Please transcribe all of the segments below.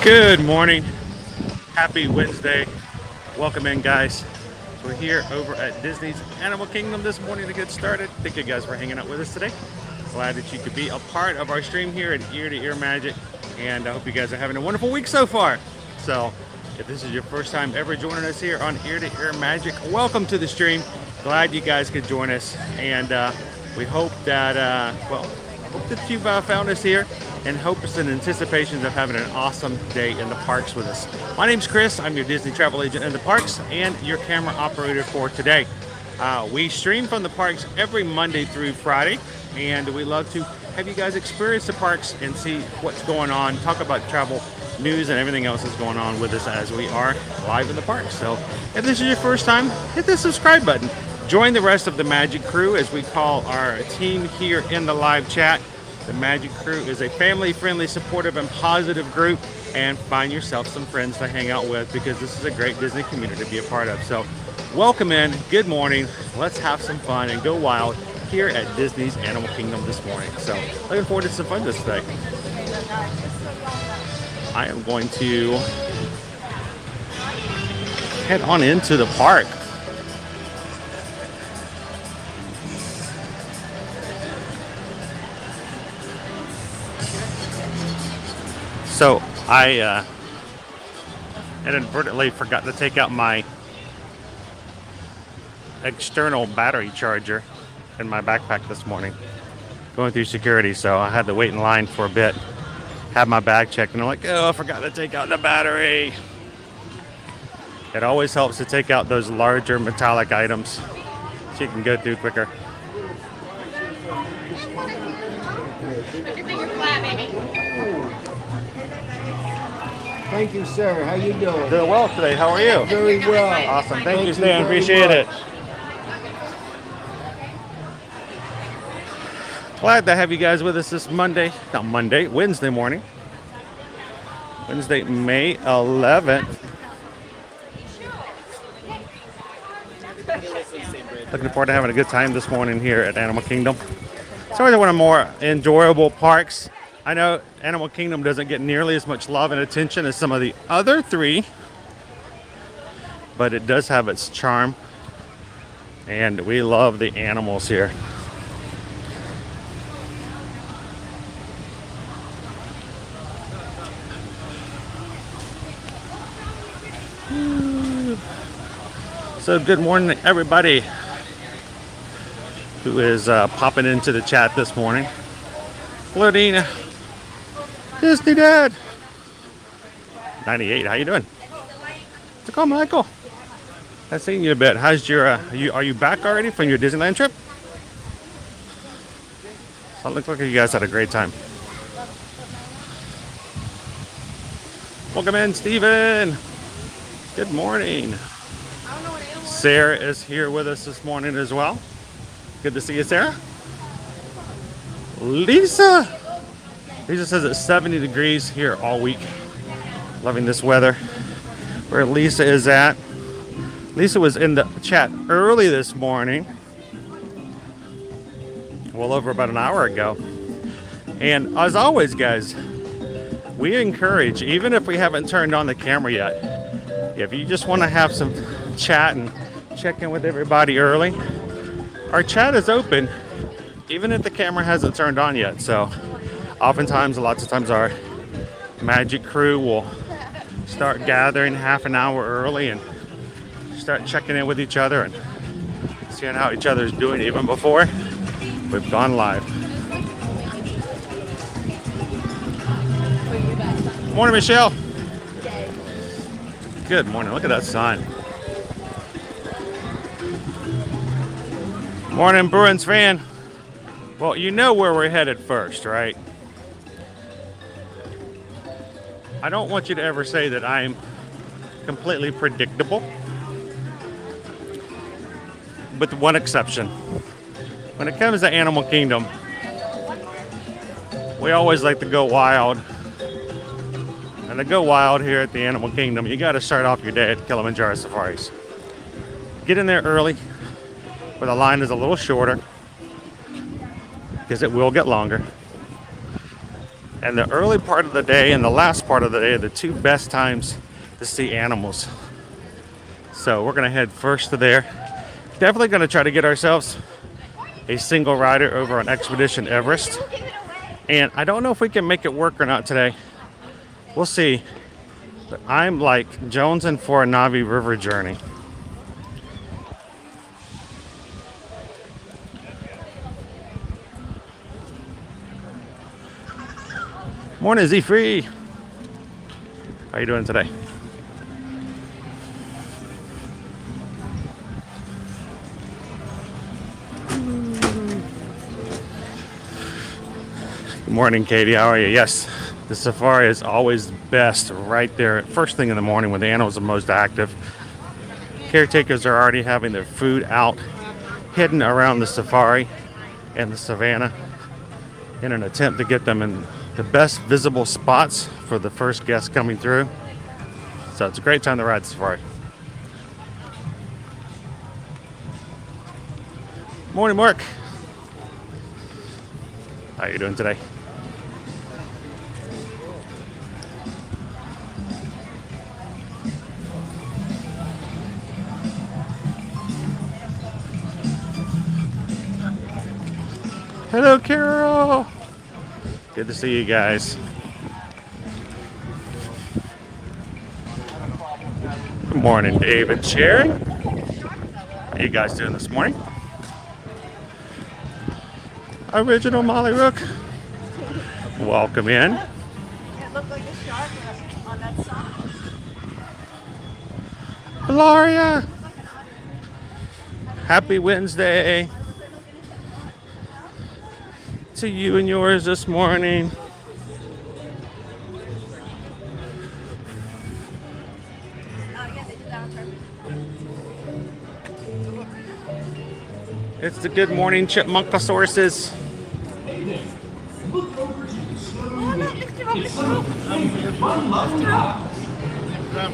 Good morning. Happy Wednesday. Welcome in, guys. We're here over at Disney's Animal Kingdom this morning to get started. Thank you guys for hanging out with us today. Glad that you could be a part of our stream here at Ear to Ear Magic. And I hope you guys are having a wonderful week so far. So if this is your first time ever joining us here on Ear to Ear Magic, welcome to the stream. Glad you guys could join us. And we hope that, hope that you've found us here and hopes and anticipations of having an awesome day in the parks with us. My name's Chris. I'm your Disney travel agent in the parks and your camera operator for today. We stream from the parks every Monday through Friday, and we love to have you guys experience the parks and see what's going on, talk about travel news and everything else that's going on with us as we are live in the parks. So if this is your first time, hit the subscribe button. Join the rest of the Magic Crew, as we call our team here in the live chat. The Magic Crew is a family-friendly, supportive, and positive group, and find yourself some friends to hang out with, because this is a great Disney community to be a part of. So welcome in, good morning, let's have some fun and go wild here at Disney's Animal Kingdom this morning. So looking forward to some fun this day. I am going to head on into the park. So I inadvertently forgot to take out my external battery charger in my backpack this morning, going through security, so I had to wait in line for a bit, have my bag checked, and I'm like, oh, I forgot to take out the battery. It always helps to take out those larger metallic items so you can go through quicker. Thank you, sir. How you doing? Doing well today. How are you? Very well. Awesome. Thank you, Stan. Appreciate it. Glad to have you guys with us this Wednesday morning. Wednesday, May 11th. Looking forward to having a good time this morning here at Animal Kingdom. It's always one of the more enjoyable parks. I know Animal Kingdom doesn't get nearly as much love and attention as some of the other three, but it does have its charm, and we love the animals here. So good morning to everybody who is popping into the chat this morning. Floating Disney Dad 98, how you doing? What's it called, Michael? I've seen you a bit. How's your are you back already from your Disneyland trip? So it looks like you guys had a great time. Welcome in, Steven. Good morning. Sarah is here with us this morning as well. Good to see you, Sarah. Lisa says it's 70 degrees here all week. Loving this weather. Where Lisa is at. Lisa was in the chat early this morning. Well over about an hour ago. And as always, guys, we encourage, even if we haven't turned on the camera yet, if you just want to have some chat and check in with everybody early, our chat is open even if the camera hasn't turned on yet. So oftentimes, lots of times, our Magic Crew will start gathering half an hour early and start checking in with each other and seeing how each other's doing even before we've gone live. Morning, Michelle. Good morning. Look at that sun. Morning, Bruins fan. Well, you know where we're headed first, right? I don't want you to ever say that I'm completely predictable, with one exception. When it comes to Animal Kingdom, we always like to go wild. And to go wild here at the Animal Kingdom, you got to start off your day at Kilimanjaro Safaris. Get in there early, where the line is a little shorter, because it will get longer. And the early part of the day and the last part of the day are the two best times to see animals. So we're gonna head first to there. Definitely gonna try to get ourselves a single rider over on Expedition Everest. And I don't know if we can make it work or not today. We'll see. But I'm like jonesing for a Navi River journey. Morning, Z Free. How you doing today? Good morning, Katie. How are you? Yes, the safari is always best right there first thing in the morning when the animals are most active. Caretakers are already having their food out, hidden around the safari and the savannah in an attempt to get them in the best visible spots for the first guests coming through. So it's a great time to ride the safari. Morning, Mark. How you doing today? Hello, Carol. Good to see you guys. Good morning, David, Sherry. How you guys doing this morning? Original Molly Rook. Welcome in. It looked like a shark on that side. Gloria. Happy Wednesday to you and yours this morning. It's the Good Morning Chipmunkasauruses. Oh, no, lift her up, lift her up. Lift her up.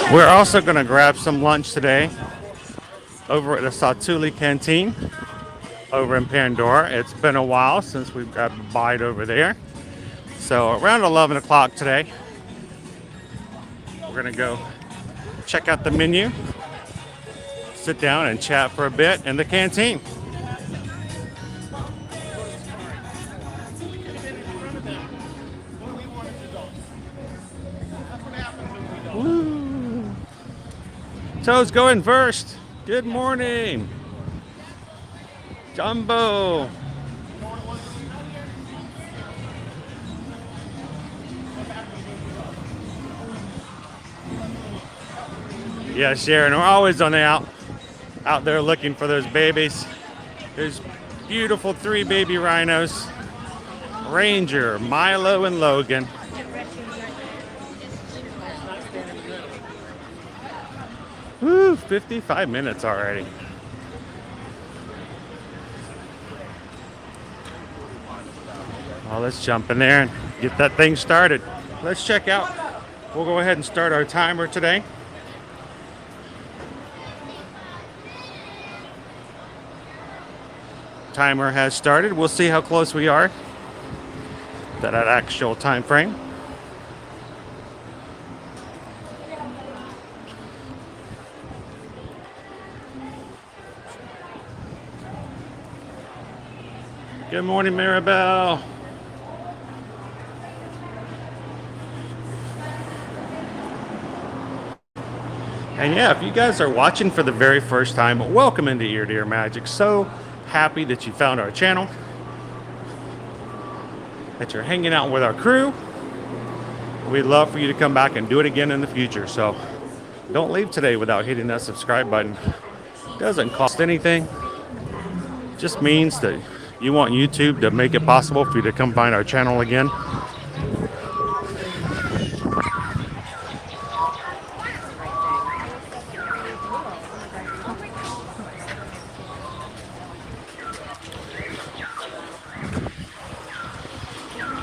We're also going to grab some lunch today over at the Satu'li Canteen over in Pandora. It's been a while since we've grabbed a bite over there. So around 11 o'clock today, we're going to go check out the menu, sit down and chat for a bit in the canteen. Woo. Toes going first. Good morning. Jumbo. Yeah, Sharon, we're always on the out there looking for those babies. There's beautiful 3 baby rhinos. Ranger, Milo, and Logan. Woo, 55 minutes already. Well, let's jump in there and get that thing started. Let's check out. We'll go ahead and start our timer today. Timer has started. We'll see how close we are to that actual time frame. Good morning, Maribel. And yeah, if you guys are watching for the very first time, welcome into Ear to Ear Magic. So happy that you found our channel, that you're hanging out with our crew. We'd love for you to come back and do it again in the future. So don't leave today without hitting that subscribe button. It doesn't cost anything. It just means that you want YouTube to make it possible for you to come find our channel again.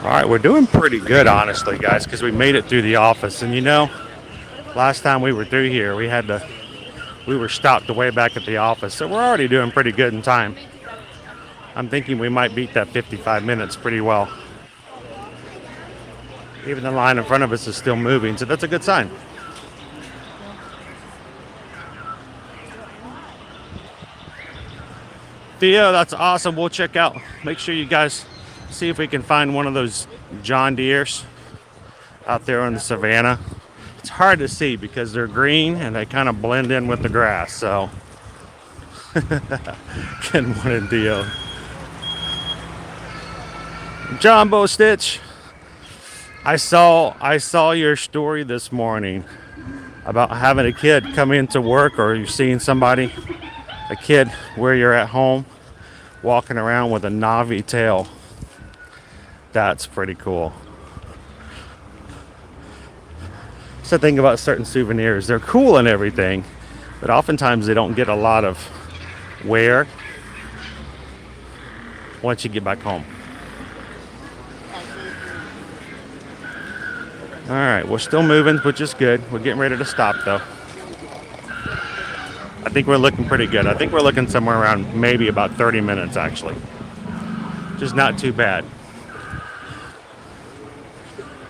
All right, we're doing pretty good, honestly, guys, because we made it through the office. And you know, last time we were through here, we were stopped way back at the office. So we're already doing pretty good in time. I'm thinking we might beat that 55 minutes pretty well. Even the line in front of us is still moving, so that's a good sign. Theo, that's awesome. We'll check out. Make sure you guys see if we can find one of those John Deeres out there in the savannah. It's hard to see because they're green and they kind of blend in with the grass. So, good morning, Theo. Jumbo Stitch. I saw your story this morning about having a kid come into work, or you're seeing somebody, a kid where you're at home, walking around with a Navi tail. That's pretty cool. That's the thing about certain souvenirs. They're cool and everything, but oftentimes they don't get a lot of wear once you get back home. All right, we're still moving, which is good. We're getting ready to stop, though. I think we're looking pretty good. I think we're looking somewhere around maybe about 30 minutes, actually. Just not too bad.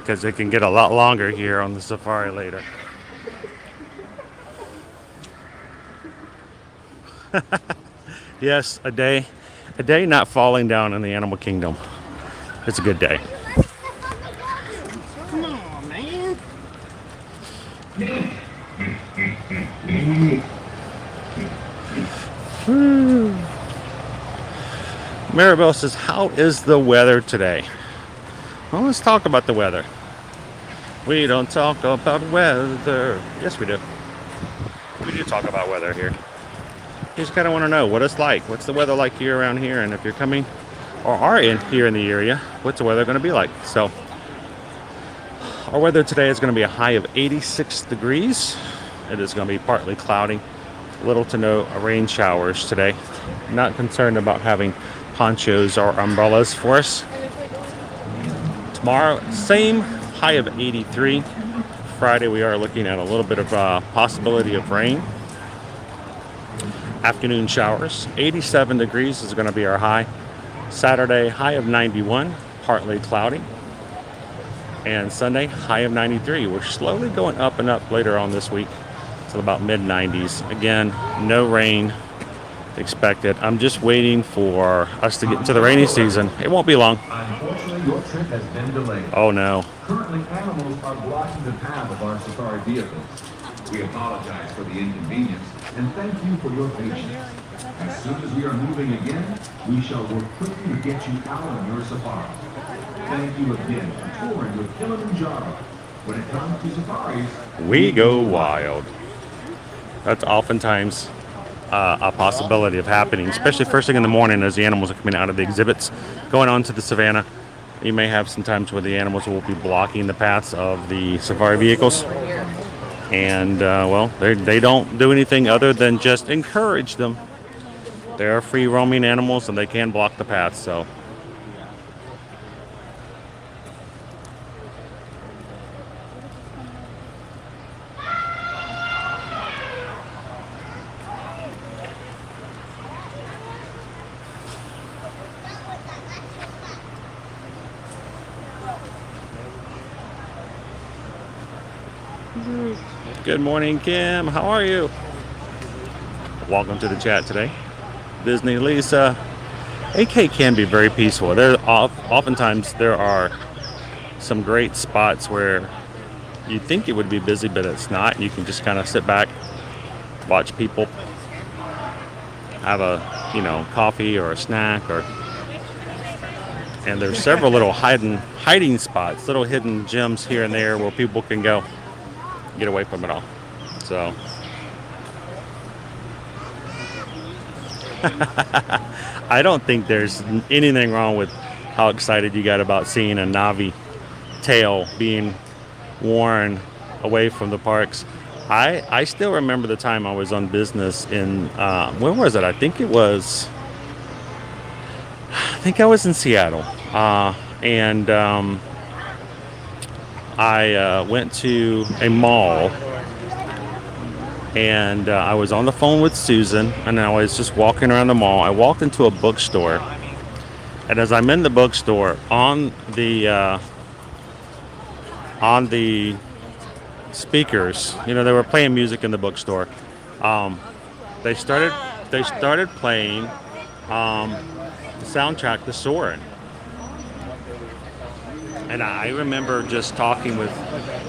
Because it can get a lot longer here on the safari later. Yes, a day not falling down in the animal kingdom. It's a good day. Come on, man. Maribel says, how is the weather today? Well, let's talk about the weather. We don't talk about weather. Yes, we do. We do talk about weather here. You just kind of want to know what it's like. What's the weather like here around here? And if you're coming or are in here in the area, what's the weather going to be like? So, our weather today is going to be a high of 86 degrees. It is going to be partly cloudy. Little to no rain showers today. Not concerned about having ponchos or umbrellas for us. Tomorrow, same high of 83. Friday, we are looking at a little bit of possibility of rain. Afternoon showers. 87 degrees is going to be our high. Saturday, high of 91, partly cloudy. And Sunday, high of 93. We're slowly going up and up later on this week to about mid-90s. Again, no rain expected. I'm just waiting for us to get into the rainy season. It won't be long. Unfortunately, your trip has been delayed. Oh no. Currently, animals are blocking the path of our safari vehicles. We apologize for the inconvenience and thank you for your patience. As soon as we are moving again, we shall work quickly to get you out on your safari. Thank you again for touring with Kilimanjaro. When it comes to safaris, We go wild. That's oftentimes a possibility of happening, especially first thing in the morning as the animals are coming out of the exhibits, going on to the savannah. You may have some times where the animals will be blocking the paths of the safari vehicles. And, well, they don't do anything other than just encourage them. They're free roaming animals and they can block the path, so. Good morning, Kim. How are you? Welcome to the chat today. Disney Lisa. AK can be very peaceful. Oftentimes there are some great spots where you think it would be busy, but it's not. You can just kind of sit back, watch people, have a coffee or a snack, and there's several little hiding spots, little hidden gems here and there where people can go get away from it all. So I don't think there's anything wrong with how excited you got about seeing a Navi tail being worn away from the parks. I still remember the time I was on business in where was it? I think I was in Seattle. and I went to a mall, and I was on the phone with Susan, and I was just walking around the mall. I walked into a bookstore, and as I'm in the bookstore, on the speakers, you know, they were playing music in the bookstore. They started playing the soundtrack to Soarin'. And I remember just talking with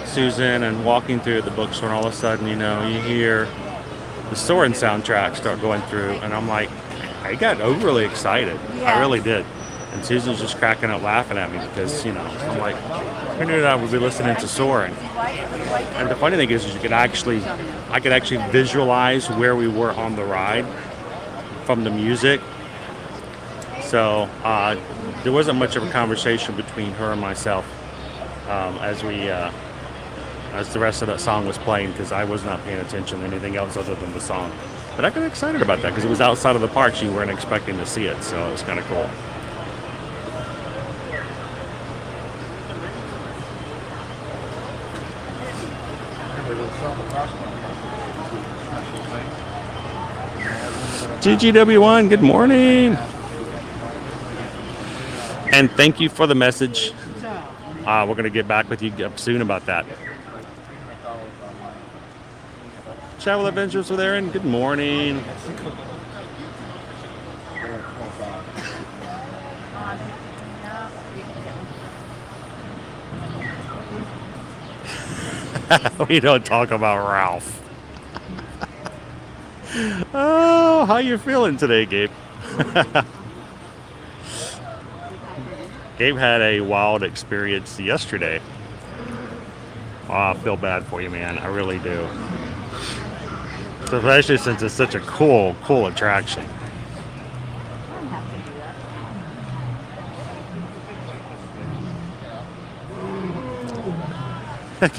Susan and walking through the bookstore, and all of a sudden, you know, you hear the Soarin' soundtrack start going through, and I'm like, I got overly excited. Yeah. I really did. And Susan's just cracking up laughing at me because, you know, I'm like, who knew that I would be listening to Soarin'? And the funny thing is I could actually visualize where we were on the ride from the music. So there wasn't much of a conversation between her and myself as the rest of that song was playing, because I was not paying attention to anything else other than the song. But I got excited about that because it was outside of the parks. You weren't expecting to see it, so it was kind of cool. GGW1, good morning. And thank you for the message. We're going to get back with you soon about that. Travel Adventures with Aaron, good morning. We don't talk about Ralph. Oh, how you feeling today, Gabe? Gabe had a wild experience yesterday. Oh, I feel bad for you, man. I really do. Especially since it's such a cool attraction.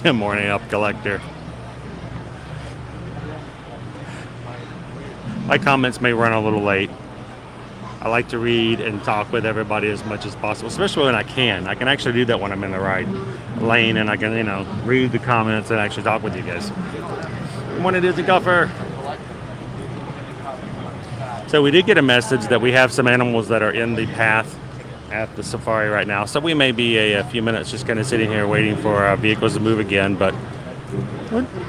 Good morning, Up Collector. My comments may run a little late. I like to read and talk with everybody as much as possible, especially when I can. I can actually do that when I'm in the ride lane, and I can, you know, read the comments and actually talk with you guys. Good morning, Disney Golfer. So we did get a message that we have some animals that are in the path at the safari right now. So we may be a few minutes just kind of sitting here waiting for our vehicles to move again, but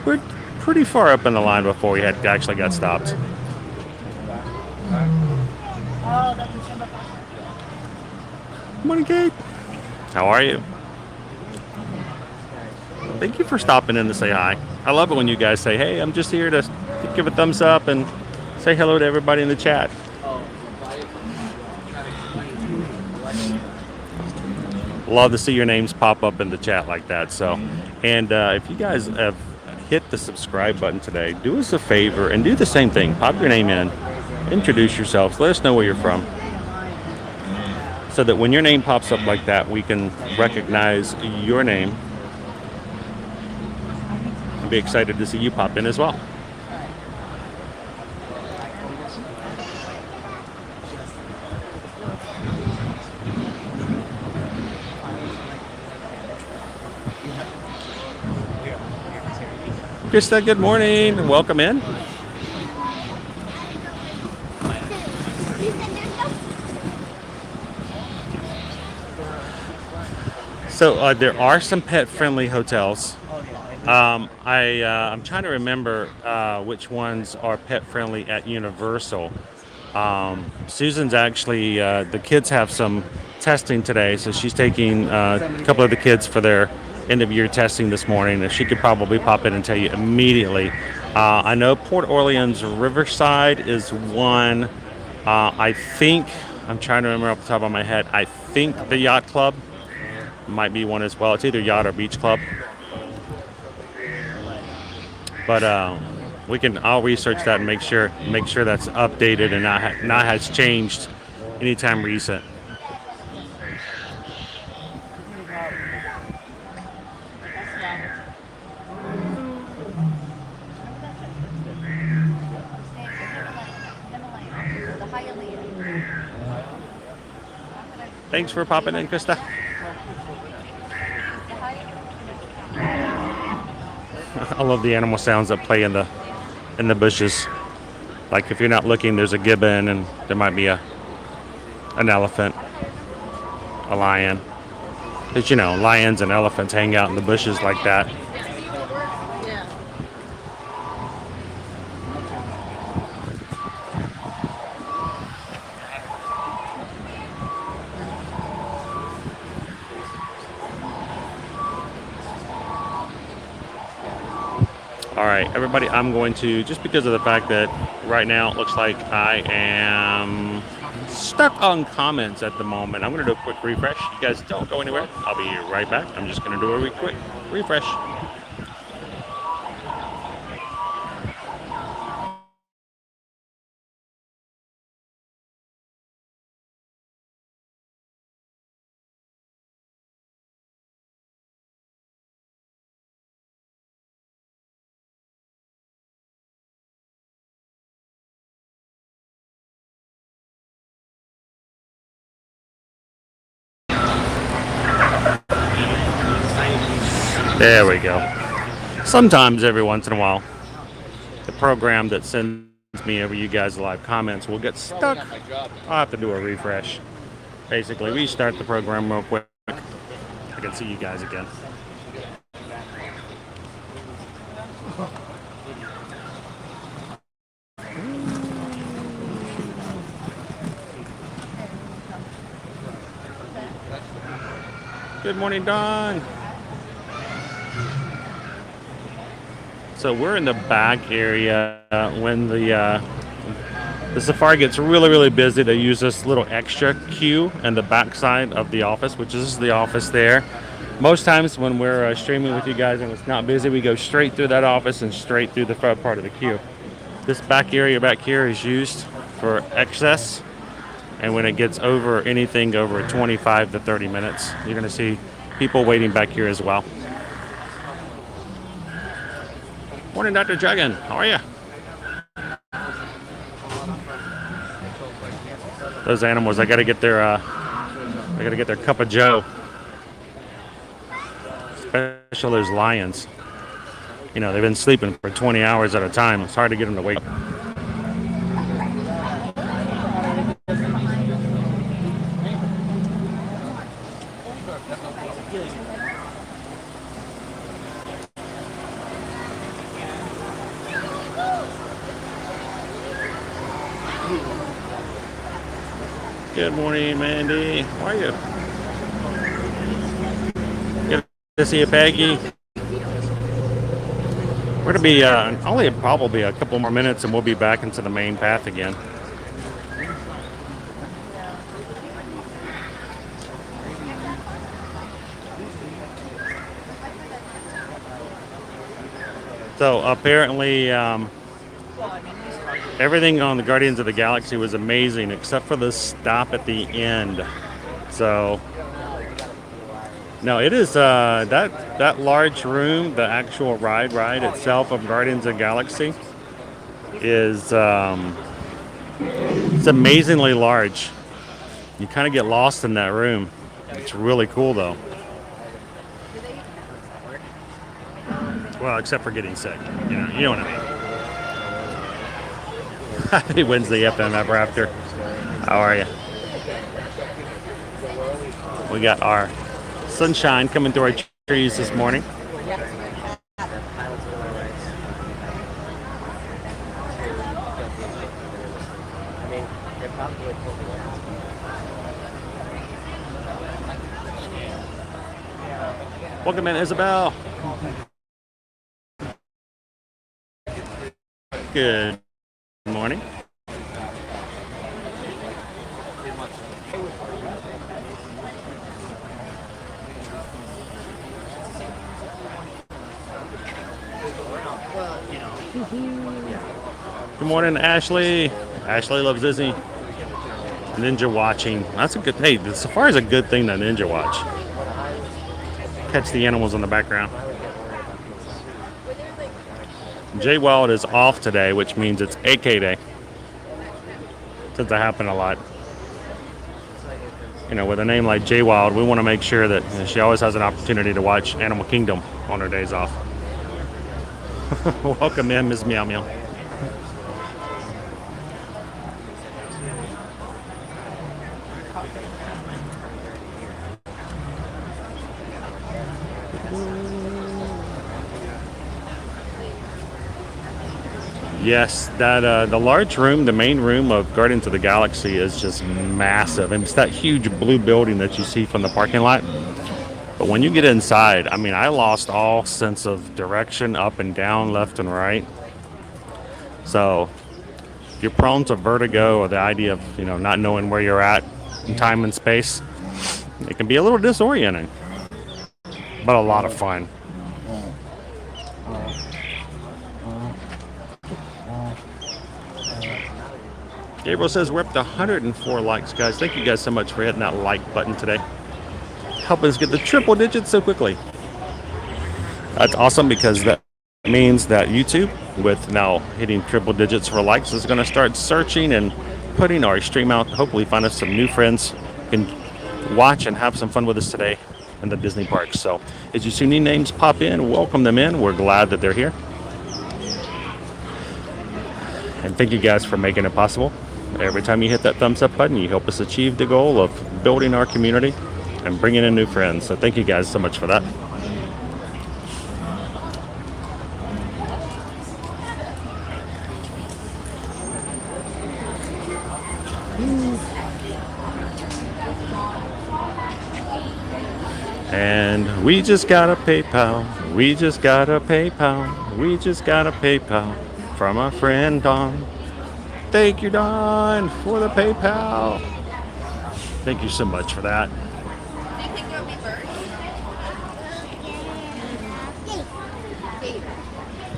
we're pretty far up in the line before we had actually got stopped. Good morning, Kate. How are you? Thank you for stopping in to say hi. I love it when you guys say, hey, I'm just here to give a thumbs up and say hello to everybody in the chat. Love to see your names pop up in the chat like that. So, and if you guys have hit the subscribe button today, do us a favor and do the same thing. Pop your name in, introduce yourselves, let us know where you're from, so that when your name pops up like that, we can recognize your name and be excited to see you pop in as well. Krista, good morning and welcome in. So there are some pet-friendly hotels. I'm trying to remember which ones are pet-friendly at Universal. Susan's actually, the kids have some testing today, so she's taking a couple of the kids for their end-of-year testing this morning, and she could probably pop in and tell you immediately. I know Port Orleans Riverside is one. I think, I'm trying to remember off the top of my head, I think the Yacht Club might be one as well. It's either Yacht or Beach Club. But I'll research that and make sure that's updated and not has changed anytime recent. Thanks for popping in, Krista. I love the animal sounds that play in the bushes. Like if you're not looking, there's a gibbon, and there might be an elephant, a lion. Because, you know, lions and elephants hang out in the bushes like that. All right, everybody, I'm going to, just because of the fact that right now it looks like I am stuck on comments at the moment, I'm going to do a quick refresh. You guys don't go anywhere. I'll be right back. I'm just going to do a quick refresh. There we go. Sometimes, every once in a while, the program that sends me over you guys' live comments will get stuck. I'll have to do a refresh. Basically, restart the program real quick. I can see you guys again. Good morning, Don. So we're in the back area when the safari gets really, really busy. They use this little extra queue in the back side of the office, which is the office there. Most times when we're streaming with you guys and it's not busy, we go straight through that office and straight through the front part of the queue. This back area back here is used for excess, and when it gets over anything over 25 to 30 minutes, you're going to see people waiting back here as well. Morning, Dr. Juggin. How are you? Those animals, I gotta get their cup of joe. Especially those lions. You know, they've been sleeping for 20 hours at a time. It's hard to get them to wake up. Good morning, Mandy. How are you? Good to see you, Peggy. We're going to be only probably a couple more minutes and we'll be back into the main path again. So apparently everything on the Guardians of the Galaxy was amazing except for the stop at the end. So no, it is that large room, the actual ride itself of Guardians of the Galaxy is it's amazingly large. You kind of get lost in that room. It's really cool though. Well, except for getting sick. You know what I mean. Happy Wednesday, FM After. How are you? We got our sunshine coming through our trees this morning. Welcome in, Isabel. Good morning. Good morning, Ashley. Ashley loves Disney. Ninja watching. That's a good. Hey, the safari is a good thing to ninja watch. Catch the animals in the background. Jay Wild is off today, which means it's AK Day. Since that happened a lot. you know, with a name like J Wild, we want to make sure that, you know, she always has an opportunity to watch Animal Kingdom on her days off. Welcome in, Ms. Meow Meow. Yes, that the large room, the main room of Guardians of the Galaxy is just massive. And it's that huge blue building that you see from the parking lot. But when you get inside, I mean, I lost all sense of direction, up and down, left and right. So if you're prone to vertigo or the idea of, you know, not knowing where you're at in time and space, it can be a little disorienting, but a lot of fun. Gabriel says we're up to 104 likes, guys. Thank you guys so much for hitting that like button today. Helping us get the triple digits so quickly. That's awesome because that means that YouTube, with now hitting triple digits for likes, is going to start searching and putting our stream out. Hopefully find us some new friends who can watch and have some fun with us today in the Disney parks. So as you see new names pop in, welcome them in. We're glad that they're here. And thank you guys for making it possible. Every time you hit that thumbs up button, you help us achieve the goal of building our community and bringing in new friends. So thank you guys so much for that. And we just got a PayPal. We just got a PayPal. We just got a PayPal from our friend Don. Thank you, Don, for the PayPal. Thank you so much for that.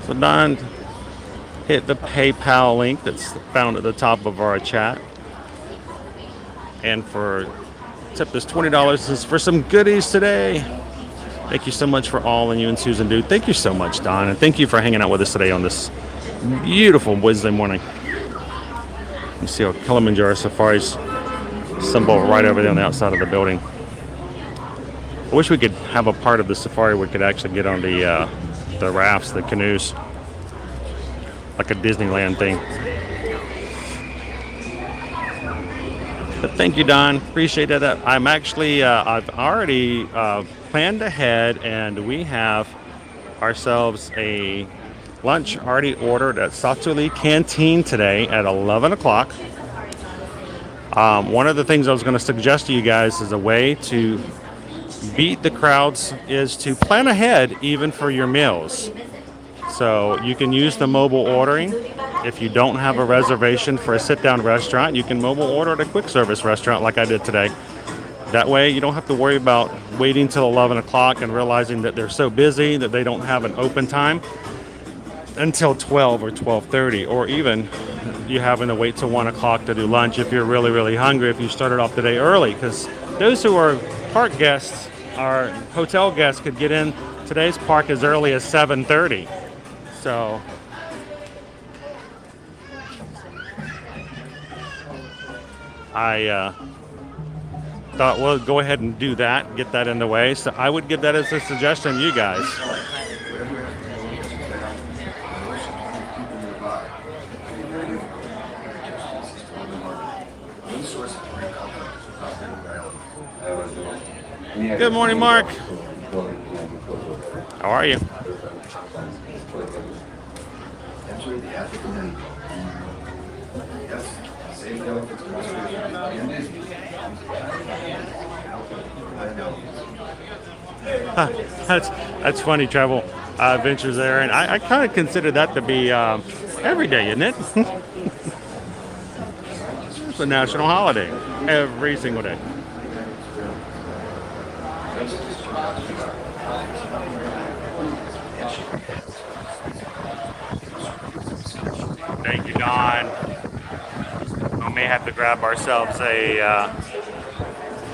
So Don hit the PayPal link that's found at the top of our chat. And for tip is $20. This is for some goodies today. Thank you so much for all and you and Susan do. Thank you so much, Don, and thank you for hanging out with us today on this beautiful Wednesday morning. You see our Kilimanjaro Safari's symbol right over there on the outside of the building. I wish we could have a part of the safari where we could actually get on the rafts, the canoes, like a Disneyland thing. But thank you, Don. Appreciate that. I'm actually, I've already planned ahead, and we have ourselves a lunch already ordered at Satu'li Canteen today at 11 o'clock. One of the things I was going to suggest to you guys as a way to beat the crowds is to plan ahead even for your meals. So you can use the mobile ordering. If you don't have a reservation for a sit-down restaurant, you can mobile order at a quick service restaurant like I did today. That way you don't have to worry about waiting till 11 o'clock and realizing that they're so busy that they don't have an open time until 12 or 12:30, or even you having to wait till 1 o'clock to do lunch if you're really, really hungry, if you started off the day early. Because those who are park guests, our hotel guests, could get in today's park as early as 7:30. So I thought we'll go ahead and do that, get that in the way. So I would give that as a suggestion to you guys. Good morning, Mark. How are you? That's funny, travel adventures there, and I kind of consider that to be every day, isn't it? It's a national holiday every single day. Thank you, Don. We may have to grab ourselves a,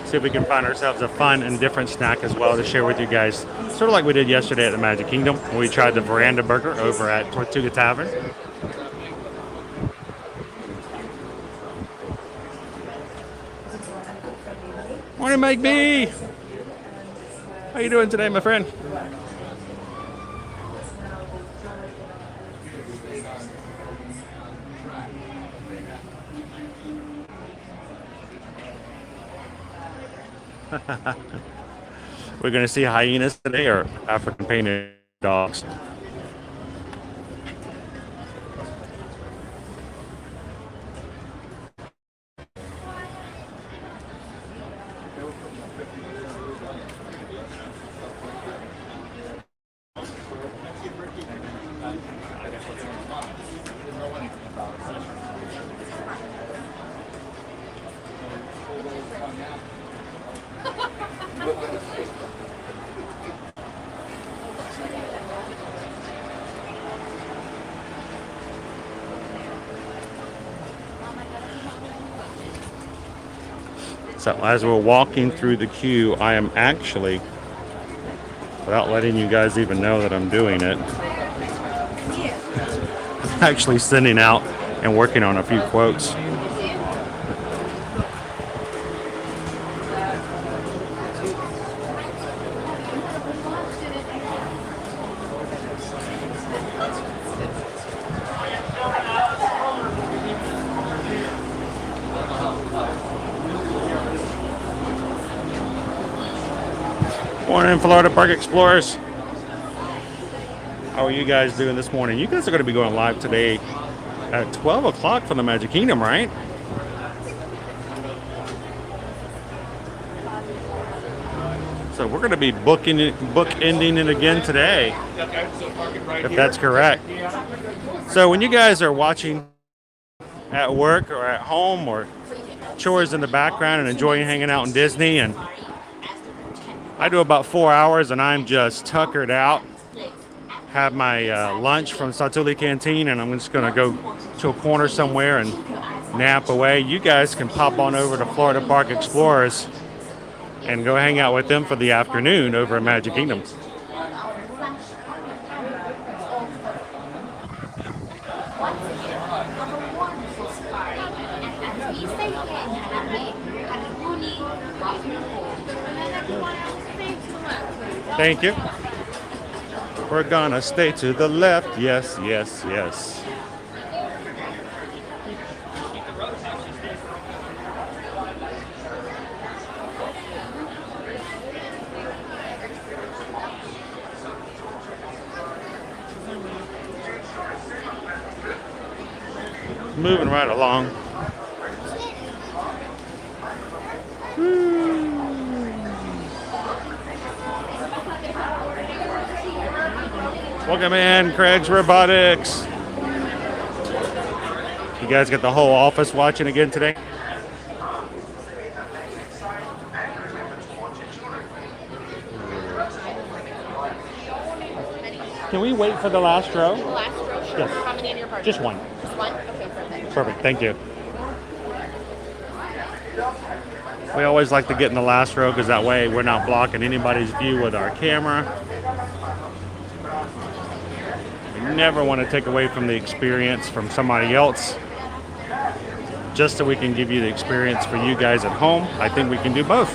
see if we can find ourselves a fun and different snack as well to share with you guys. Sort of like we did yesterday at the Magic Kingdom when we tried the Veranda Burger over at Tortuga Tavern. morning, Mike B. How you doing today, my friend? We're gonna see hyenas today or African painted dogs. So as we're walking through the queue, I am actually, without letting you guys even know that I'm doing it, actually sending out and working on a few quotes. Morning, Florida Park Explorers. How are you guys doing this morning? You guys are going to be going live today at 12 o'clock for the Magic Kingdom, right? So we're going to be bookending it again today, if that's correct. So when you guys are watching at work or at home or chores in the background and enjoying hanging out in Disney, and I do about 4 hours and I'm just tuckered out. Have my lunch from Satu'li Canteen, and I'm just going to go to a corner somewhere and nap away. You guys can pop on over to Florida Park Explorers and go hang out with them for the afternoon over at Magic Kingdom. Thank you. We're gonna stay to the left. Yes, yes, yes. Moving right along. Welcome in, Craig's Robotics. You guys got the whole office watching again today? Can we wait for the last row? The last row, sure. Yes. How many in your party? Just one. Just one? Okay, perfect. Perfect, thank you. We always like to get in the last row because that way we're not blocking anybody's view with our camera. We never want to take away from the experience from somebody else, just so we can give you the experience for you guys at home. I think we can do both.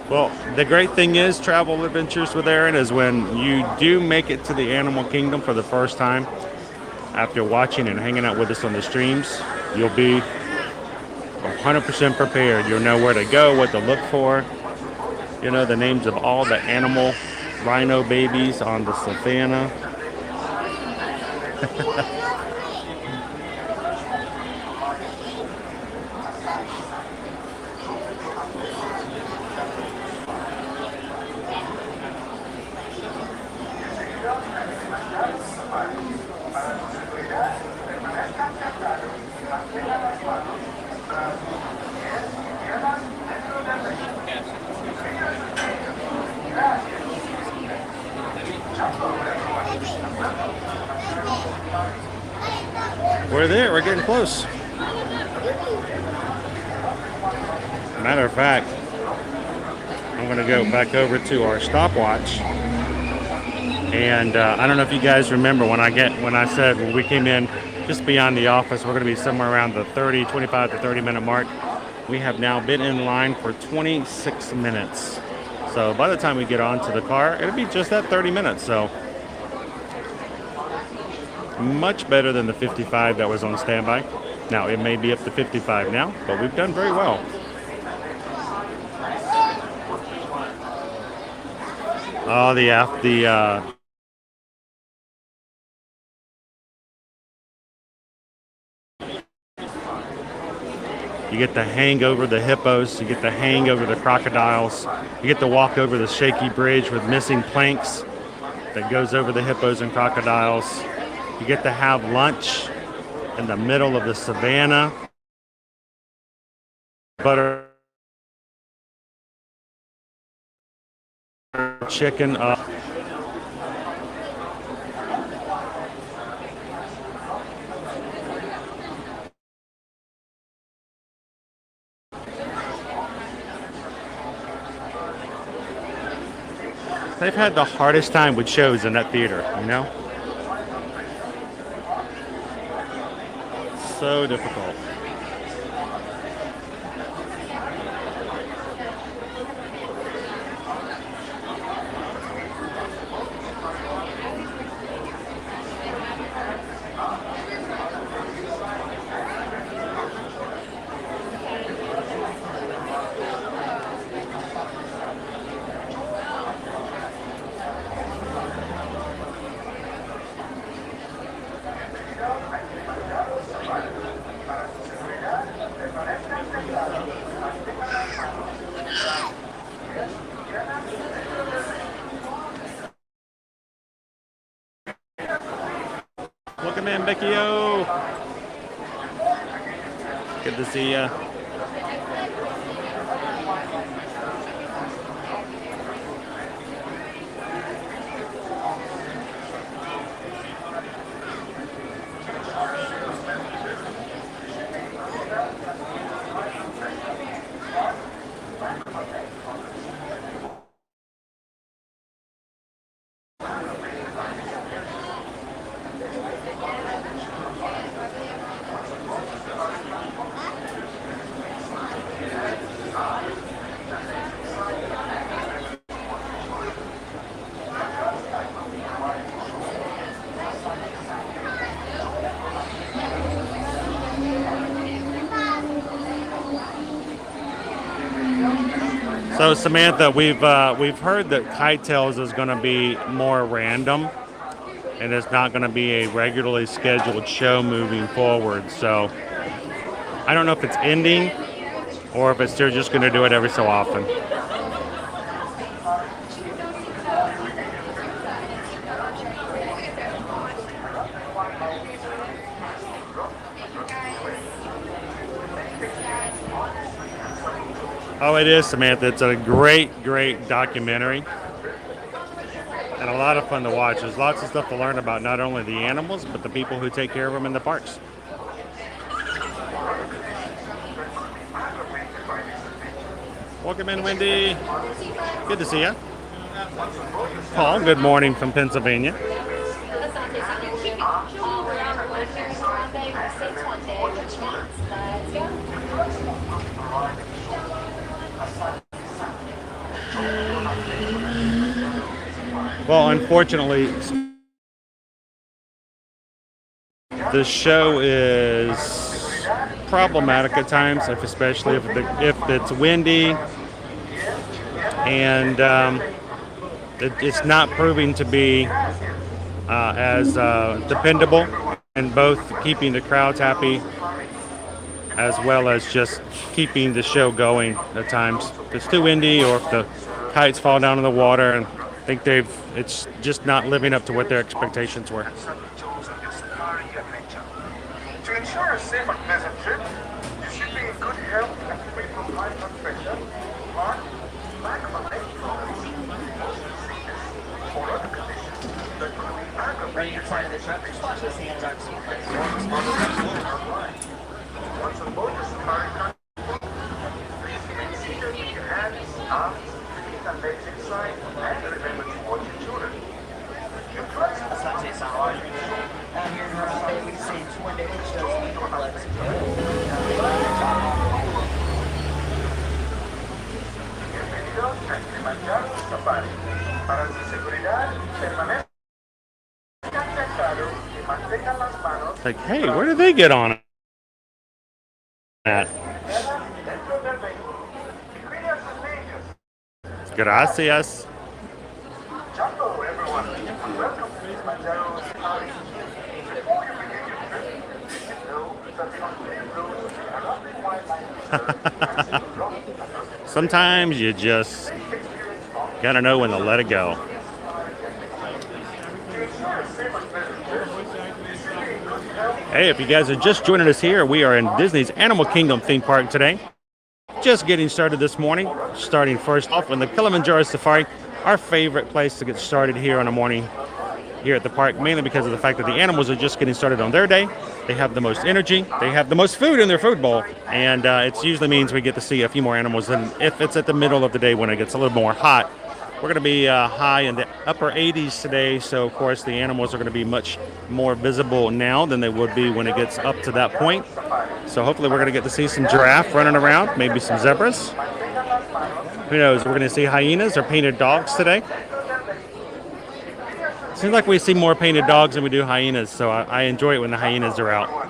Well, the great thing is Travel Adventures with Aaron is when you do make it to the Animal Kingdom for the first time, after watching and hanging out with us on the streams, you'll be 100% prepared. You'll know where to go, what to look for. You know the names of all the animal rhino babies on the savannah. We're there. We're getting close. Matter of fact, I'm going to go back over to our stopwatch. And I don't know if you guys remember when I said when we came in just beyond the office, we're going to be somewhere around the 25 to 30 minute mark. We have now been in line for 26 minutes. So by the time we get onto the car, it'll be just that 30 minutes. So much better than the 55 that was on standby. Now it may be up to 55 now, but we've done very well. Oh, you get to hang over the hippos, you get to hang over the crocodiles, you get to walk over the shaky bridge with missing planks that goes over the hippos and crocodiles. You get to have lunch in the middle of the savannah. Butter chicken up. They've had the hardest time with shows in that theater, you know? So difficult. Welcome in, Becky-O. Good to see ya. So Samantha, we've heard that Kite Tales is going to be more random, and it's not going to be a regularly scheduled show moving forward. So I don't know if it's ending or if they're just going to do it every so often. Oh, it is, Samantha. It's a great, great documentary and a lot of fun to watch. There's lots of stuff to learn about not only the animals, but the people who take care of them in the parks. Welcome in, Wendy. Good to see you. Paul, good morning from Pennsylvania. Well, unfortunately, the show is problematic at times, especially if it's windy, and it's not proving to be as dependable in both keeping the crowds happy as well as just keeping the show going at times. If it's too windy or if the kites fall down in the water, and I think it's just not living up to what their expectations were. To ensure a safe and pleasant trip, you should be in good health and free from high blood pressure, heart, lack of or other conditions that could be aggravated by the traffic Once a boat is carried, please remain Please and legs inside and remember to watch your children. Your drugs will be provided. Bienvenidos a Kilimanjaro Safari. Para su seguridad, permanezcan sentados y mantengan las manos Like, hey, where did they get on at? dentro del vehículo. Y cuide a sus niños. Gracias. Hello everyone, and welcome to Kilimanjaro Safari. Before you begin your trip, did you know that the unpaved roads of the Arabian Wildlife Reserve Sometimes you just gotta know when to let it go. to ensure a safe and pleasant trip? Hey, if you guys are just joining us here, we are in Disney's Animal Kingdom theme park today. Just getting started this morning. Starting first off in the Kilimanjaro Safari, our favorite place to get started here on a morning here at the park, mainly because of the fact that the animals are just getting started on their day. They have the most energy, they have the most food in their food bowl, and it usually means we get to see a few more animals than if it's at the middle of the day when it gets a little more hot. We're going to be high in the upper 80s today, so of course the animals are going to be much more visible now than they would be when it gets up to that point. So hopefully we're going to get to see some giraffe running around, maybe some zebras. Who knows, we're going to see hyenas or painted dogs today. Seems like we see more painted dogs than we do hyenas, so I enjoy it when the hyenas are out.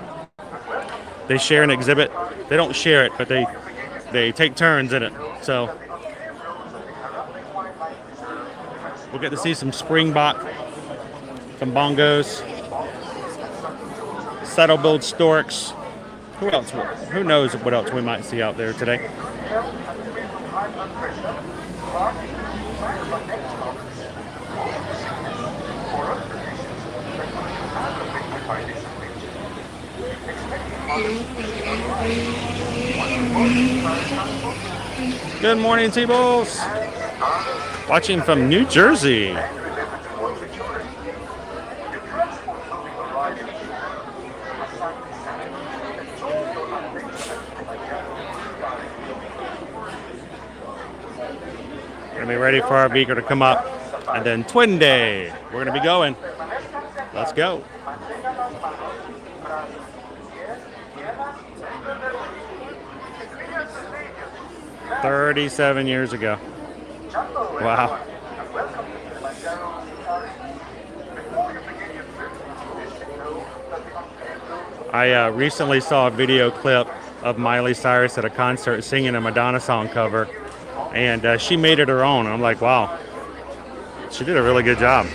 They share an exhibit. They don't share it, but they take turns in it. So we'll get to see some springbok, some bongos, saddle-billed storks. Who else? Who knows what else we might see out there today? Good morning, T-Bulls. Watching from New Jersey. Gonna be ready for our beaker to come up, and then Twin Day. We're gonna be going. Let's go. 37 years ago. Wow. I recently saw a video clip of Miley Cyrus at a concert singing a Madonna song cover, and she made it her own. I'm like, wow, she did a really good job.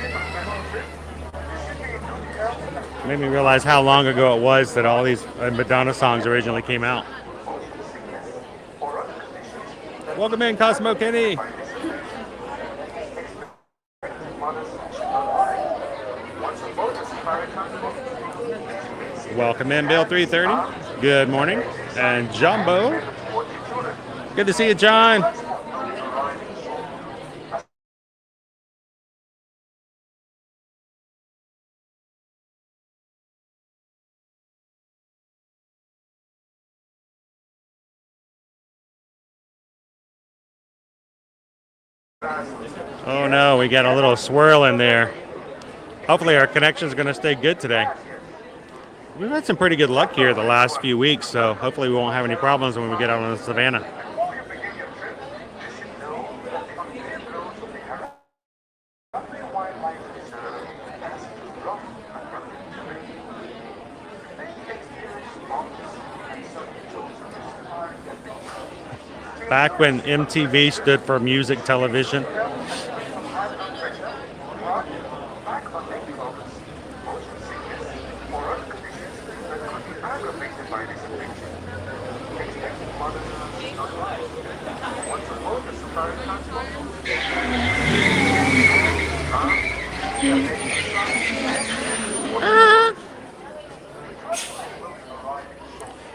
Made me realize how long ago it was that all these Madonna songs originally came out. Welcome in, Cosmo Kenny. Welcome in, Bill 330. Good morning. And Jumbo. Good to see you, John. Oh no, we got a little swirl in there. Hopefully our connection is going to stay good today. We've had some pretty good luck here the last few weeks, so hopefully we won't have any problems when we get out on the savannah. Back when MTV stood for music television.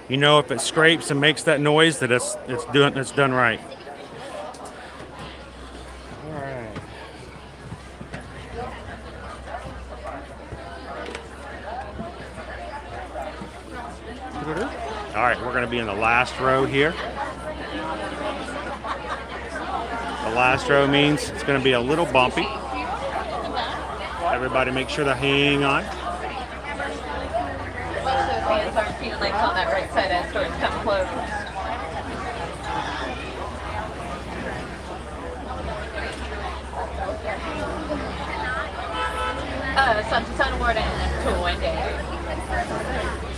You know, if it scrapes and makes that noise, that it's done right. All right. All right, we're going to be in the last row here. last row means it's going to be a little bumpy. Everybody make sure to hang on. Most of those hands aren't feeling like on that right side as doors come closed. Susanedwards and 20.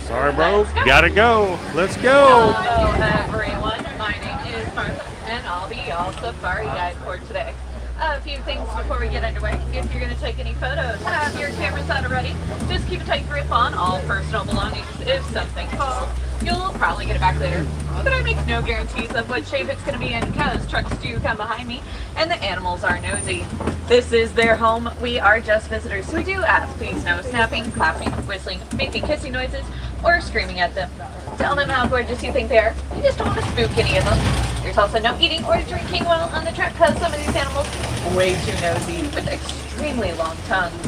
Sorry, bro. Gotta go. Let's go. Hello, everyone. My name is Martha, and I'll be your safari guide for today. A few things before we get underway. If you're going to take any photos, have your camera set already. Just keep a tight grip on all personal belongings. If something falls, you'll probably get it back later. But I make no guarantees of what shape it's going to be in because trucks do come behind me and the animals are nosy. This is their home. We are just visitors, so we do ask. Please no snapping, clapping, whistling, making hissing noises, or screaming at them. Tell them how gorgeous you think they are. You just don't want to spook any of them. There's also no eating or drinking while on the trek because some of these animals are way too nosy with extremely long tongues.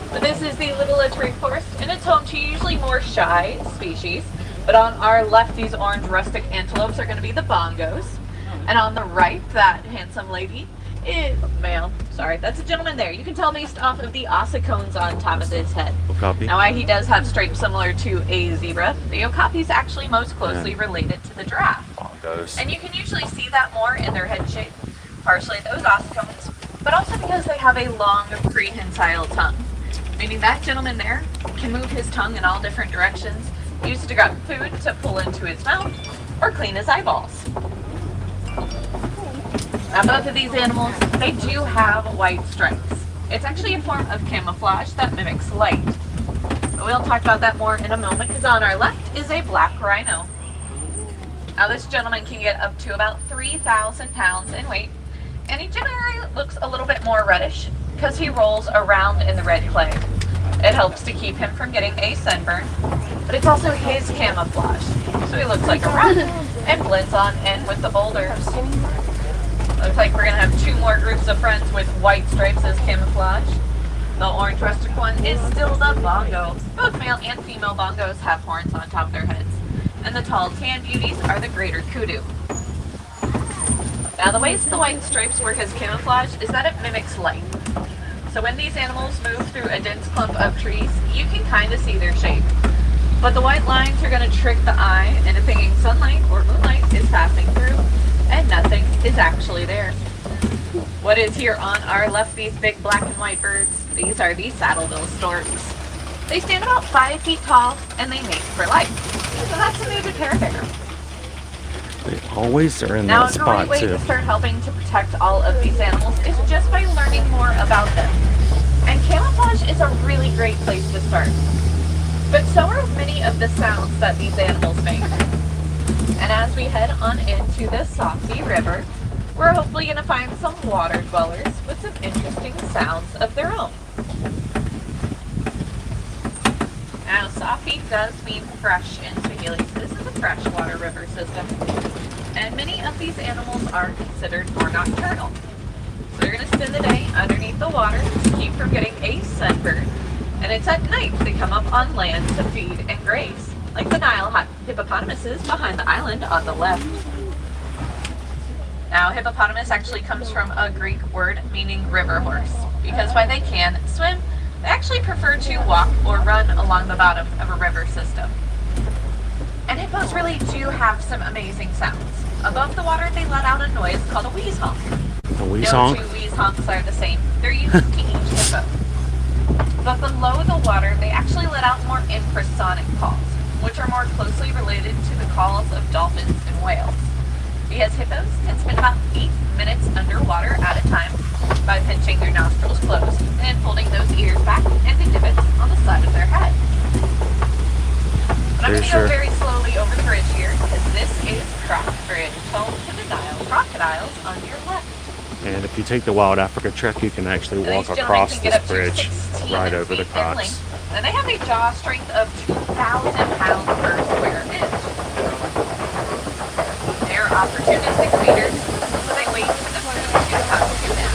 But this is the Little Little Forest, and it's home to usually more shy species. But on our left, these orange rustic antelopes are going to be the bongos. And on the right, that handsome lady is male. Sorry, that's a gentleman there. You can tell based off of the ossicones on top of his head. Okapi. Now, while he does have stripes similar to a zebra, the okapi is actually most closely related to the giraffe. Bongos. And you can usually see that more in their head shape, partially those ossicones, but also because they have a long prehensile tongue, meaning that gentleman there can move his tongue in all different directions, use it to grab food to pull into his mouth, or clean his eyeballs. Now, both of these animals, they do have white stripes. It's actually a form of camouflage that mimics light. But we'll talk about that more in a moment, because on our left is a black rhino. Now, this gentleman can get up to about 3,000 pounds in weight, and he generally looks a little bit more reddish because he rolls around in the red clay. It helps to keep him from getting a sunburn, but it's also his camouflage. So he looks like a rock and blends on in with the boulders. Looks like we're going to have two more groups of friends with white stripes as camouflage. The orange rustic one is still the bongo. Both male and female bongos have horns on top of their heads. And the tall tan beauties are the greater kudu. Now, the ways the white stripes work as camouflage is that it mimics light. So when these animals move through a dense clump of trees, you can kind of see their shape. But the white lines are going to trick the eye into thinking sunlight or moonlight is passing through, and nothing is actually there. What is here on our left, these big black and white birds, these are the saddle-bill storks. They stand about 5 feet tall, and they mate for life. So that's a mated pair there. They always are in Now, that a spot great way too. to start helping to protect all of these animals is just by learning more about them. And camouflage is a really great place to start. But so are many of the sounds that these animals make. And as we head on into the Satu'li River, we're hopefully going to find some water dwellers with some interesting sounds of their own. Now, Satu'li does mean fresh in Swahili. This is a freshwater river system. And many of these animals are considered more nocturnal. So they're going to spend the day underneath the water to keep from getting a sunburn. And it's at night they come up on land to feed and graze, like the Nile hippopotamuses behind the island on the left. Now, hippopotamus actually comes from a Greek word meaning river horse, because while they can swim, they actually prefer to walk or run along the bottom of a river system. And hippos really do have some amazing sounds. Above the water, they let out a noise called a wheeze honk. The wheeze No honk. two wheeze honks are the same. They're unique to each hippo. But below the water, they actually let out more infrasonic calls, which are more closely related to the calls of dolphins and whales. Because hippos can spend about 8 minutes underwater at a time by pinching their nostrils closed and folding those ears back into divots on the side of their head. But I'm going to go very slowly over the bridge here, because this is Croc Bridge, home to the Nile crocodiles on your left. And if you take the Wild Africa trek, you can actually walk These across gentlemen can this get up to bridge 16 right over the feet in crocs. length, and they have a jaw strength of 2,000 pounds per square inch. They're opportunistic feeders, so they wait for the food to come to them.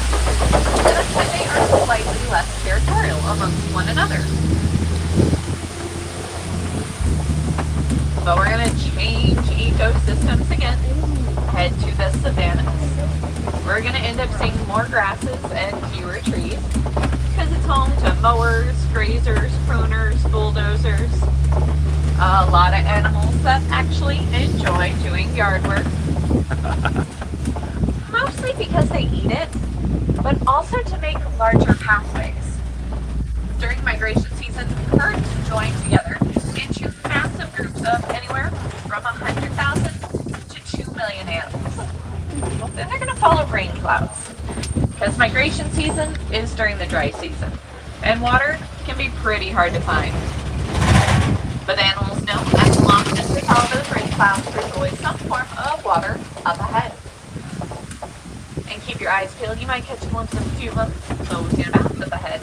And that's why they are slightly less territorial amongst one another. But we're going to change ecosystems again, head to the savannas. We're going to end up seeing more grasses and fewer trees because it's home to mowers, grazers, pruners, bulldozers, a lot of animals that actually enjoy doing yard work. Mostly because they eat it, but also to make larger pathways. During migration season, herds join together into massive groups of anywhere from 100,000 to 2 million animals. Then they're going to follow rain clouds because migration season is during the dry season and water can be pretty hard to find. But the animals know as long as they follow those rain clouds, there's always some form of water up ahead. And keep your eyes peeled, you might catch a glimpse of a few of them floating about up ahead.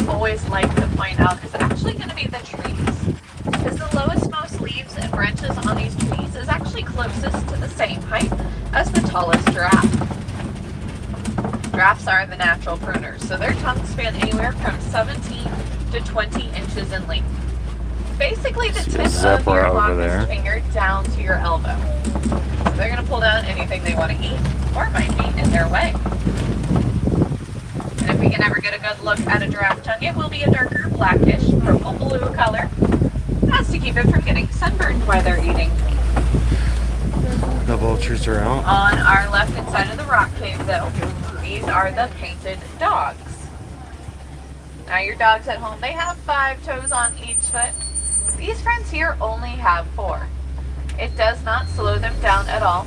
Always like to point out is actually going to be the trees, because the lowest most leaves and branches on these trees is actually closest to the same height as the tallest giraffe. Giraffes are the natural pruners, so their tongues span anywhere from 17 to 20 inches in length. Basically the tip of your longest finger down to your elbow. So they're going to pull down anything they want to eat or might be in their way. If we can ever get a good look at a giraffe tongue, it will be a darker blackish purple blue color. That's to keep it from getting sunburned while they're eating. The vultures are out. On our left-hand side of the rock cave, though, these are the painted dogs. Now your dogs at home, they have 5 toes on each foot. These friends here only have 4. It does not slow them down at all.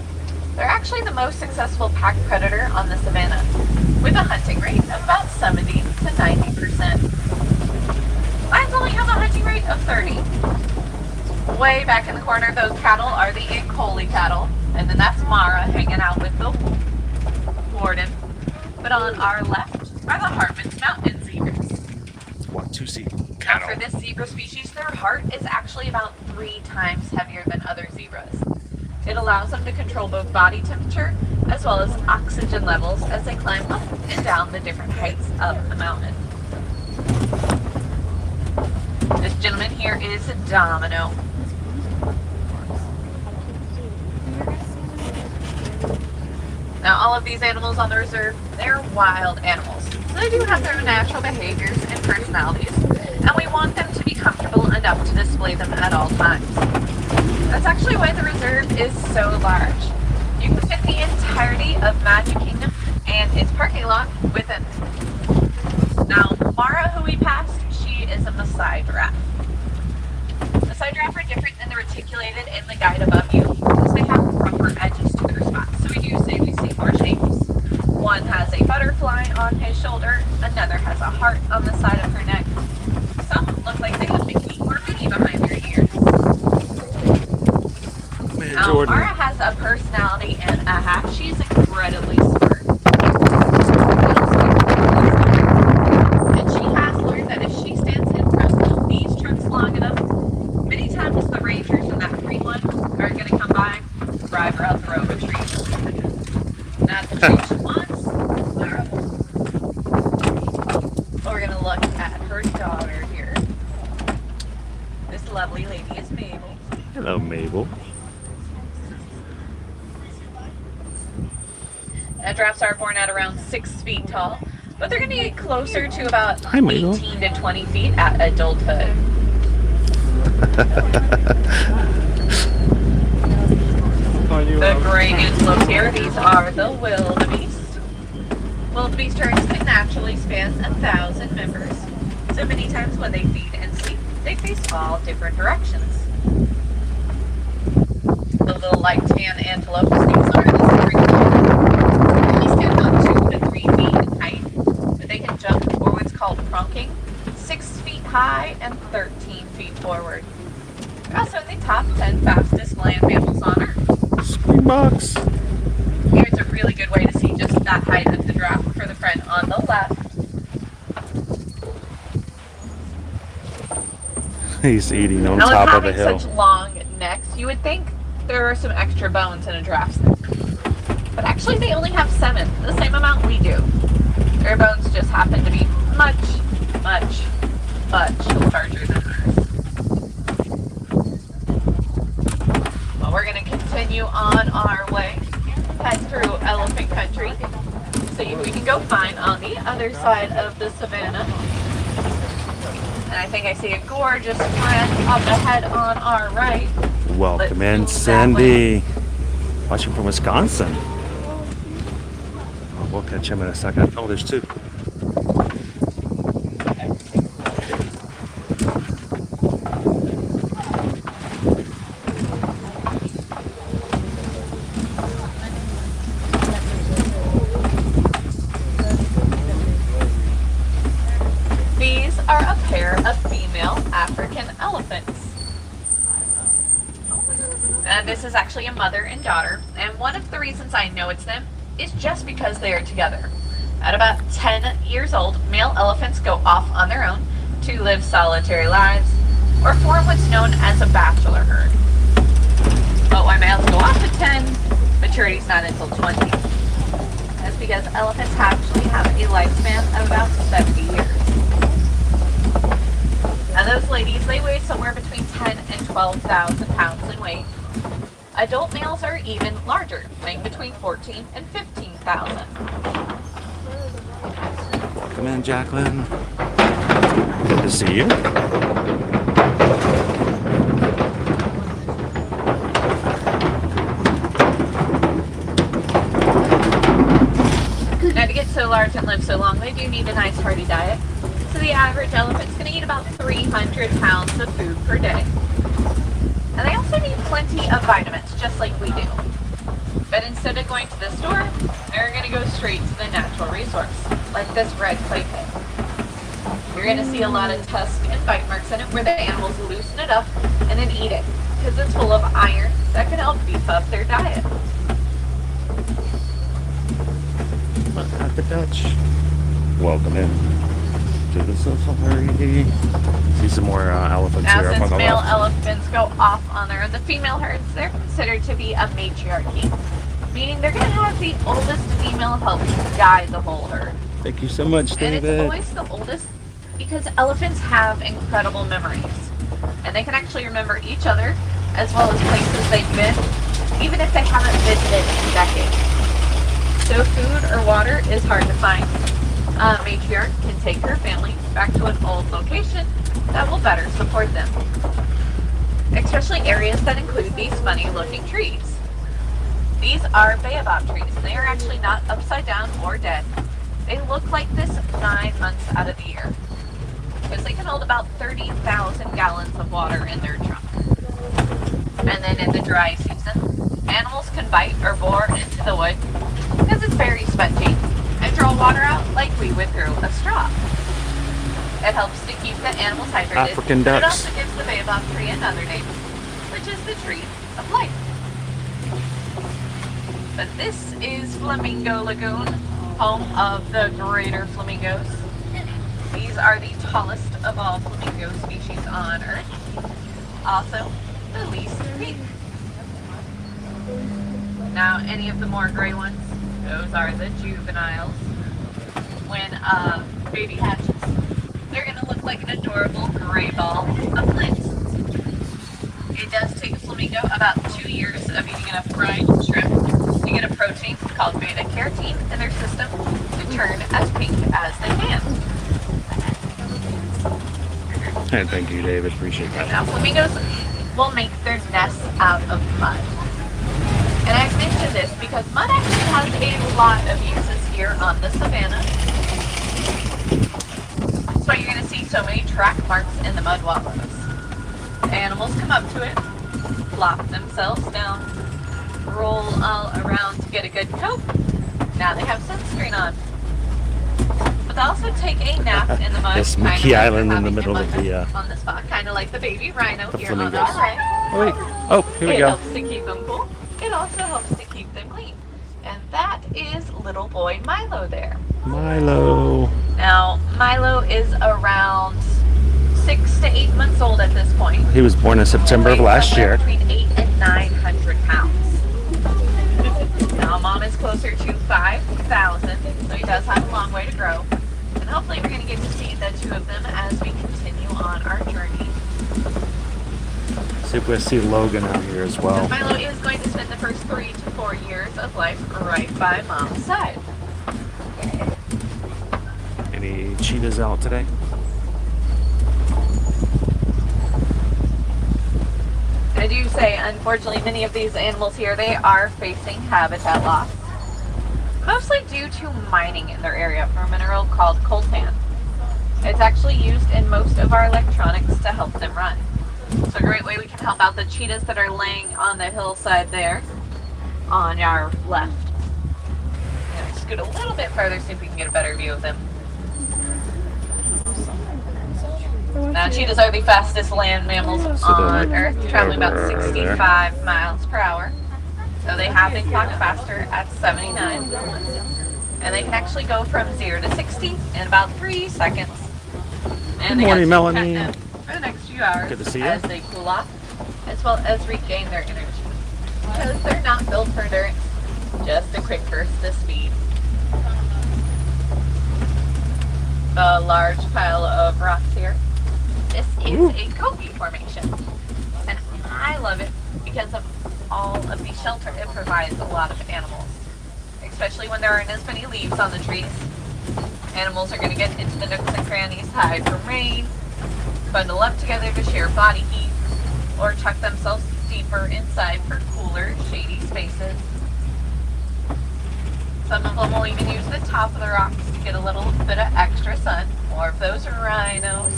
They're actually the most successful pack predator on the savannah, with a hunting rate of about 70 to 90%. Lions only have a hunting rate of 30. Way back in the corner, those cattle are the Inkoli cattle, and then that's Mara hanging out with the warden. But on our left are the Hartman's mountain zebras. Want to see Now cattle. for this zebra species, their heart is actually about 3 times heavier than other zebras. It allows them to control both body temperature as well as oxygen levels as they climb up and down the different heights of the mountain. This gentleman here is Domino. Now all of these animals on the reserve, they're wild animals. So they do have their own natural behaviors and personalities, and we want them to be comfortable enough to display them at all times. That's actually why the reserve is so large. You can fit the entirety of Magic Kingdom and its parking lot within. Now, Mara, who we passed, she is a Maasai giraffe. Maasai giraffe are different than the reticulated in the guide above you because they have rougher edges to their spots. So we do say we see 4 shapes. One has a butterfly on his shoulder, another has a heart on the side of her neck. Some look like they have Mickey or Minnie behind their ears. Now, Mara has a personality and a half. She's incredibly smart. And she has learned that if she stands in front of these trucks long enough, many times the rangers in that green one are going to come by, drive her up, throw a tree. Not the tree she wants. We're going to look at her daughter here. This lovely lady is Mabel. Hello, Mabel. Now, giraffes are born at around 6 feet tall, but they're going to get closer to about Hi, Mabel. 18 to 20 feet at adulthood. The gray antelopes here, these are the wildebeest. Wildebeest herds can naturally span 1,000 members, so many times when they feed and sleep, they face all different directions. The little light tan antelopes, these are the spring. They stand about 2 to 3 feet in height, but they can jump, or what's called pronking, 6 feet high and 13 feet forward. They're also in the top 10 fastest land mammals on Earth. Springboks. Here's a really good way to see just that height of the giraffe for the friend on the left. He's eating on Now, top of with the having hill. such long necks, you would think there are some extra bones in a giraffe's neck. But actually they only have 7, the same amount we do. on the other side of the savannah. And I think I see a gorgeous friend up ahead on our right. Welcome Let's in, go that way. Cindy. Watching from Wisconsin. Oh, we'll catch him in a second. Oh, there's two. These are a pair of female African elephants. And this is actually a mother and daughter. And one of the reasons I know it's them is just because they are together. At about 10 years old, male elephants go off on their own to live solitary lives or form what's known as a bachelor herd. But why males go off at 10, maturity is not until 20. That's because elephants actually have a lifespan of about 70 years. Now those ladies, they weigh somewhere between 10 and 12,000 pounds in weight. Adult males are even larger, weighing between 14 and 15,000. Come in, Jacqueline. Good to see you. Now to get so large and live so long, they do need a nice hearty diet. So the average elephant's going to eat about 300 pounds of food per day. And they also need plenty of vitamins, just like we do. But instead of going to the store, they're going to go straight to the natural resource, like this red clay pit. You're going to see a lot of tusk and bite marks in it where the animals loosen it up and then eat it, because it's full of iron that can help beef up their diet. At the Dutch. Welcome in to the safari. See some more elephants Now, here up on since the male left. elephants go off on their own, the female herds, they're considered to be a matriarchy, meaning they're going to have the oldest female help guide the whole herd. Thank you so much, And it's David. always the oldest because elephants have incredible memories. And they can actually remember each other as well as places they've been, even if they haven't visited in decades. So food or water is hard to find. A matriarch can take her family back to an old location that will better support them. Especially areas that include these funny looking trees. These are baobab trees. They are actually not upside down or dead. They look like this 9 months out of the year, because they can hold about 30,000 gallons of water in their trunk. And then in the dry season, animals can bite or bore into the wood because it's very spongy and draw water out like we would through a straw. It helps to keep the animals hydrated. African but ducks. it also gives the baobab tree another name, which is the tree of life. But this is Flamingo Lagoon, home of the greater flamingos. These are the tallest of all flamingo species on Earth. Also, the least pink. Now, any of the more gray ones, those are the juveniles. When a baby hatches, they're going to look like an adorable gray ball of flint. It does take a flamingo about 2 years of eating enough fried shrimp to get a protein called beta-carotene in their system to turn as pink as they can. And thank you, David. Appreciate that. Now, flamingos will make their nests out of mud. And I've mentioned this because mud actually has a lot of uses here on the savannah. That's why you're going to see so many track marks in the mud wallows. Animals come up to it, flop themselves down, roll all around to get a good coat. Now they have sunscreen on. But they also take a nap in the mud. This kinda Mickey like Island in the having middle a of the on the spot, kind of like the baby rhino the here on flamingos. the side. Oh, wait. Oh, here we It go. helps to keep them cool. It also helps to keep them clean. And that is little boy Milo there. Milo. Now, Milo is around 6 to 8 months old at this point. He was born in September of Weighs last somewhere year. Between 8 and 900 pounds. Now, mom is closer to 5,000, so he does have a long way to grow. And hopefully we're going to get to see the two of them as we continue on our journey. See if we see Logan out here as well. Milo is going to spend the first 3 to 4 years of life right by mom's side. cheetahs out today. I do say, unfortunately, many of these animals here, they are facing habitat loss. Mostly due to mining in their area for a mineral called coltan. It's actually used in most of our electronics to help them run. So a great way we can help out the cheetahs that are laying on the hillside there on our left. I'm going to scoot a little bit further, see if we can get a better view of them. Now, cheetahs are the fastest land mammals on Earth, traveling about 65 miles per hour. So they have been clocked faster at 79. And they can actually go from 0 to 60 in about 3 seconds. And Good morning, Melanie. For the next few hours Good to see you. as they cool off, as well as regain their energy. Because they're not built for endurance, just a quick burst of speed. A large pile of rocks here. This is a Kobe formation, and I love it because of all of the shelter it provides a lot of animals, especially when there aren't as many leaves on the trees. Animals are going to get into the nooks and crannies, hide from rain, bundle up together to share body heat, or tuck themselves deeper inside for cooler, shady spaces. Some of them will even use the top of the rocks to get a little bit of extra sun. More of those rhinos.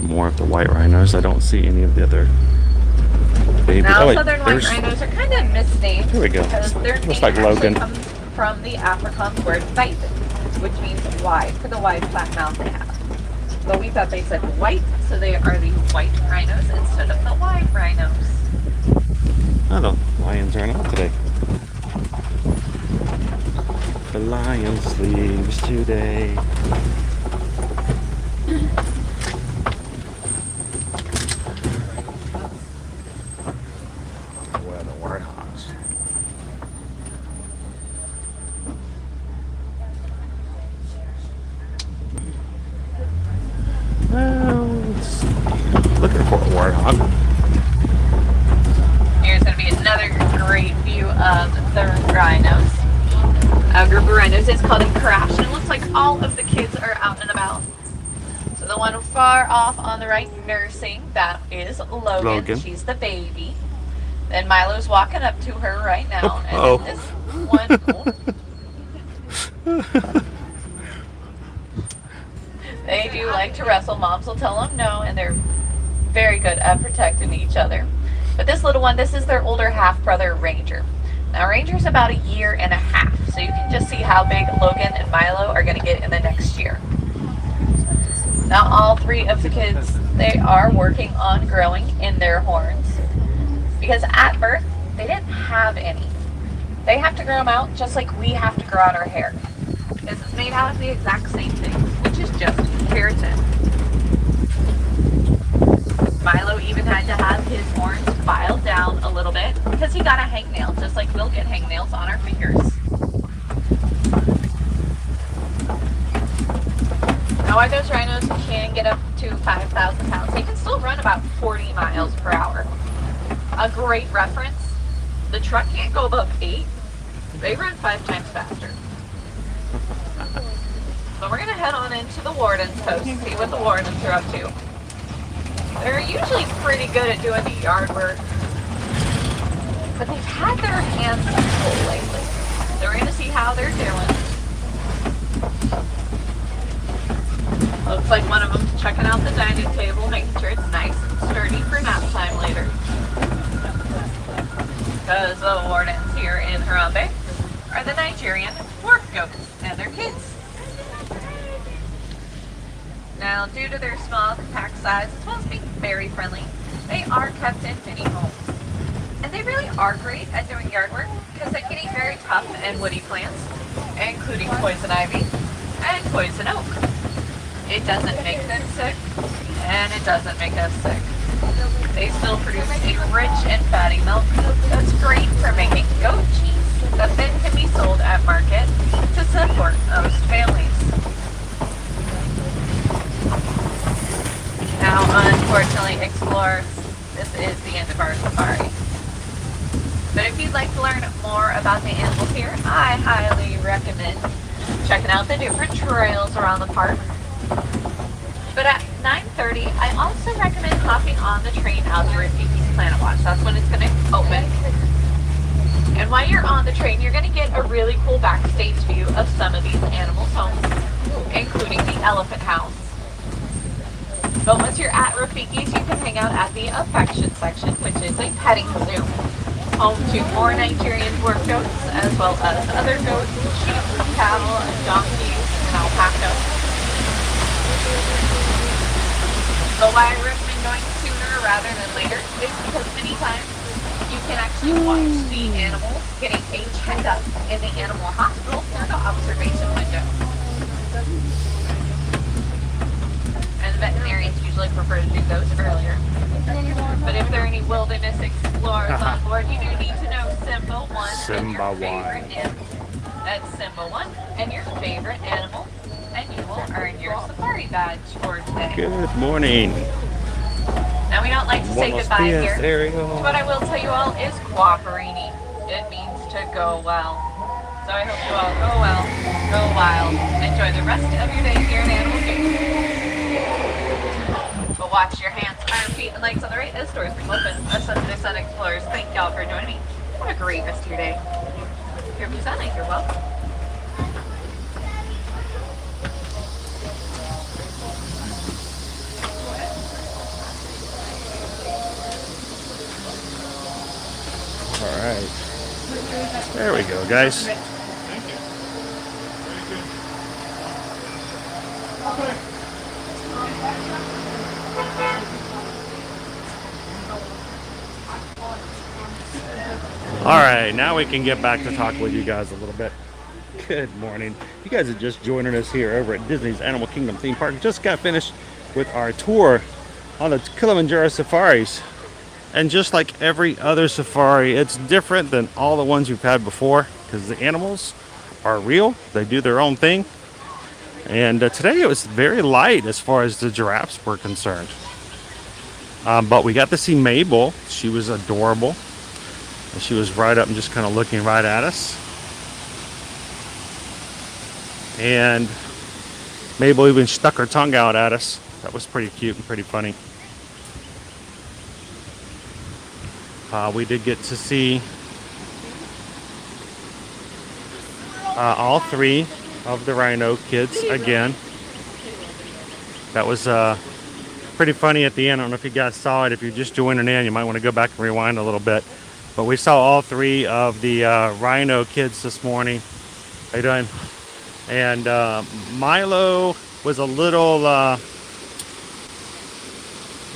More of the white rhinos. I don't see any of the other baby. Now, Oh, wait, southern white rhinos are kind of misnamed. Here we go. Because their name Looks like actually Logan. comes from the Afrikaans word "wit," which means wide, for the wide flat mouth they have. But we thought they said white, so they are the white rhinos instead of the wide rhinos. Oh, the lions aren't out today. The lion sleeps today. Where the warthogs? Well, let's see. Looking for a warthog. Here's going to be another great view of the rhinos. A group of rhinos is called a crash, and it looks like all of the kids are out and about. So the one far off on the right nursing, that is Logan. She's the baby. Then Milo's walking up to her right now. And then this one... They do like to wrestle. Moms will tell them no, and they're very good at protecting each other. But this little one, this is their older half-brother, Ranger. Now, Ranger's about 1.5 years, so you can just see how big Logan and Milo are going to get in the next year. Now, all 3 of the kids, they are working on growing in their horns. Because at birth, they didn't have any. They have to grow them out just like we have to grow out our hair. This is made out of the exact same thing, which is just keratin. Milo even had to have his horns filed down a little bit because he got a hangnail, just like we'll get hangnails on our fingers. Now, while those rhinos can get up to 5,000 pounds, they can still run about 40 miles per hour. A great reference, the truck can't go above 8. They run 5 times faster. So we're going to head on into the warden's post, see what the wardens are up to. They're usually pretty good at doing the yard work, but they've had their hands full lately. So we're going to see how they're doing. Looks like one of them's checking out the dining table, making sure it's nice and sturdy for nap time later. Because the wardens here in Harambe are the Nigerian dwarf goats and their kids. Now, due to their small, compact size, as well as being very friendly, they are kept in mini homes. And they really are great at doing yard work because they can eat very tough and woody plants, including poison ivy and poison oak. It doesn't make them sick, and it doesn't make us sick. They still produce a rich and fatty milk that's great for making goat cheese that then can be sold at market to support most families. Now, unfortunately, explorers, this is the end of our safari. But if you'd like to learn more about the animals here, I highly recommend checking out the different trails around the park. But at 9:30, I also recommend hopping on the train out to Rafiki's Planet Watch. That's when it's going to open. And while you're on the train, you're going to get a really cool backstage view of some of these animals' homes, including the elephant house. But once you're at Rafiki's, you can hang out at the affection section, which is a petting zoo, home to more Nigerian dwarf goats, as well as other goats, sheep, cattle, donkeys, and alpacas. But why I recommend going sooner rather than later is because many times you can actually watch the animals getting a checkup in the animal hospital through the observation window. And the veterinarians usually prefer to do those earlier. But if there are any wilderness explorers on board, you do need to know Simba 1 and your favorite animal. That's Simba 1 and your favorite animal. And you will earn your safari badge for today. Good morning. Now we don't like to say goodbye here. Ariel. What I will tell you all is cooperating. It means to go well. So I hope you all go well, go wild, enjoy the rest of your day here in Animal Kingdom. But watch your hands, arm, feet, and legs on the right as doors come open. Us Sunday Sun Explorers, thank y'all for joining me. Have a great rest of your day. Here, Susanna, you're welcome. All right. There we go, guys. All right, now we can get back to talk with you guys a little bit. Good morning. You guys are just joining us here over at Disney's Animal Kingdom theme park. Just got finished with our tour on the Kilimanjaro safaris. And just like every other safari, it's different than all the ones you've had before because the animals are real. They do their own thing. And today it was very light as far as the giraffes were concerned. But we got to see Mabel. She was adorable. And she was right up and just kind of looking right at us. And Mabel even stuck her tongue out at us. That was pretty cute and pretty funny. We did get to see all three of the rhino kids again. That was pretty funny at the end. I don't know if you guys saw it. If you're just joining in, you might want to go back and rewind a little bit. But we saw all three of the rhino kids this morning. How you doing? And Milo was a little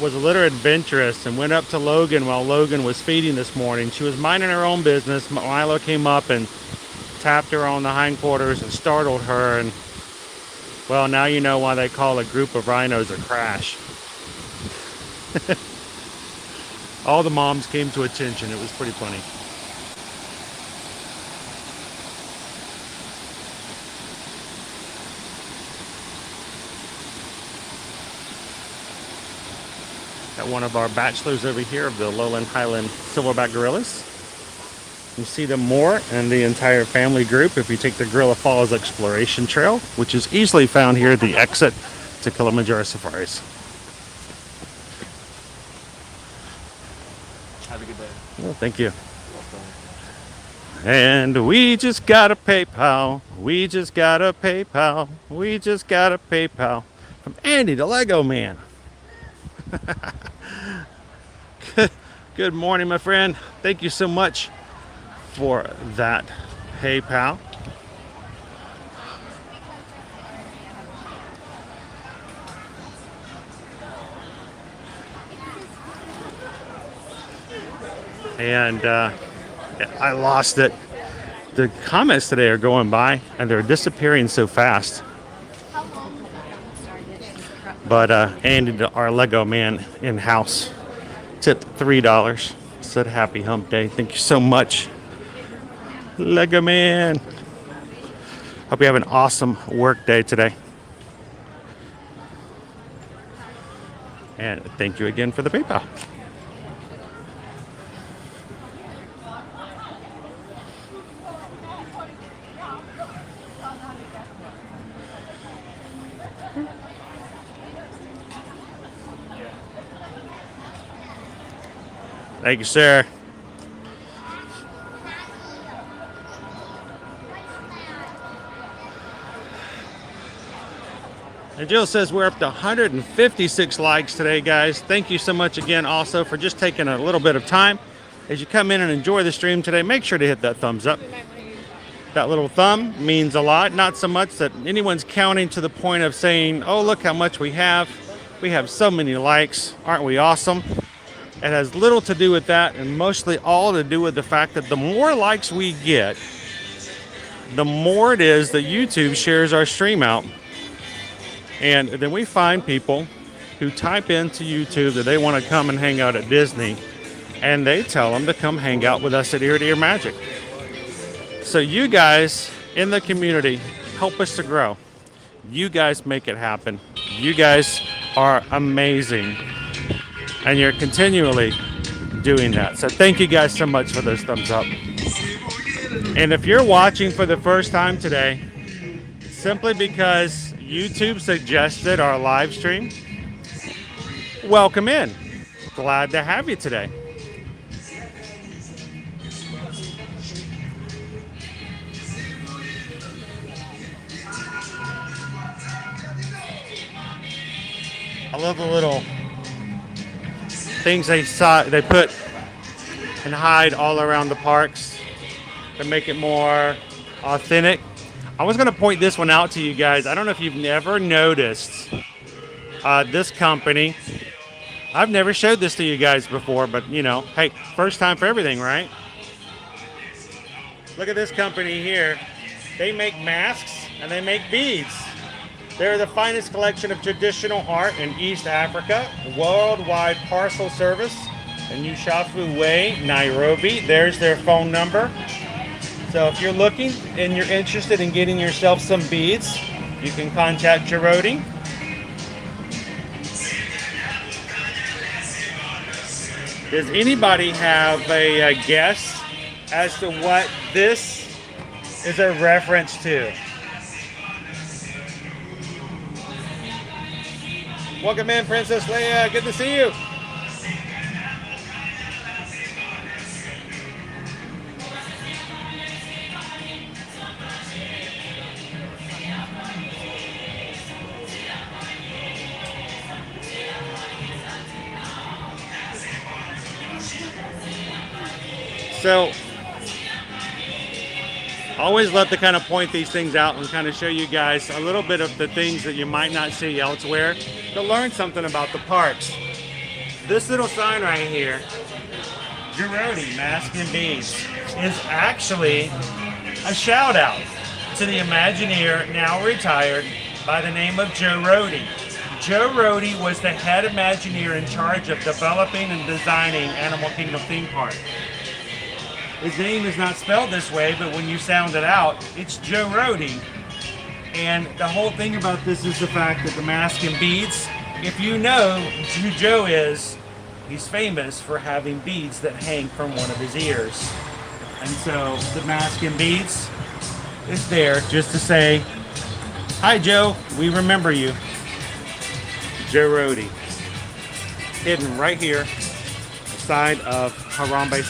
adventurous and went up to Logan while Logan was feeding this morning. She was minding her own business. Milo came up and tapped her on the hindquarters and startled her. And well, now you know why they call a group of rhinos a crash. All the moms came to attention. It was pretty funny. Got one of our bachelors over here of the Lowland Highland Silverback Gorillas. You see them more and the entire family group if you take the Gorilla Falls Exploration Trail, which is easily found here at the exit to Kilimanjaro Safaris. Have a good day. Well, thank you. And we just got a PayPal. We just got a PayPal. We just got a PayPal from Andy the Lego Man. Good morning, my friend. Thank you so much for that PayPal. And I lost it. The comments today are going by and they're disappearing so fast. But Andy, our Lego man in-house, tipped $3. Said happy hump day. Thank you so much, Lego man. Hope you have an awesome work day today. And thank you again for the PayPal. Thank you, sir. And Jill says we're up to 156 likes today, guys. Thank you so much again also for just taking a little bit of time. As you come in and enjoy the stream today, make sure to hit that thumbs up. That little thumb means a lot. Not so much that anyone's counting to the point of saying, oh, look how much we have. We have so many likes. Aren't we awesome? It has little to do with that and mostly all to do with the fact that the more likes we get, the more it is that YouTube shares our stream out. And then we find people who type into YouTube that they want to come and hang out at Disney, and they tell them to come hang out with us at Ear to Ear Magic. So you guys in the community help us to grow. You guys make it happen. You guys are amazing, and you're continually doing that. So thank you guys so much for those thumbs up. And if you're watching for the first time today, simply because YouTube suggested our live stream, welcome in. Glad to have you today. I love the little things they put and hide all around the parks to make it more authentic. I was going to point this one out to you guys. I don't know if you've never noticed this company. I've never showed this to you guys before, but you know, hey, first time for everything, right? Look at this company here. They make masks and they make beads. They're the finest collection of traditional art in East Africa. Worldwide parcel service in Shoreside Way, Nairobi. There's their phone number. So if you're looking and you're interested in getting yourself some beads, you can contact Jurody. Does anybody have a guess as to what this is a reference to? Welcome in, Princess Leia. Good to see you. So, I always love to kind of point these things out and kind of show you guys a little bit of the things that you might not see elsewhere to learn something about the parks. This little sign right here, Jurody Mask and Beads, is actually a shout out to the Imagineer, now retired, by the name of Joe Rohde. Joe Rohde was the head Imagineer in charge of developing and designing Animal Kingdom theme park. His name is not spelled this way, but when you sound it out, it's Joe Rohde. And the whole thing about this is the fact that the mask and beads, if you know who Joe is, he's famous for having beads that hang from one of his ears. And so the mask and beads is there just to say, hi Joe, we remember you. Joe Rohde. Hidden right here, side of Harambe,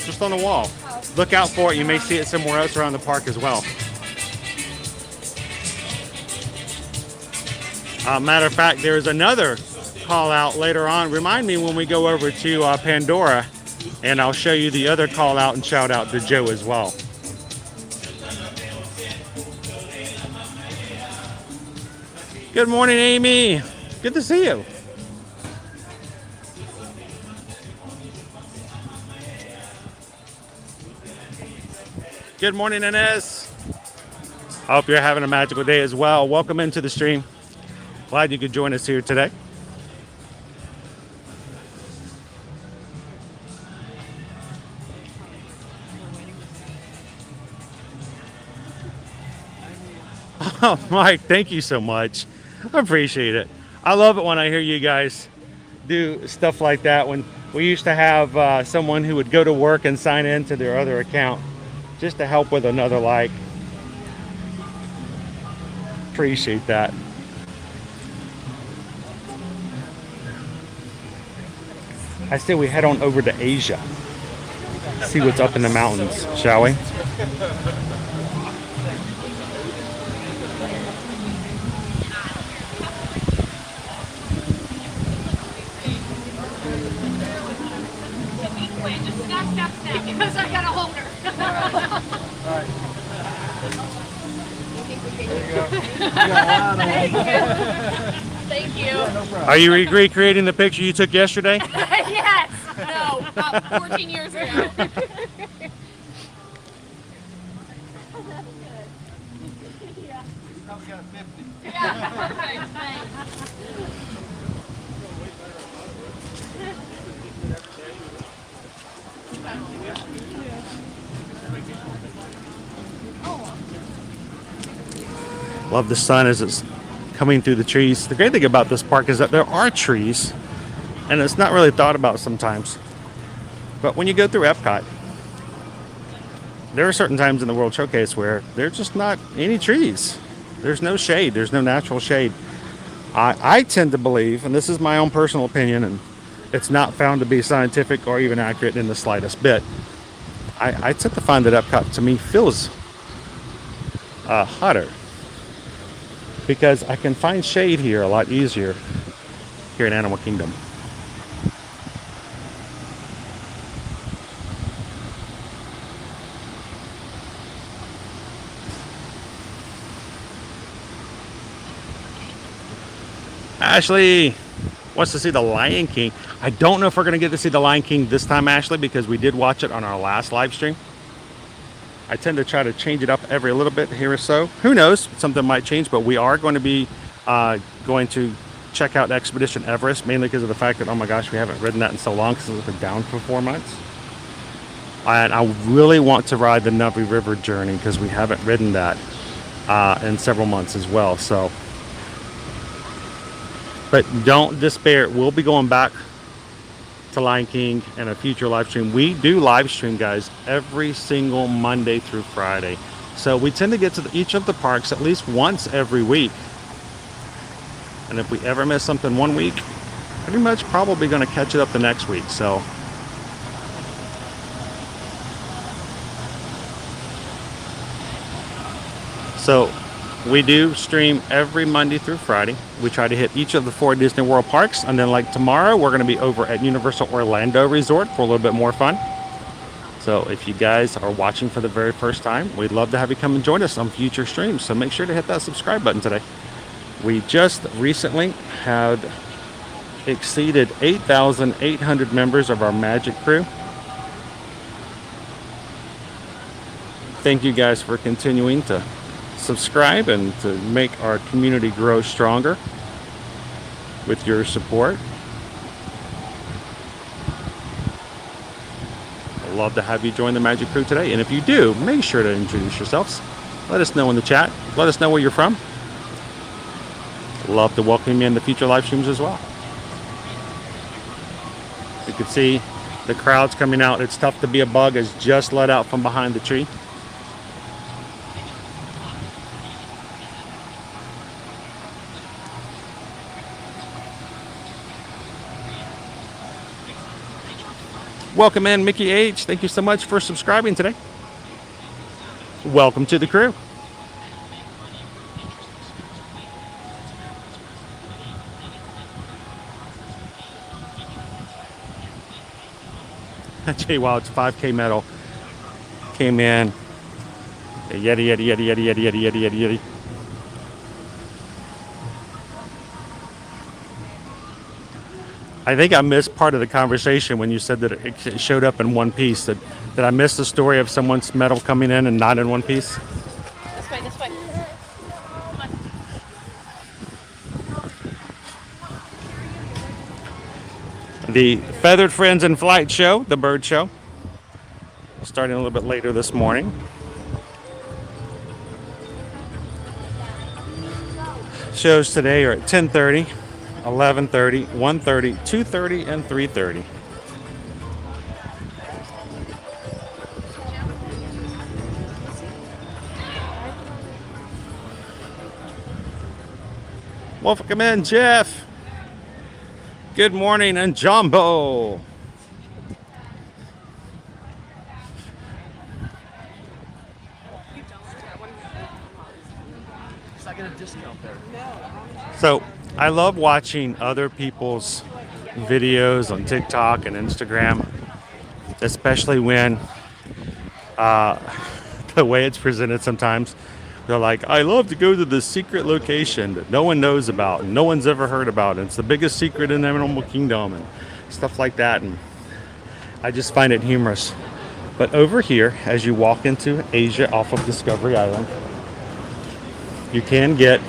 just on the wall. Look out for it. You may see it somewhere else around the park as well. Matter of fact, there's another call out later on. Remind me when we go over to Pandora, and I'll show you the other call out and shout out to Joe as well. Good morning, Amy. Good to see you. Good morning, Inez. I hope you're having a magical day as well. Welcome into the stream. Glad you could join us here today. Oh, Mike, thank you so much. I appreciate it. I love it when I hear you guys do stuff like that. When we used to have someone who would go to work and sign in to their other account just to help with another like. Appreciate that. I say we head on over to Asia. See what's up in the mountains, shall we? Because I got a holder. Thank you. Are you recreating the picture you took yesterday? Yes. No, about 14 years ago. Yeah, perfect. Thanks. Love the sun as it's coming through the trees. The great thing about this park is that there are trees, and it's not really thought about sometimes. But when you go through Epcot, there are certain times in the World Showcase where there's just not any trees. There's no shade. There's no natural shade. I tend to believe, and this is my own personal opinion, and it's not found to be scientific or even accurate in the slightest bit. I tend to find that Epcot, to me, feels hotter, because I can find shade here a lot easier here in Animal Kingdom. Ashley wants to see the Lion King. I don't know if we're going to get to see the Lion King this time, Ashley, because we did watch it on our last live stream. I tend to try to change it up every little bit here or so. Who knows? Something might change, but we are going to be going to check out Expedition Everest, mainly because of the fact that, oh my gosh, we haven't ridden that in so long because it's been down for 4 months. And I really want to ride the Navi River journey because we haven't ridden that in several months as well. So, but don't despair. We'll be going back to Lion King in a future live stream. We do live stream, guys, every single Monday through Friday. So we tend to get to each of the parks at least once every week. And if we ever miss something one week, pretty much probably going to catch it up the next week. So we do stream every Monday through Friday. We try to hit each of the 4 Disney World parks. And then like tomorrow, we're going to be over at Universal Orlando Resort for a little bit more fun. So if you guys are watching for the very first time, we'd love to have you come and join us on future streams. So make sure to hit that subscribe button today. We just recently had exceeded 8,800 members of our Magic crew. Thank you guys for continuing to subscribe and to make our community grow stronger with your support. I'd love to have you join the Magic crew today, and if you do, make sure to introduce yourselves. Let us know in the chat. Let us know where you're from. Love to welcome you in the future live streams as well. You can see the crowds coming out. It's tough to be a bug as just let out from behind the tree. Welcome in, Mickey H. Thank you so much for subscribing today. Welcome to the crew. Jay Wild's 5K medal came in. Yeti, yeti, yeti, yeti, yeti, yeti, yeti, yeti, yeti. I think I missed part of the conversation when you said that it showed up in one piece. Did I miss the story of someone's medal coming in and not in one piece? This way, this way. Come on. The Feathered Friends in Flight show, the bird show, starting a little bit later this morning. Shows today are at 10:30, 11:30, 1:30, 2:30, and 3:30. Welcome in, Jeff. Good morning, and Jumbo. So I love watching other people's videos on TikTok and Instagram, especially when the way it's presented sometimes. They're like, I love to go to this secret location that no one knows about and no one's ever heard about. And it's the biggest secret in the animal kingdom and stuff like that. And I just find it humorous. But over here, as you walk into Asia off of Discovery Island, you can get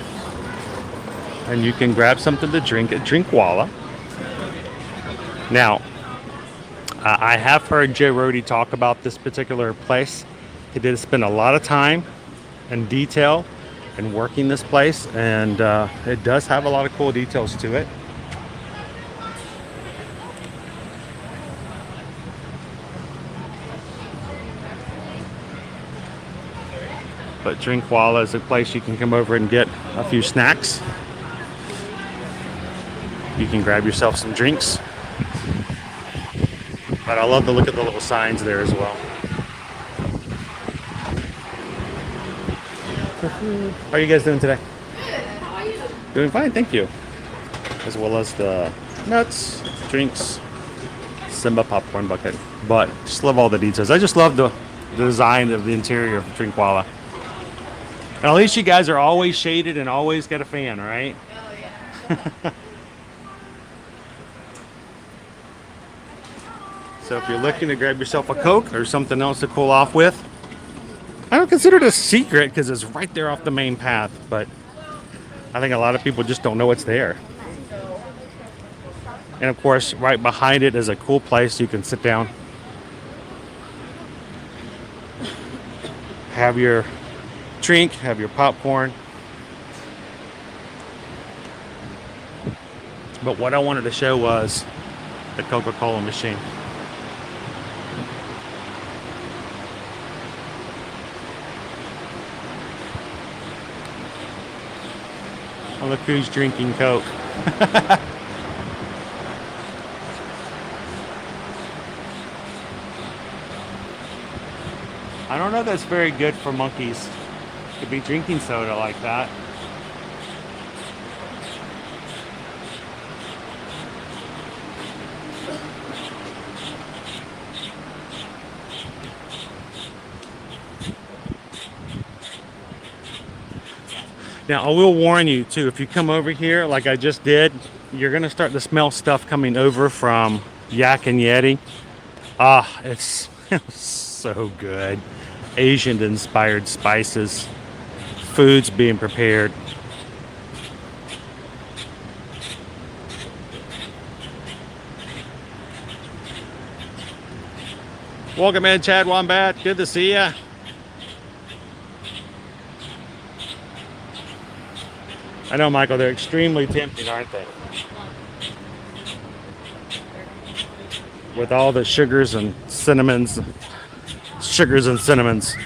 and you can grab something to drink at Drinkwalla. Now, I have heard Joe Rohde talk about this particular place. He did spend a lot of time and detail in working this place, and it does have a lot of cool details to it. But Drinkwalla is a place you can come over and get a few snacks. You can grab yourself some drinks. But I love to look at the little signs there as well. How are you guys doing today? Doing fine, thank you. As well as the nuts, drinks, Simba popcorn bucket. But just love all the details. I just love the design of the interior of Drinkwalla. And at least you guys are always shaded and always got a fan, right? So if you're looking to grab yourself a Coke or something else to cool off with, I don't consider it a secret because it's right there off the main path, but I think a lot of people just don't know it's there. And of course, right behind it is a cool place you can sit down, have your drink, have your popcorn. But what I wanted to show was the Coca-Cola machine. Oh, look who's drinking Coke. I don't know if that's very good for monkeys to be drinking soda like that. Now, I will warn you too, if you come over here like I just did, you're gonna start to smell stuff coming over from Yak and Yeti. It's so good. Asian inspired spices, foods being prepared. Welcome in, Chad Wombat. Good to see ya. I know, Michael, they're extremely tempting, aren't they? With all the sugars and cinnamons.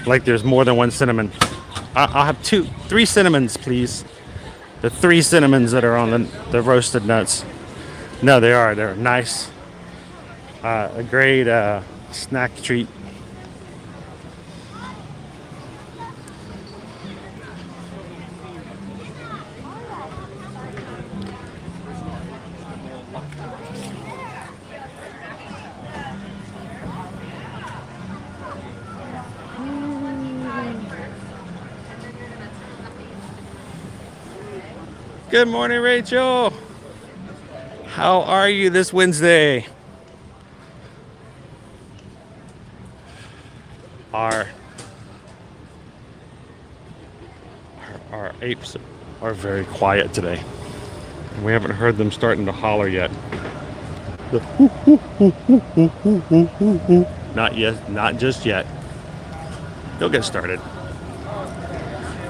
Like there's more than one cinnamon. I'll have 3 cinnamons, please. The 3 cinnamons that are on the roasted nuts. No, they are. They're nice. A great snack treat. Good morning, Rachel. How are you this Wednesday? Our apes are very quiet today. We haven't heard them starting to holler yet. Not yet, not just yet. They'll get started.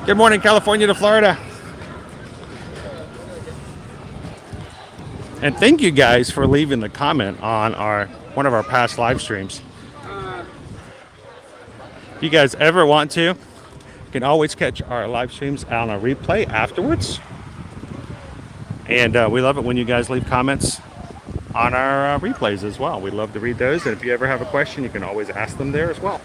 Good morning, California to Florida. And thank you guys for leaving the comment on one of our past live streams. If you guys ever want to, you can always catch our live streams on a replay afterwards. And we love it when you guys leave comments on our replays as well. We love to read those. And if you ever have a question, you can always ask them there as well.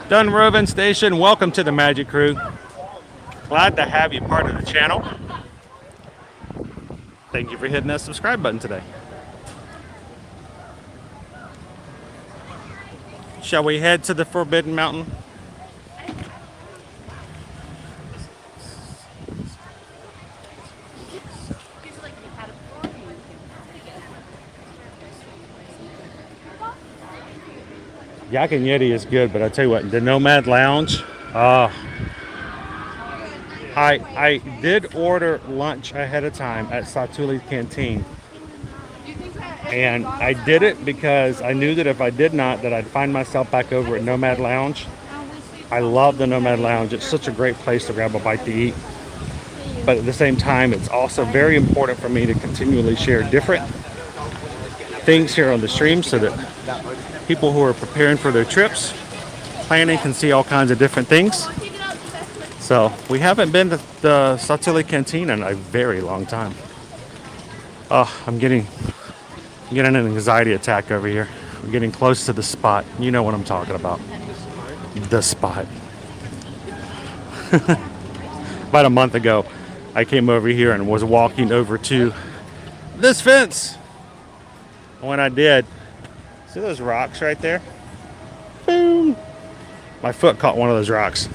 Dunrovin Station, welcome to the Magic Crew. Glad to have you part of the channel. Thank you for hitting that subscribe button today. Shall we head to the Forbidden Mountain? Yak and Yeti is good, but I tell you what, the Nomad Lounge, I did order lunch ahead of time at Satu'li Canteen. And I did it because I knew that if I did not, that I'd find myself back over at Nomad Lounge. I love the Nomad Lounge. It's such a great place to grab a bite to eat. But at the same time, it's also very important for me to continually share different things here on the stream so that people who are preparing for their trips, planning, can see all kinds of different things. So we haven't been to the Satu'li Canteen in a very long time. Oh, I'm getting an anxiety attack over here. We're getting close to the spot. You know what I'm talking about. The spot. About a month ago, I came over here and was walking over to this fence. When I did, see those rocks right there? Boom! My foot caught one of those rocks.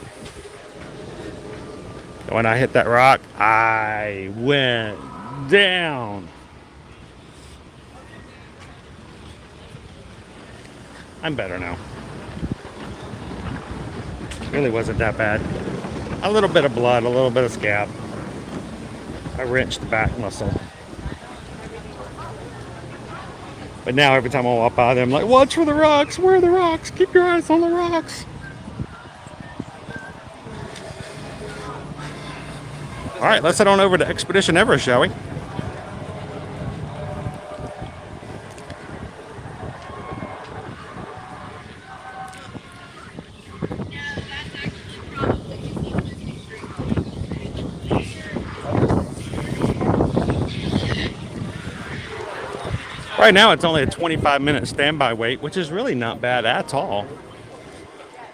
When I hit that rock, I went down. I'm better now. Really wasn't that bad. A little bit of blood, a little bit of scab. I wrenched the back muscle. But now every time I walk by them, I'm like, watch for the rocks. Where are the rocks? Keep your eyes on the rocks. All right, let's head on over to Expedition Everest, shall we? Right now, it's only a 25-minute standby wait, which is really not bad at all.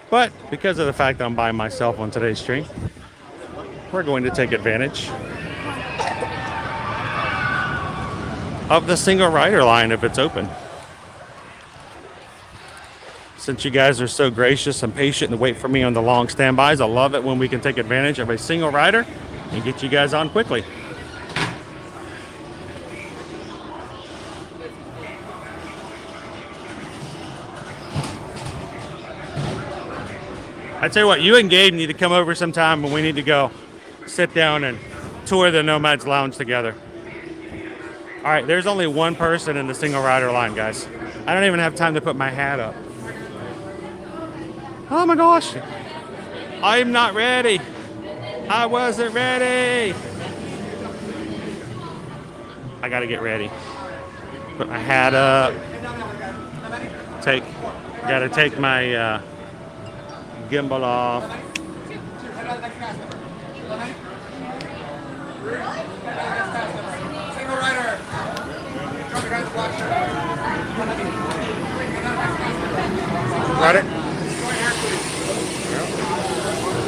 But because of the fact that I'm by myself on today's stream, we're going to take advantage of the single rider line if it's open. Since you guys are so gracious and patient and wait for me on the long standbys, I love it when we can take advantage of a single rider and get you guys on quickly. I tell you what, you and Gabe need to come over sometime when we need to go sit down and tour the Nomads Lounge together. All right, there's only one person in the single rider line, guys. I don't even have time to put my hat up. Oh my gosh. I'm not ready. I wasn't ready. I gotta get ready. Put my hat up. Gotta take my gimbal off. Got it?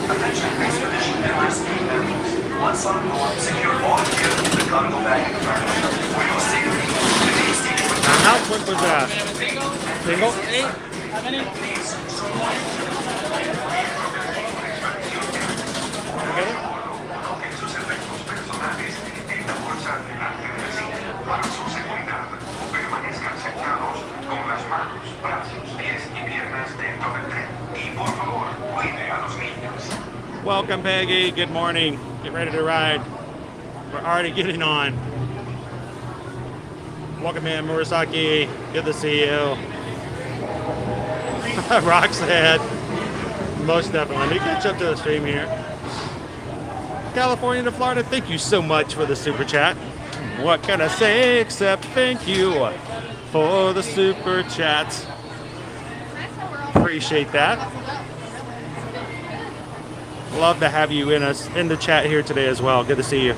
Attention, Expedition Everest team members. Once on board, secure all gear to the cargo bag compartment. For your safety, please stay with Now, how quick was that? Single? Para su seguridad, permanezcan sentados con las manos, brazos, pies y piernas dentro del tren. Y por favor, cuide a los niños. Welcome, Peggy. Good morning. Get ready to ride. We're already getting on. Welcome in, Murasaki. Good to see you. Roxanne. Most definitely. Let me catch up to the stream here. California to Florida, thank you so much for the super chat. What can I say except thank you for the super chats. Appreciate that. Love to have you in the chat here today as well. Good to see you.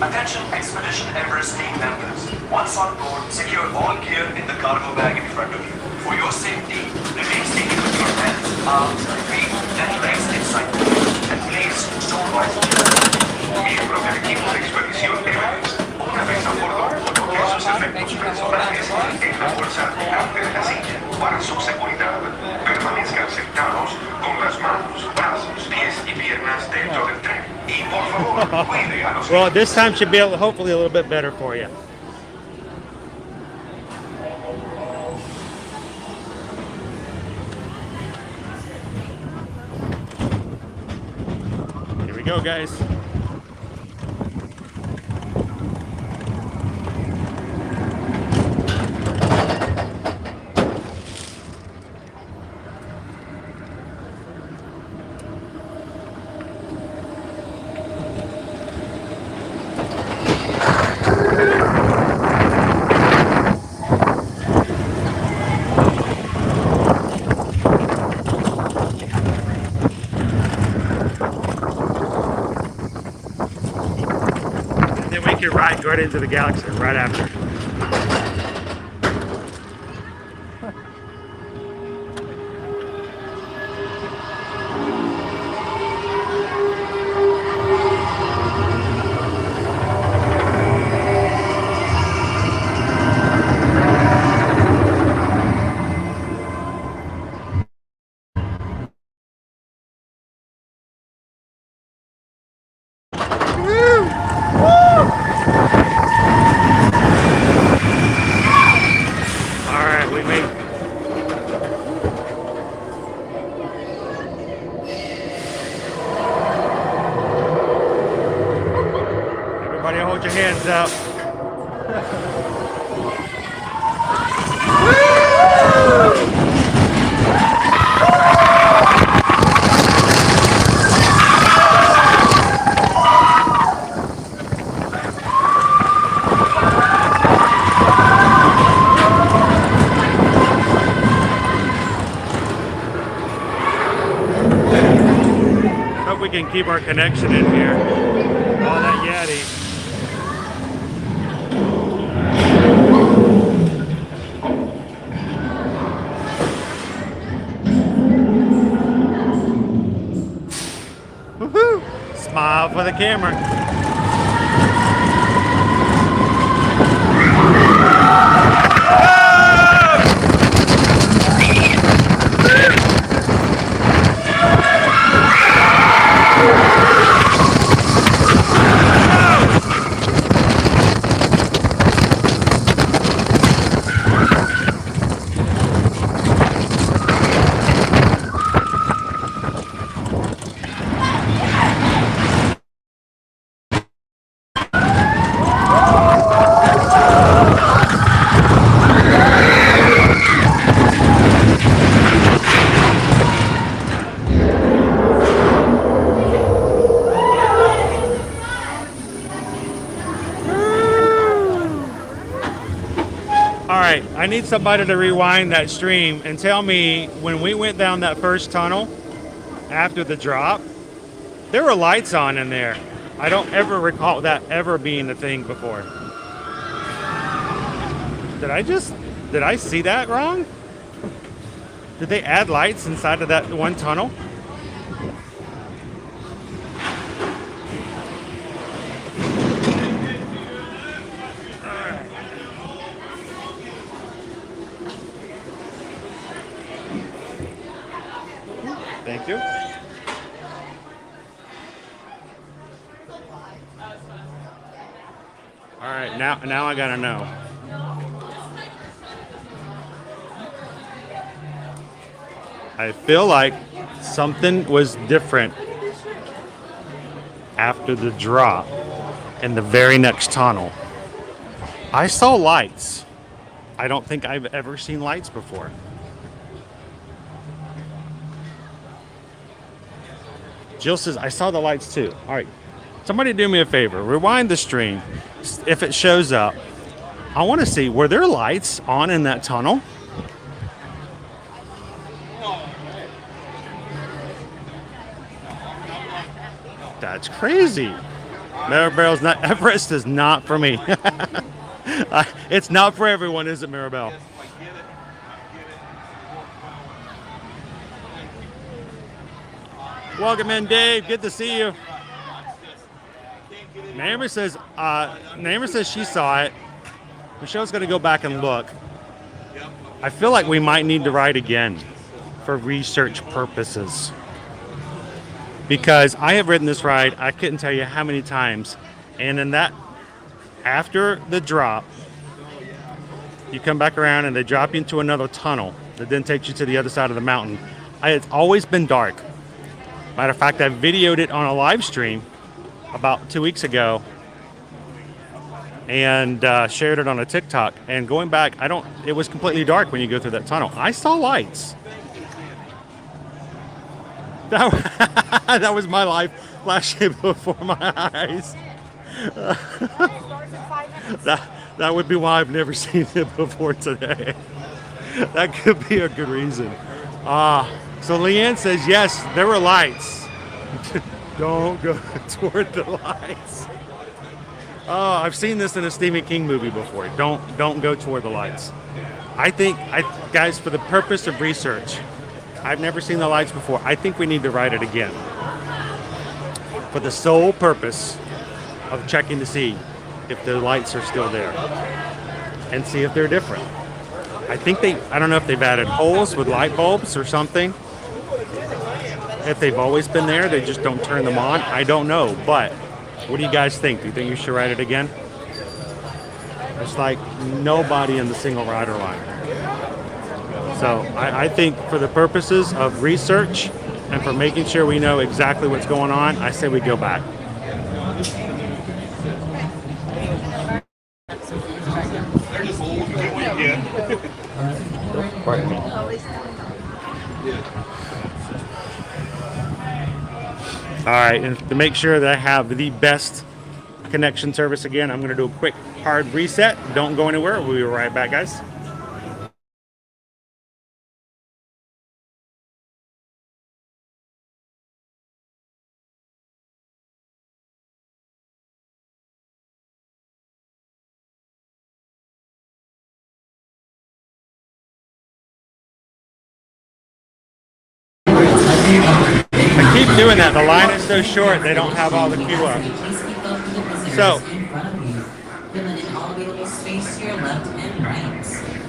Attention Expedition Everest team members. Once on board, secure all gear in the cargo bag in front of you. For your safety, remain seated with your hands, arms, feet, and legs inside. And please, don't watch. Miembros del equipo de expedición Everest, una vez a bordo, coloque sus efectos personales en la bolsa delante de la silla para su seguridad. Permanezcan sentados con las manos, brazos, pies y piernas dentro del tren. Y por favor, cuide a los Well, this time should be hopefully a little bit better for you. Here we go, guys. Ride right into the galaxy right after. Hold your hands up. Hope we can keep our connection in here. Oh, that Yeti. Smile for the camera. I need somebody to rewind that stream and tell me when we went down that first tunnel after the drop, there were lights on in there. I don't ever recall that ever being a thing before. Did I see that wrong? Did they add lights inside of that one tunnel? Thank you. All right, now I gotta know. I feel like something was different after the drop in the very next tunnel. I saw lights. I don't think I've ever seen lights before. Jill says, I saw the lights too. All right, somebody do me a favor. Rewind the stream. If it shows up, I want to see, were there lights on in that tunnel? That's crazy. Maribel's not. Everest is not for me. It's not for everyone, is it, Maribel? Welcome in, Dave. Good to see you. Naomi says she saw it. Michelle's going to go back and look. I feel like we might need to ride again for research purposes. Because I have ridden this ride, I couldn't tell you how many times. And in that, after the drop, you come back around and they drop you into another tunnel that then takes you to the other side of the mountain. It's always been dark. Matter of fact, I videoed it on a live stream about 2 weeks ago and shared it on a TikTok. And going back, it was completely dark when you go through that tunnel. I saw lights. That was my life flashing before my eyes. That would be why I've never seen it before today. That could be a good reason. So Leanne says, yes, there were lights. Don't go toward the lights. Oh, I've seen this in a Stephen King movie before. Don't go toward the lights. I think, guys, for the purpose of research, I've never seen the lights before. I think we need to ride it again. For the sole purpose of checking to see if the lights are still there. And see if they're different. I don't know if they've added holes with light bulbs or something. If they've always been there, they just don't turn them on. I don't know, but what do you guys think? Do you think you should ride it again? It's like nobody in the single rider line. So I think for the purposes of research and for making sure we know exactly what's going on, I say we go back. Pardon me. All right, and to make sure that I have the best connection service again, I'm going to do a quick hard reset. Don't go anywhere. We'll be right back, guys. I keep doing that. The line is so short, they don't have all the queue up. So,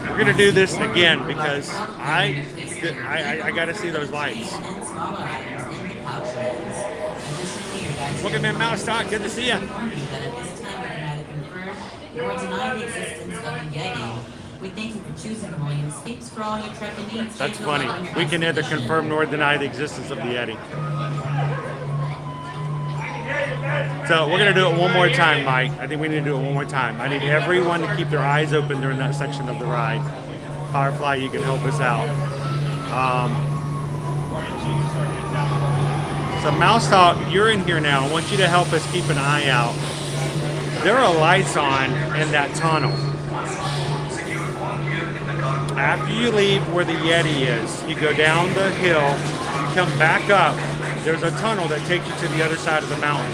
we're going to do this again because I got to see those lights. Welcome in, Mouse Talk. Good to see you. We thank you for choosing Williams Escapes for all your trekking needs. That's funny. We can neither confirm nor deny the existence of the Yeti. So we're going to do it one more time, Mike. I think we need to do it one more time. I need everyone to keep their eyes open during that section of the ride. Firefly, you can help us out. So Mouse Talk, you're in here now. I want you to help us keep an eye out. There are lights on in that tunnel. After you leave where the Yeti is, you go down the hill, you come back up, there's a tunnel that takes you to the other side of the mountain.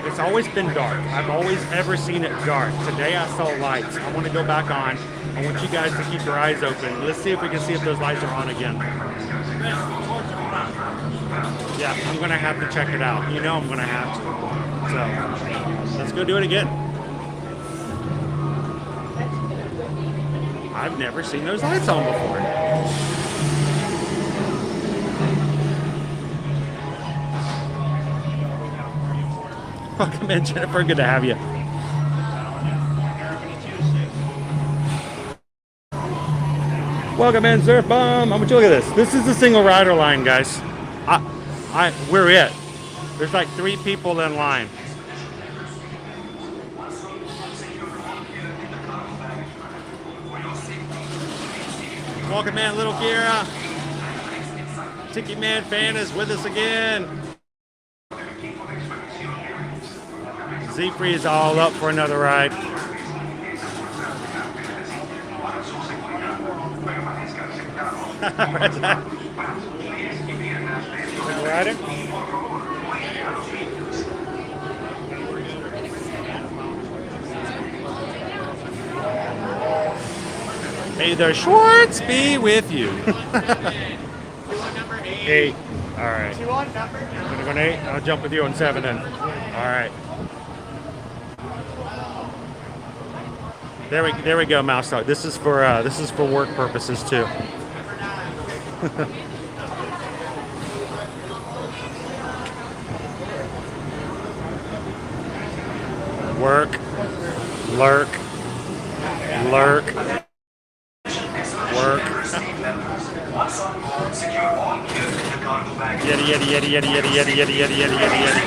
It's always been dark. I've always ever seen it dark. Today I saw lights. I want to go back on. I want you guys to keep your eyes open. Let's see if we can see if those lights are on again. Yeah, I'm going to have to check it out. You know I'm going to have to. So, let's go do it again. I've never seen those lights on before. Welcome in, Jennifer. Good to have you. Welcome in, Surf Bomb. I want you to look at this. This is the single rider line, guys. We're it. There's like 3 people in line. Welcome in, Little Kira. Tiki Man fan is with us again. Z-Free is all up for another ride. Rider? May the Schwartz be with you. 8. All right. You want number? I'm gonna go on 8. I'll jump with you on 7 then. All right. There we go, Mouse Dog. This is for work purposes too. Work, lurk, lurk, work. Yeti, yeti, yeti, yeti, yeti, yeti, yeti, yeti, yeti, yeti, yeti.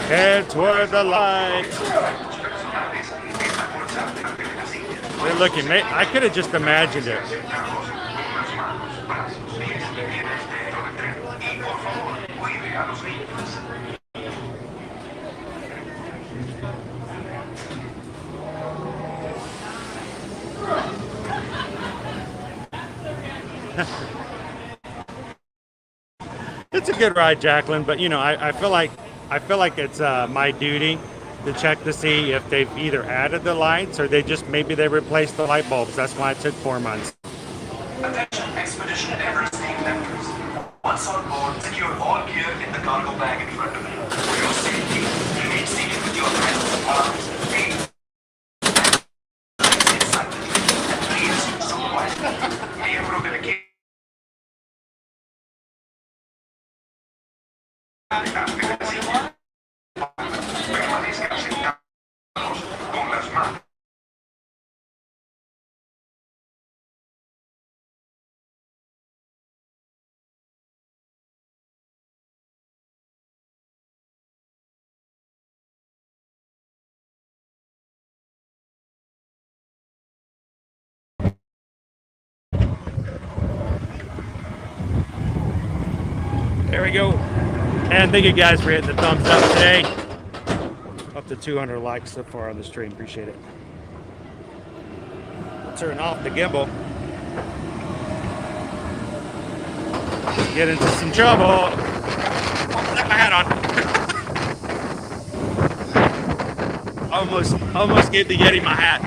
Head toward the light. We're looking, mate. I could have just imagined it. It's a good ride, Jacqueline, but you know, I feel like it's my duty to check to see if they've either added the lights or maybe they replaced the light bulbs. That's why it took 4 months. Attention Expedition Everest team members. Once on board, secure all gear in the cargo bag in front of you. For your safety, remain seated with your hands, arms, feet, inside the team. Please use supervised. Miembro del equipo. Permanezcan sentados con las manos. There we go. And thank you guys for hitting the thumbs up today. Up to 200 likes so far on the stream. Appreciate it. We'll turn off the gimbal. Get into some trouble. Oh, I got my hat on. almost gave the Yeti my hat.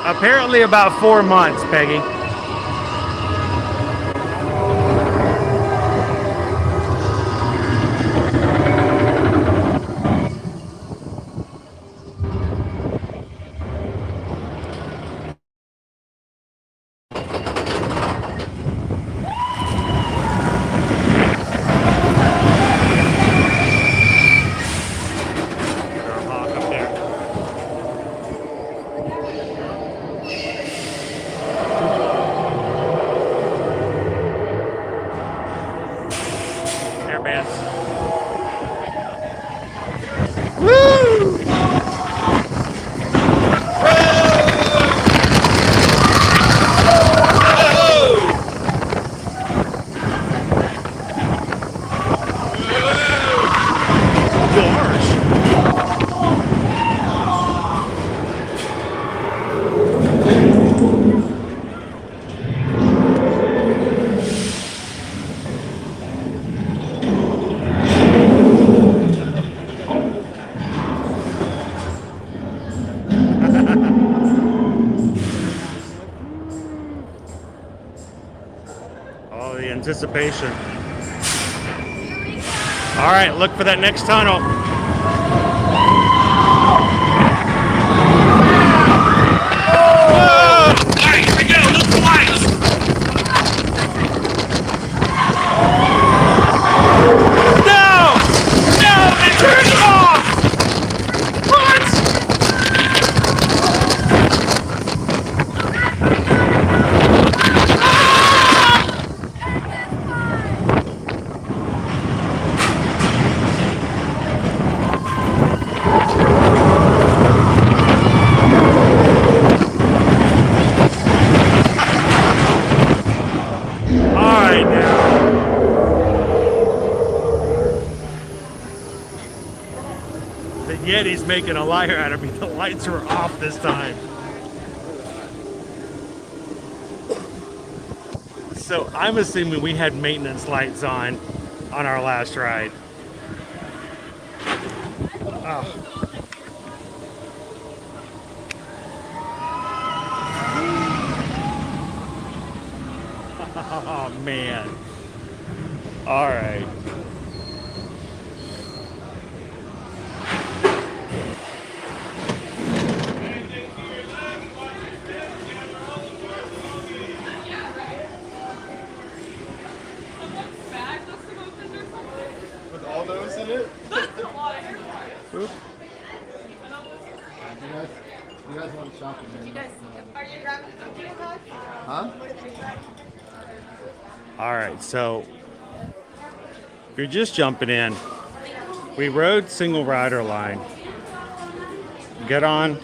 Apparently about 4 months, Peggy. Anticipation. All right, look for that next tunnel. Whoa! All right, here we go. Look for lights. No! No! It turned off! What? Yeti's making a liar out of me. The lights were off this time. So I'm assuming we had maintenance lights on our last ride. Oh. Oh man. All right. With all those in it? Oop. You guys want to shop in there? Are you grabbing something? Huh? All right, so if you're just jumping in, we rode single rider line, get on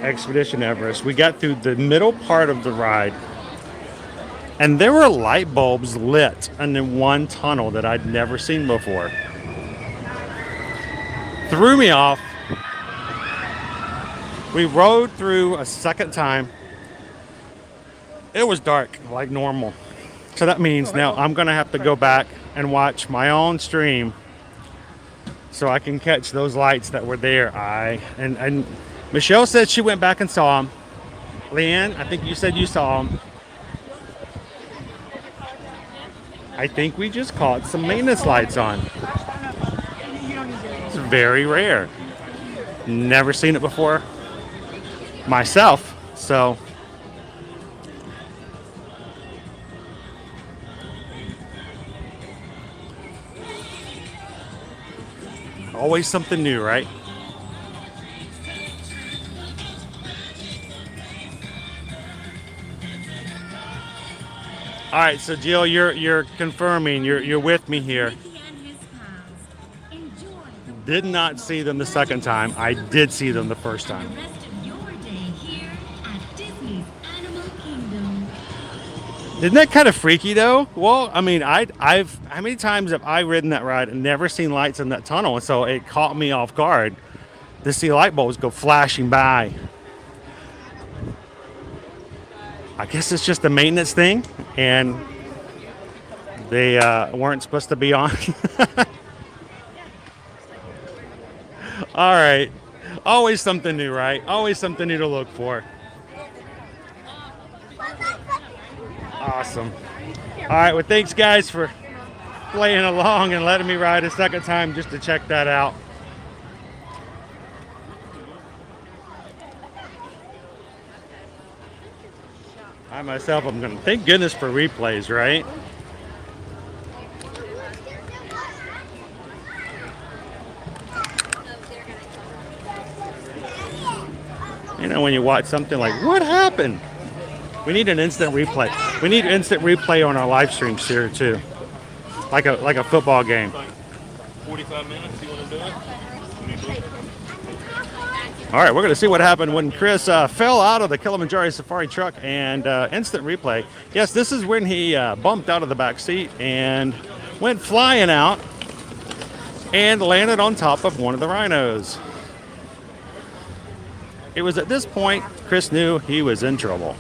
Expedition Everest. We got through the middle part of the ride, and there were light bulbs lit in the one tunnel that I'd never seen before. Threw me off. We rode through a second time. It was dark, like normal. So that means now I'm gonna have to go back and watch my own stream so I can catch those lights that were there. And Michelle said she went back and saw them. Leanne, I think you said you saw them. I think we just caught some maintenance lights on. It's very rare. Never seen it before myself, so always something new, right? All right, so Jill, you're confirming, you're with me here. Did not see them the second time. I did see them the first time. Isn't that kind of freaky though? Well, I mean, I've how many times have I ridden that ride and never seen lights in that tunnel? And so it caught me off guard to see light bulbs go flashing by. I guess it's just a maintenance thing, and they weren't supposed to be on. All right, always something new, right? Always something new to look for. Awesome. All right, well, thanks guys for playing along and letting me ride a second time just to check that out. I myself, I'm gonna thank goodness for replays, right? You know, when you watch something like, what happened? We need an instant replay. We need instant replay on our live streams here too, like a football game. 45 minutes. You want to do it? All right, we're going to see what happened when Chris fell out of the Kilimanjaro Safari truck and instant replay. Yes, this is when he bumped out of the back seat and went flying out and landed on top of one of the rhinos. It was at this point Chris knew he was in trouble.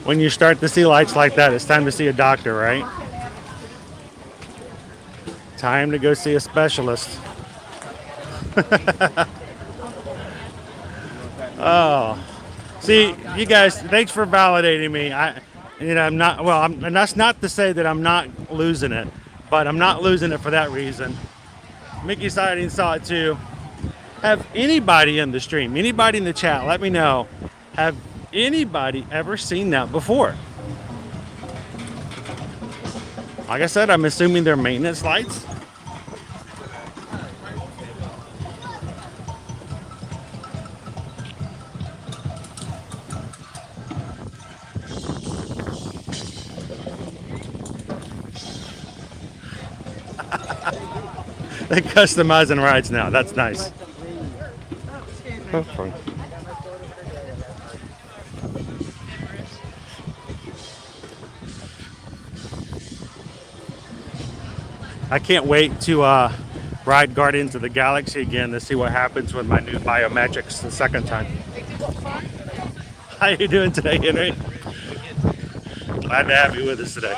When you start to see lights like that, it's time to see a doctor, right? Time to go see a specialist. Oh, see, you guys, thanks for validating me. I'm not, well, and that's not to say that I'm not losing it, but I'm not losing it for that reason. Mickey Siding saw it too. Have anybody in the stream, anybody in the chat, let me know, have anybody ever seen that before? Like I said, I'm assuming they're maintenance lights. They're customizing rides now. That's nice. Oh, fun. I can't wait to ride Guardians of the Galaxy again to see what happens with my new biometrics the second time. How you doing today, Henry? Glad to have you with us today.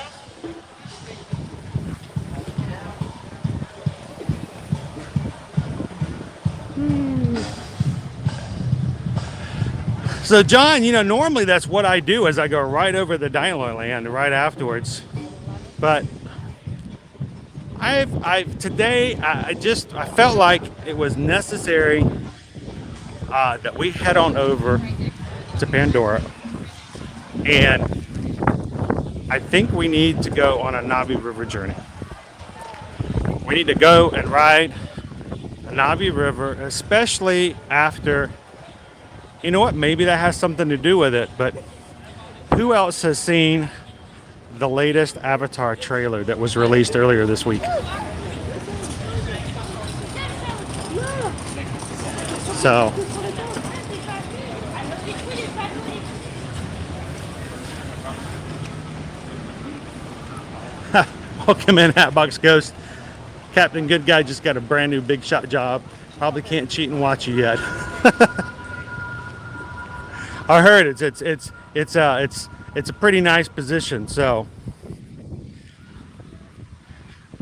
So John, you know, normally that's what I do is I go right over the Dino Land right afterwards. But today I felt like it was necessary that we head on over to Pandora, and I think we need to go on a Navi River journey. We need to go and ride the Navi River, especially after, you know what, maybe that has something to do with it, but who else has seen the latest Avatar trailer that was released earlier this week? So welcome in, Hatbox Ghost. Captain Good Guy just got a brand new big shot job. Probably can't cheat and watch you yet. I heard it's a pretty nice position, so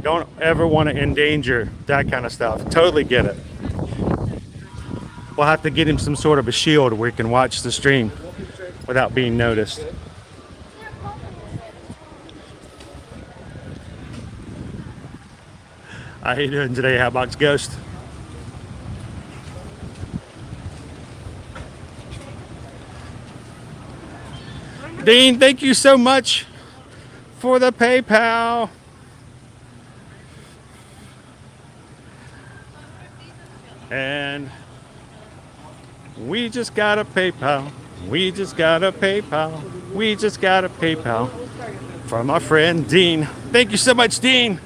don't ever want to endanger that kind of stuff. Totally get it. We'll have to get him some sort of a shield where he can watch the stream without being noticed. How you doing today, Hatbox Ghost? Dean, thank you so much for the PayPal. And we just got a PayPal. We just got a PayPal. We just got a PayPal from our friend Dean. Thank you so much, Dean.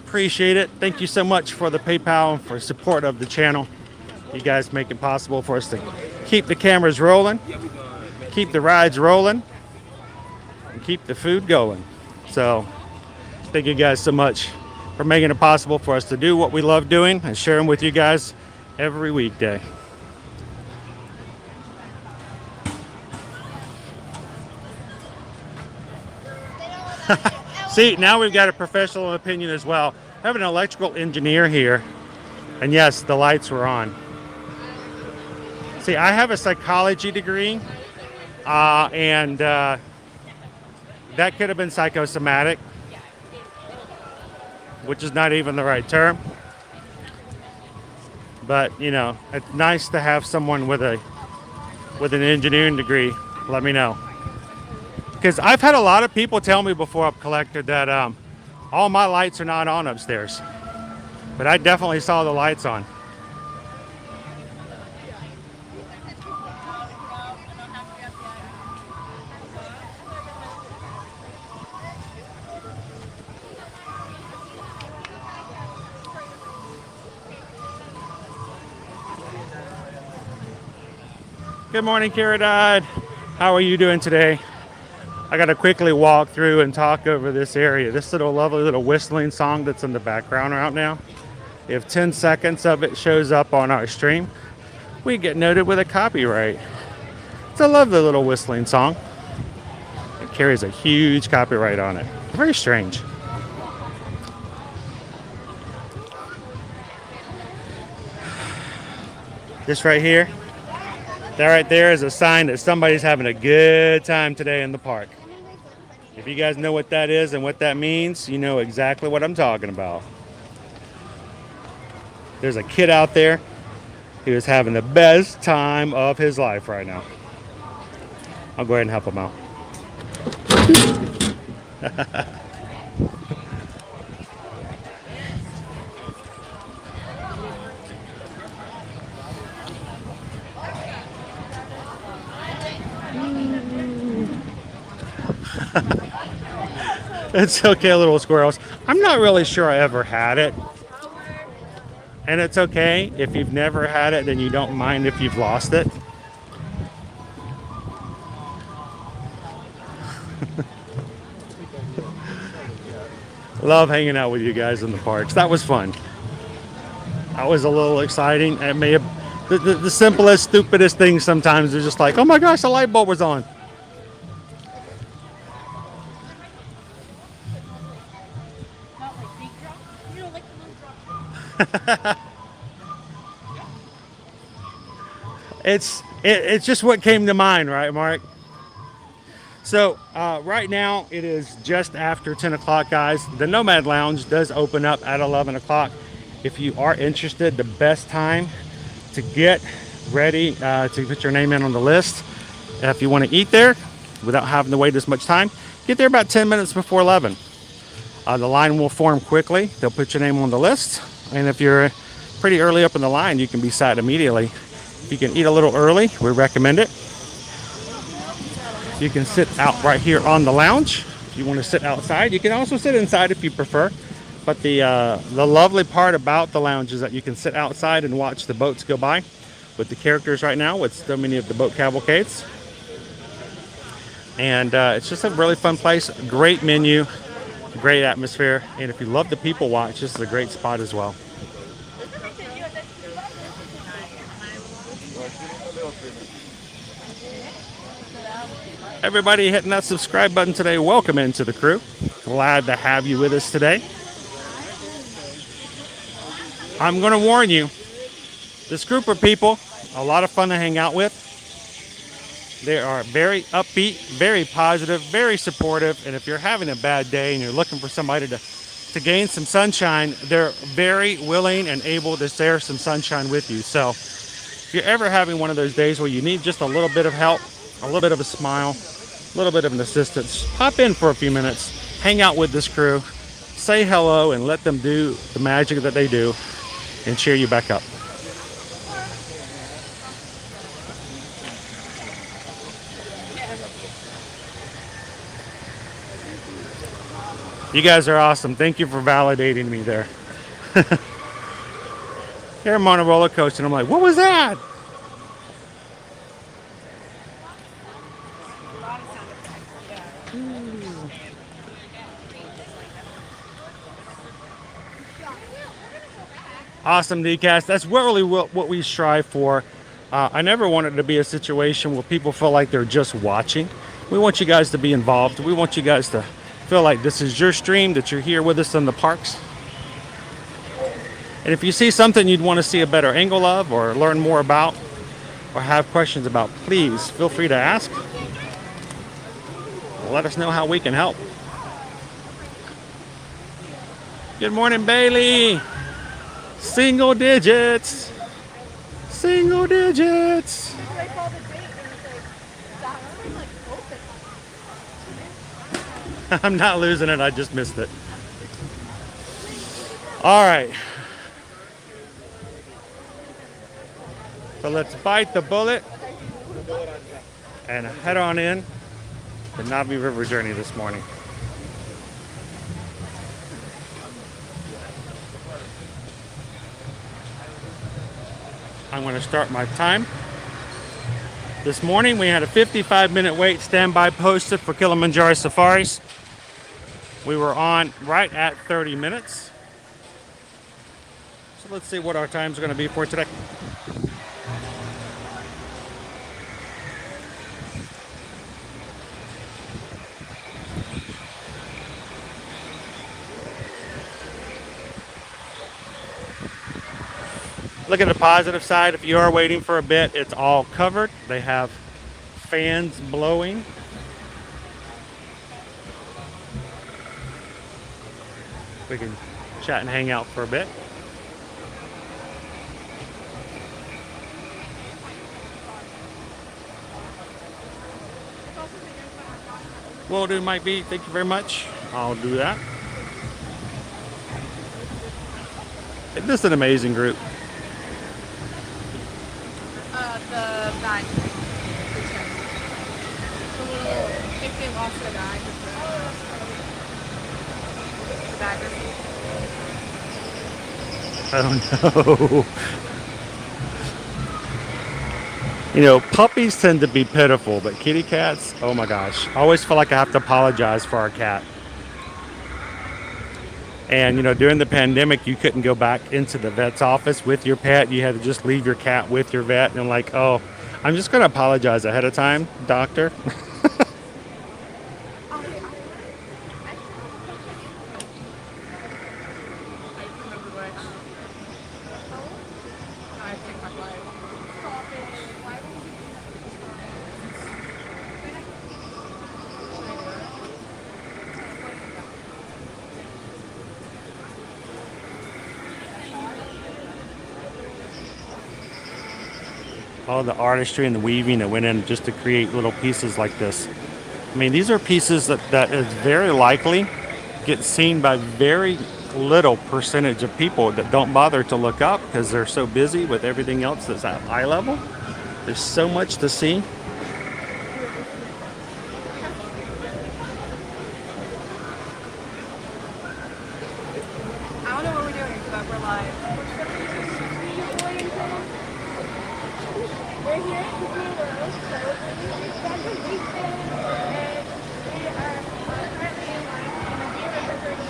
Appreciate it. Thank you so much for the PayPal and for support of the channel. You guys make it possible for us to keep the cameras rolling, keep the rides rolling, and keep the food going. So thank you guys so much for making it possible for us to do what we love doing and sharing with you guys every weekday. See, now we've got a professional opinion as well. I have an electrical engineer here, and yes, the lights were on. See, I have a psychology degree, and that could have been psychosomatic, which is not even the right term. But, you know, it's nice to have someone with an engineering degree let me know. Because I've had a lot of people tell me before I've collected that all my lights are not on upstairs. But I definitely saw the lights on. Good morning, Kiradad. How are you doing today? I got to quickly walk through and talk over this area. This little lovely little whistling song that's in the background right now. If 10 seconds of it shows up on our stream, we get noted with a copyright. It's a lovely little whistling song. It carries a huge copyright on it. Very strange. This right here, that right there is a sign that somebody's having a good time today in the park. If you guys know what that is and what that means, you know exactly what I'm talking about. There's a kid out there who is having the best time of his life right now. I'll go ahead and help him out. It's okay, little squirrels. I'm not really sure I ever had it. And it's okay. If you've never had it, then you don't mind if you've lost it. Love hanging out with you guys in the parks. That was fun. That was a little exciting. It may have the simplest, stupidest things sometimes are just like, oh my gosh, the light bulb was on. It's just what came to mind, right, Mark? So right now it is just after 10 o'clock, guys. The Nomad Lounge does open up at 11 o'clock. If you are interested, the best time to get ready to put your name in on the list, if you want to eat there without having to wait as much time, get there about 10 minutes before 11. The line will form quickly. They'll put your name on the list. And if you're pretty early up in the line, you can be sat immediately. If you can eat a little early, we recommend it. You can sit out right here on the lounge. If you want to sit outside, you can also sit inside if you prefer. But the lovely part about the lounge is that you can sit outside and watch the boats go by with the characters right now, with so many of the boat cavalcades. And it's just a really fun place. Great menu, great atmosphere. And if you love the people watch, this is a great spot as well. Everybody hitting that subscribe button today, welcome into the crew. Glad to have you with us today. I'm going to warn you, this group of people, a lot of fun to hang out with. They are very upbeat, very positive, very supportive, and if you're having a bad day and you're looking for somebody to gain some sunshine, they're very willing and able to share some sunshine with you. So if you're ever having one of those days where you need just a little bit of help, a little bit of a smile, a little bit of an assistance, pop in for a few minutes, hang out with this crew, say hello, and let them do the magic that they do and cheer you back up. You guys are awesome. Thank you for validating me there. Here I'm on a roller coaster and I'm like, what was that? Awesome, DCast. That's really what we strive for. I never want it to be a situation where people feel like they're just watching. We want you guys to be involved. We want you guys to feel like this is your stream, that you're here with us in the parks. And if you see something you'd want to see a better angle of, or learn more about, or have questions about, please feel free to ask. Let us know how we can help. Good morning, Bailey. Single digits. Single digits. I'm not losing it. I just missed it. All right. So let's bite the bullet and head on in the Navi River journey this morning. I'm going to start my time. This morning we had a 55-minute wait standby posted for Kilimanjaro safaris. We were on right at 30 minutes. So let's see what our time's going to be for today. Look at the positive side. If you are waiting for a bit, it's all covered. They have fans blowing. We can chat and hang out for a bit. Will do, Mike B. Thank you very much. I'll do that. This is an amazing group. The bag. The little 50 they lost their bag. The bag receipt. Oh no. You know, puppies tend to be pitiful, but kitty cats, oh my gosh. I always feel like I have to apologize for our cat. And, you know, during the pandemic, you couldn't go back into the vet's office with your pet. You had to just leave your cat with your vet. And I'm like, oh, I'm just going to apologize ahead of time, doctor. All the artistry and the weaving that went in just to create little pieces like this. I mean, these are pieces that is very likely get seen by very little percentage of people that don't bother to look up because they're so busy with everything else that's at eye level. There's so much to see. I don't know what we're doing, but we're live. We're here at Disney World, so it's graduation, and we are currently in line in the Deer River Journey.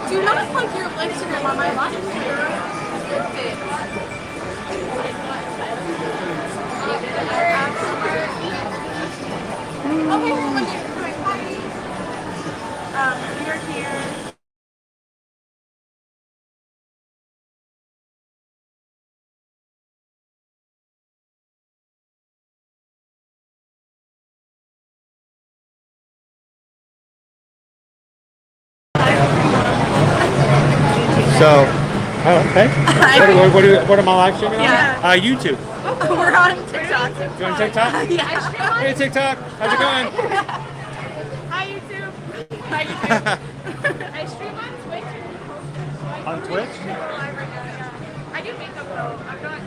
Do not plug your Instagram on my live stream. Okay, so when you're coming, we are here. So, oh, okay. What am I live streaming on? Yeah. YouTube. We're on TikTok. You on TikTok? Yeah. Hey TikTok, how's it going? Hi YouTube. Hi YouTube. I stream on Twitch. On Twitch? I do makeup though. I'm not.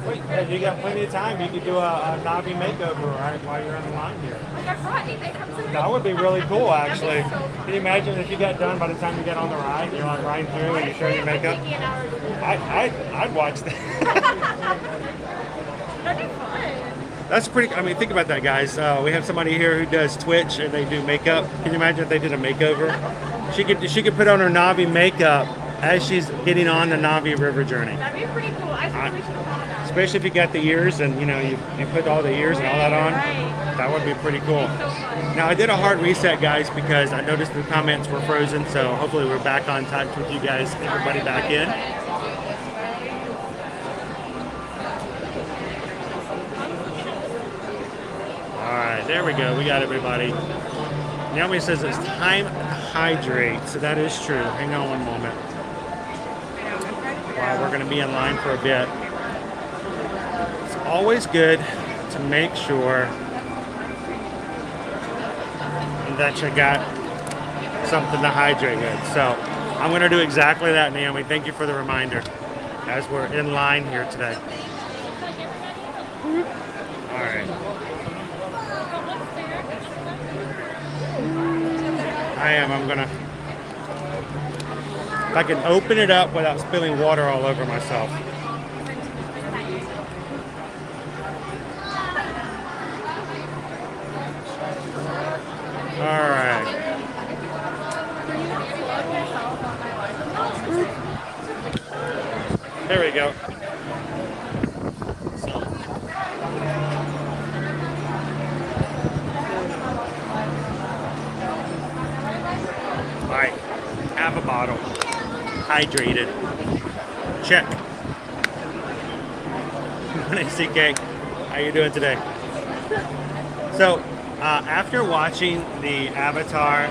Wait, you got plenty of time. You could do a Navi makeover right while you're on the line here. Like I brought anything comes to me. That would be really cool, actually. Can you imagine if you got done by the time you get on the ride, you're like riding through and you're showing your makeup? I'd watch that. That'd be fun. That's pretty. I mean, think about that, guys. We have somebody here who does Twitch and they do makeup. Can you imagine if they did a makeover? She could put on her Navi makeup as she's getting on the Navi River journey. That'd be pretty cool. I think we should have thought of that. Especially if you got the ears and you put all the ears and all that on. Right. That would be pretty cool. So fun. Now I did a hard reset, guys, because I noticed the comments were frozen. So hopefully we're back on touch with you guys. Everybody back in. All right, there we go. We got everybody. Naomi says it's time to hydrate, so that is true. Hang on one moment. Wow, we're going to be in line for a bit. It's always good to make sure that you got something to hydrate with. So I'm going to do exactly that, Naomi. Thank you for the reminder as we're in line here today. All right. I'm gonna, if I can open it up without spilling water all over myself. All right. There we go. All right, have a bottle, hydrated, check. Morning, CK, how you doing today? So, after watching the Avatar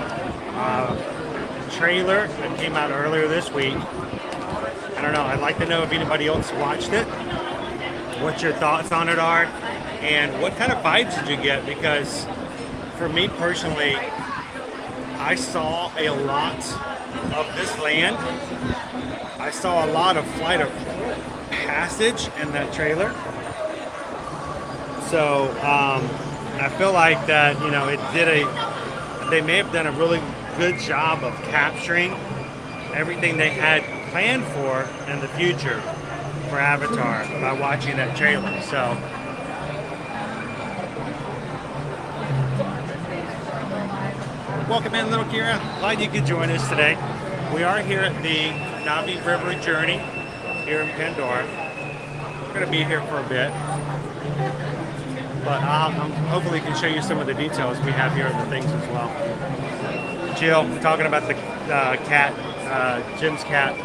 trailer that came out earlier this week. I don't know, I'd like to know if anybody else watched it, what your thoughts on it are, and what kind of vibes did you get? Because for me personally, I saw a lot of this land. I saw a lot of Flight of Passage in that trailer. So I feel like that, you know, they may have done a really good job of capturing everything they had planned for in the future for Avatar by watching that trailer. So welcome in, little Kira. Glad you could join us today. We are here at the Navi River Journey here in Pandora. We're going to be here for a bit, but hopefully can show you some of the details we have here of the things as well. Jill, talking about the cat, Jim's cat.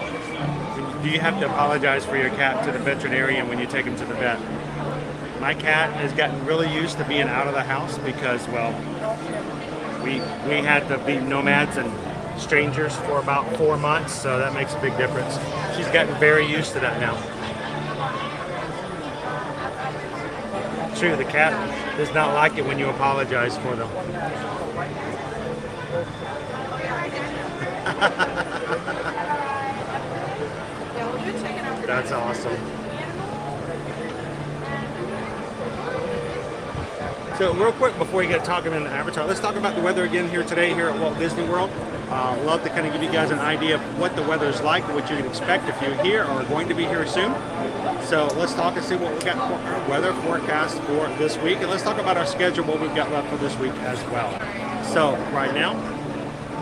Do you have to apologize for your cat to the veterinarian when you take him to the vet? My cat has gotten really used to being out of the house because, well, we had to be nomads and strangers for about 4 months, so that makes a big difference. She's gotten very used to that now. True, the cat does not like it when you apologize for them. That's awesome. So real quick before you get talking in Avatar, let's talk about the weather again here today here at Walt Disney World. Love to kind of give you guys an idea of what the weather is like and what you can expect if you're here or are going to be here soon. So let's talk and see what we've got for our weather forecast for this week. And let's talk about our schedule, what we've got left for this week as well. So right now,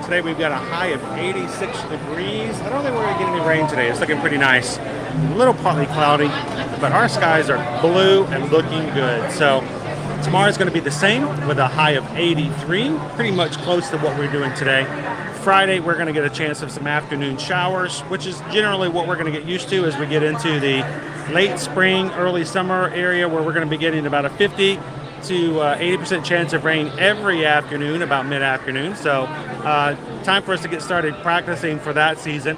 today we've got a high of 86 degrees. I don't think we're going to get any rain today. It's looking pretty nice. A little partly cloudy, but our skies are blue and looking good. So tomorrow's going to be the same with a high of 83, pretty much close to what we're doing today. Friday, we're going to get a chance of some afternoon showers, which is generally what we're going to get used to as we get into the late spring, early summer area, where we're going to be getting about a 50 to 80% chance of rain every afternoon, about mid-afternoon. So time for us to get started practicing for that season.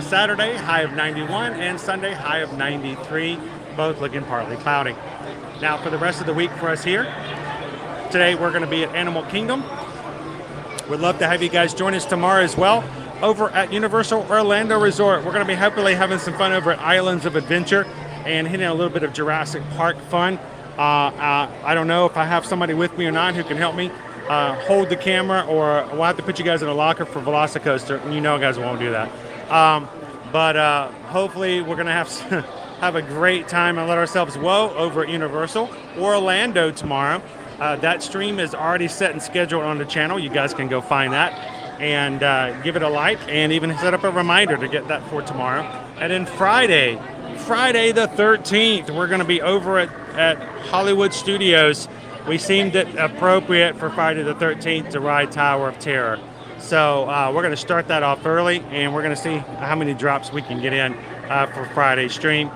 Saturday, high of 91, and Sunday, high of 93, both looking partly cloudy. Now for the rest of the week for us here, today we're going to be at Animal Kingdom. We'd love to have you guys join us tomorrow as well over at Universal Orlando Resort. We're going to be happily having some fun over at Islands of Adventure and hitting a little bit of Jurassic Park fun. I don't know if I have somebody with me or not who can help me hold the camera, or we'll have to put you guys in a locker for Velocicoaster, and you know guys won't do that. But hopefully we're going to have a great time and let ourselves whoa over at Universal Orlando tomorrow. That stream is already set and scheduled on the channel. You guys can go find that and give it a like, and even set up a reminder to get that for tomorrow. And then Friday the 13th, we're going to be over at Hollywood Studios. We seemed it appropriate for Friday the 13th to ride Tower of Terror. So we're going to start that off early, and we're going to see how many drops we can get in for Friday's stream.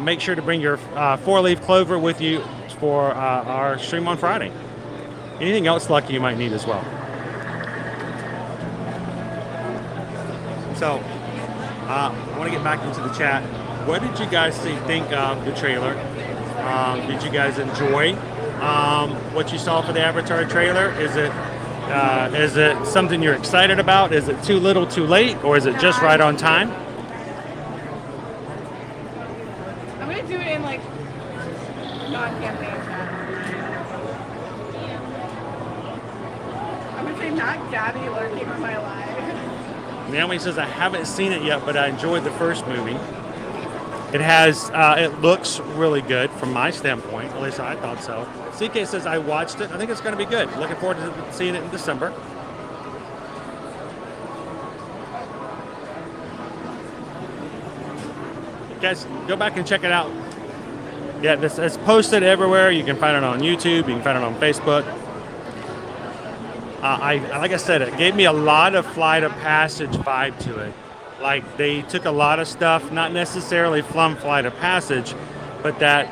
Make sure to bring your 4-leaf clover with you for our stream on Friday. Anything else lucky you might need as well. So I want to get back into the chat. What did you guys think of the trailer? Did you guys enjoy what you saw for the Avatar trailer? Is it something you're excited about? Is it too little too late, or is it just right on time? I'm gonna do it in like non-campaign chat. I'm gonna say not Gabby lurking on my live. Naomi says, I haven't seen it yet, but I enjoyed the first movie. It looks really good from my standpoint. At least I thought so. CK says, I watched it. I think it's going to be good. Looking forward to seeing it in December. Guys, go back and check it out. Yeah, it's posted everywhere. You can find it on YouTube. You can find it on Facebook. Like I said, it gave me a lot of Flight of Passage vibe to it. Like, they took a lot of stuff, not necessarily from Flight of Passage, but that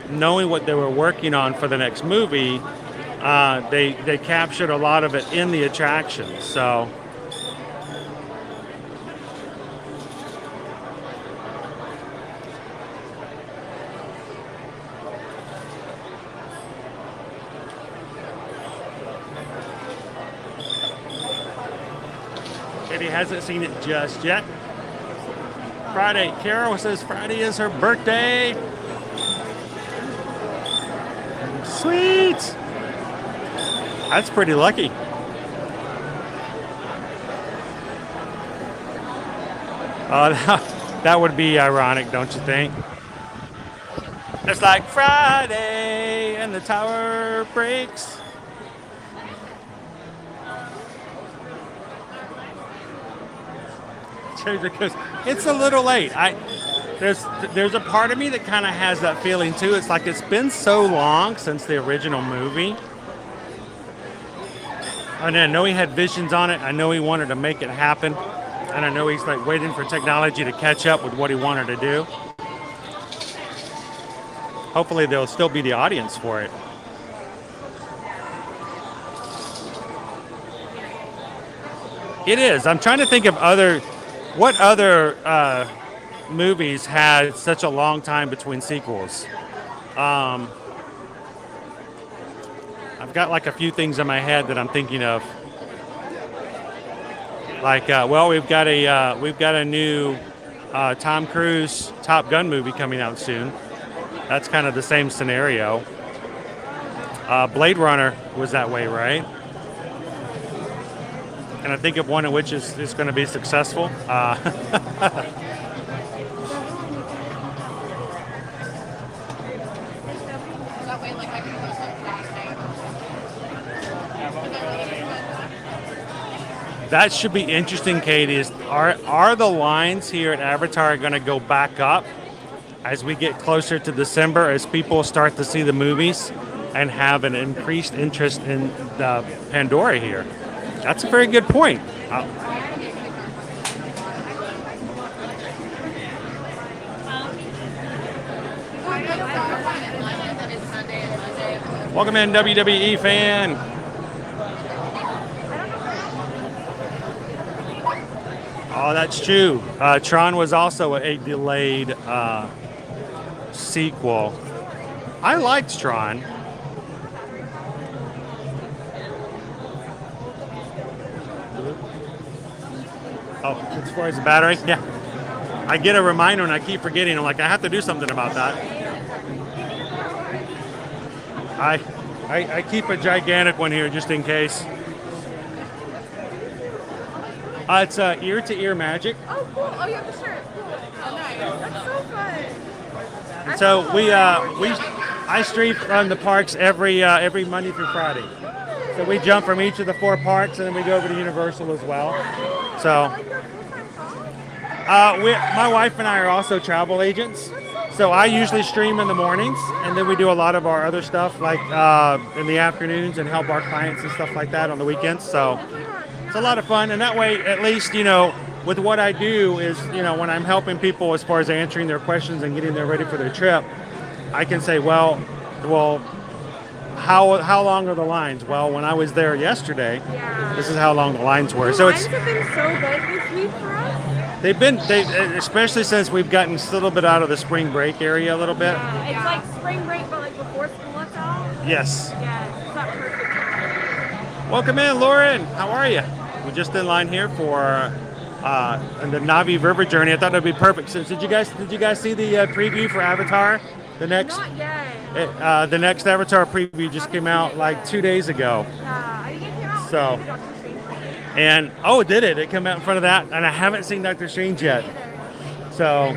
knowing what they were working on for the next movie, they captured a lot of it in the attractions. So Katie hasn't seen it just yet. Friday. Carol says Friday is her birthday. Sweet. That's pretty lucky. That would be ironic, don't you think? It's like Friday and the tower breaks. Because it's a little late. There's a part of me that kind of has that feeling too. It's like it's been so long since the original movie. And I know he had visions on it. I know he wanted to make it happen. And I know he's like waiting for technology to catch up with what he wanted to do. Hopefully there'll still be the audience for it. It is. I'm trying to think of what other movies had such a long time between sequels. I've got like a few things in my head that I'm thinking of. Like, we've got a new Tom Cruise Top Gun movie coming out soon. That's kind of the same scenario. Blade Runner was that way, right? And I think of one in which is going to be successful. That should be interesting, Katie. Are the lines here at Avatar going to go back up as we get closer to December, as people start to see the movies and have an increased interest in the Pandora here? That's a very good point. Welcome in, WWE fan. Oh, that's true. Tron was also a delayed sequel. I liked Tron. Oh, as far as the battery? Yeah. I get a reminder and I keep forgetting. I'm like, I have to do something about that. I keep a gigantic one here just in case. It's ear-to-ear magic. Oh, cool. Oh, you have the shirt. Cool. Oh, nice. That's so fun. And so I stream from the parks every Monday through Friday. So we jump from each of the 4 parks and then we go over to Universal as well. So my wife and I are also travel agents. So I usually stream in the mornings, and then we do a lot of our other stuff like in the afternoons and help our clients and stuff like that on the weekends. So it's a lot of fun, and that way, at least, with what I do is, when I'm helping people as far as answering their questions and getting them ready for their trip, I can say, well, how long are the lines? Well, when I was there yesterday, this is how long the lines were. So lines have been so good this week for us. They especially since we've gotten a little bit out of the spring break area a little bit. Yeah, it's like spring break, but like before school lets out. Yes. Yeah, it's not perfect. Welcome in, Lauren. How are you? We're just in line here for the Navi River Journey. I thought that'd be perfect. So did you guys see the preview for Avatar? The next Not yet. The next Avatar preview just came out like 2 days ago. Yeah, I think it came out. So, and did it? It came out in front of that, and I haven't seen Doctor Strange yet. So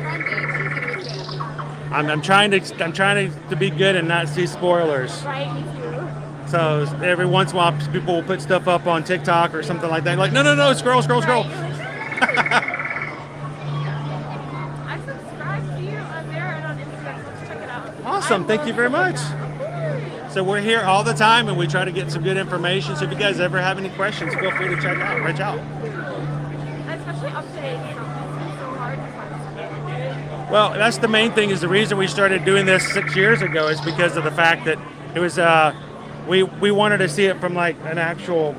I'm trying to be good and not see spoilers. Right, me too. So every once in a while, people will put stuff up on TikTok or something like that. Like, no, scroll. I subscribe to you on there and on Instagram. Let's check it out. Awesome, thank you very much. So we're here all the time, and we try to get some good information. So if you guys ever have any questions, feel free to reach out. Especially up to date. It's so hard to find stuff. Well, that's the main thing. Is the reason we started doing this 6 years ago is because of the fact that it was we wanted to see it from like an actual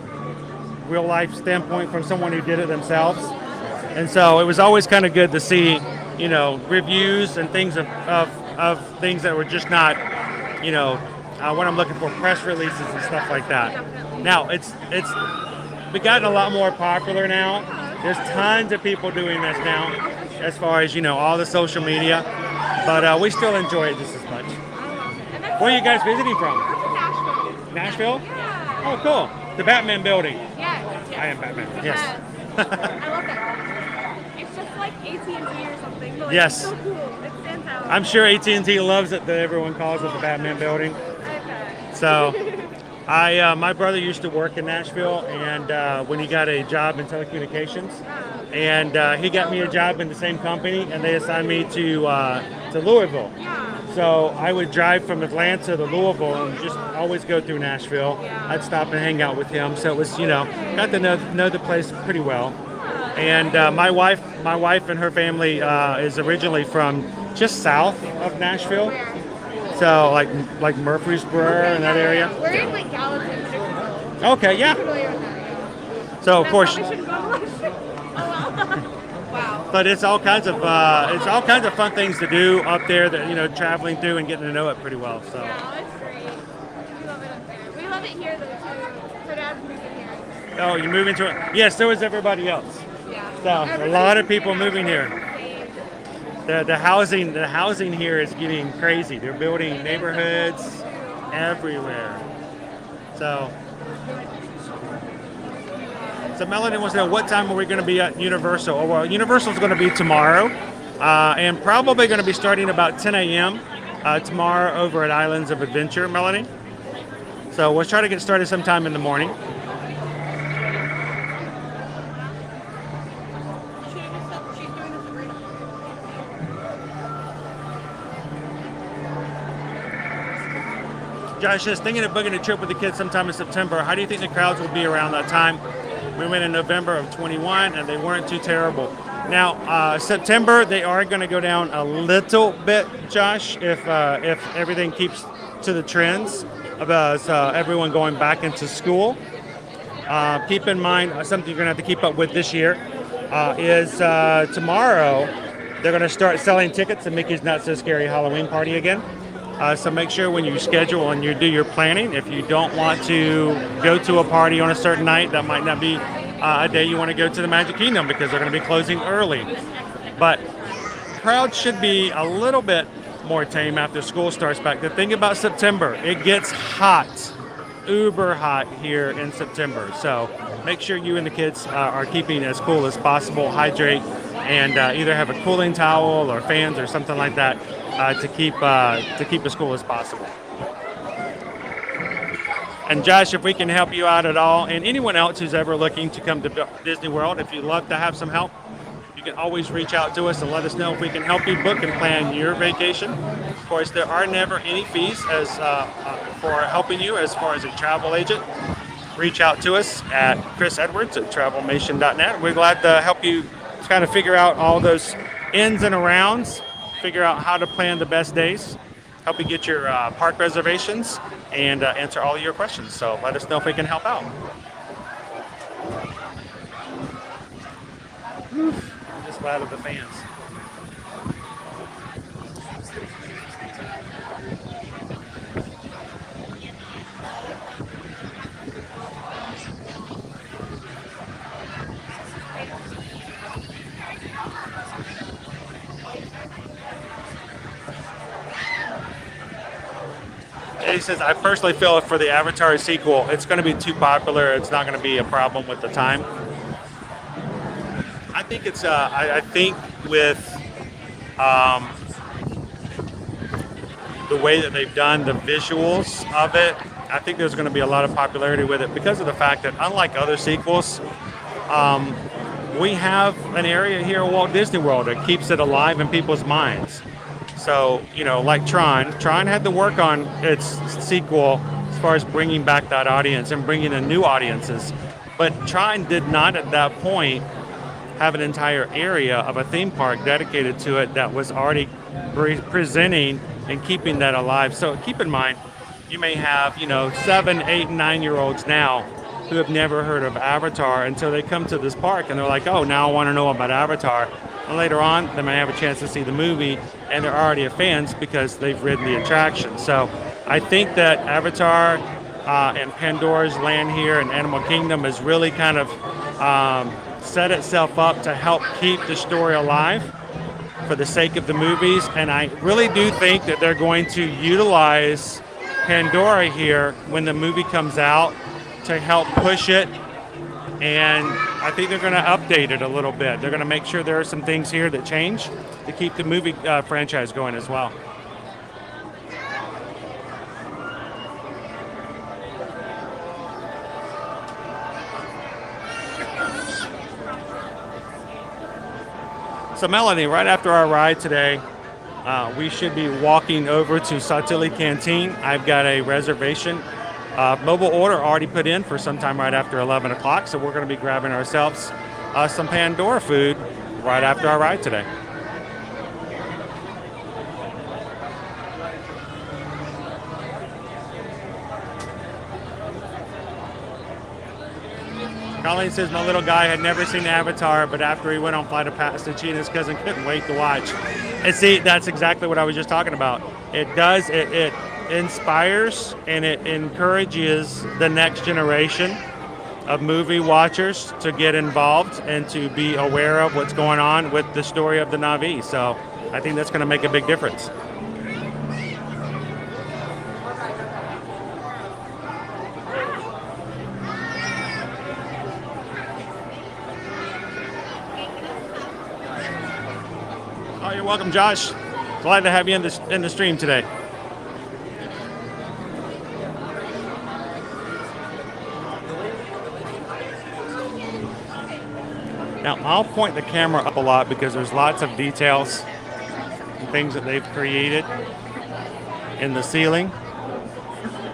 real life standpoint from someone who did it themselves, and so it was always kind of good to see reviews and things of things that were just not what I'm looking for, press releases and stuff like that. Now it's gotten a lot more popular now There's tons of people doing this now, as far as, you know, all the social media. But we still enjoy it just as much. Where are you guys visiting from? Nashville? Yeah. Oh, cool. The Batman building. Yes. I am Batman. Yes. I love that. It's just like AT&T or something. But like, Yes. It's so cool. It stands out. I'm sure AT&T loves it that everyone calls it the Batman building. Okay. So, my brother used to work in Nashville, and when he got a job in telecommunications, and he got me a job in the same company, and they assigned me to Louisville. Yeah. So I would drive from Atlanta to Louisville and just always go through Nashville. I'd stop and hang out with him. So it was, you know, got to know the place pretty well. And my wife and her family is originally from just south of Nashville. So like Murfreesboro and that area. We're in like Gallatin. Okay, yeah. Familiar with that, yeah. So of course, Probably should've gone last. Oh well. Wow. but it's all kinds of fun things to do up there that, you know, traveling through and getting to know it pretty well. So. Yeah, it's great. We love it up there. We love it here though too. Her dad's moving here. Oh, you're moving to it? Yes, so is everybody else. Yeah. So a lot of people moving here. The housing here is getting crazy. They're building neighborhoods everywhere. So Melanie wants to know, what time are we going to be at Universal? Oh, well, Universal is going to be tomorrow, and probably going to be starting about 10 a.m. Tomorrow over at Islands of Adventure, Melanie. So we'll try to get started sometime in the morning. Josh says, thinking of booking a trip with the kids sometime in September. How do you think the crowds will be around that time? We went in November of 21, and they weren't too terrible. Now, September, they are going to go down a little bit, Josh, if everything keeps to the trends about everyone going back into school. Keep in mind, something you're going to have to keep up with this year is tomorrow, they're going to start selling tickets to Mickey's Not So Scary Halloween Party again. So make sure when you schedule and you do your planning, if you don't want to go to a party on a certain night, that might not be a day you want to go to the Magic Kingdom because they're going to be closing early. But crowds should be a little bit more tame after school starts back. The thing about September, it gets hot, uber hot here in September. So make sure you and the kids are keeping as cool as possible, hydrate, and either have a cooling towel or fans or something like that. To keep as cool as possible. And Josh, if we can help you out at all, and anyone else who's ever looking to come to Disney World, if you'd love to have some help, you can always reach out to us and let us know if we can help you book and plan your vacation. Of course, there are never any fees as for helping you as far as a travel agent. Reach out to us at chrisedwards@travelmation.net. We're glad to help you kind of figure out all those ins and arounds. Figure out how to plan the best days, help you get your park reservations, and answer all of your questions. So let us know if we can help out. I'm just glad of the fans. He says, I personally feel for the Avatar sequel, it's going to be too popular. It's not going to be a problem with the time. I think it's, I think with the way that they've done the visuals of it, I think there's going to be a lot of popularity with it because of the fact that unlike other sequels, we have an area here at Walt Disney World that keeps it alive in people's minds. So, you know, like Tron had to work on its sequel as far as bringing back that audience and bringing in new audiences. But Tron did not at that point have an entire area of a theme park dedicated to it that was already presenting and keeping that alive. So keep in mind, you may have, you know, 7, 8, and 9-year-olds now who have never heard of Avatar until they come to this park and they're like, oh, now I want to know about Avatar. And later on, they may have a chance to see the movie, and they're already fans because they've ridden the attraction. So I think that Avatar and Pandora's land here and Animal Kingdom is really kind of set itself up to help keep the story alive for the sake of the movies. And I really do think that they're going to utilize Pandora here when the movie comes out to help push it. And I think they're going to update it a little bit. They're going to make sure there are some things here that change to keep the movie franchise going as well. So Melanie, right after our ride today, we should be walking over to Satu'li Canteen. I've got a reservation, mobile order already put in for sometime right after 11 o'clock. So we're going to be grabbing ourselves some Pandora food right after our ride today. Colleen says my little guy had never seen Avatar, but after he went on Flight of Passage, he and his cousin couldn't wait to watch. And see, that's exactly what I was just talking about. It does, it inspires and it encourages the next generation of movie watchers to get involved and to be aware of what's going on with the story of the Navi. So I think that's going to make a big difference. Oh, you're welcome, Josh. Glad to have you in the stream today. Now, I'll point the camera up a lot because there's lots of details and things that they've created in the ceiling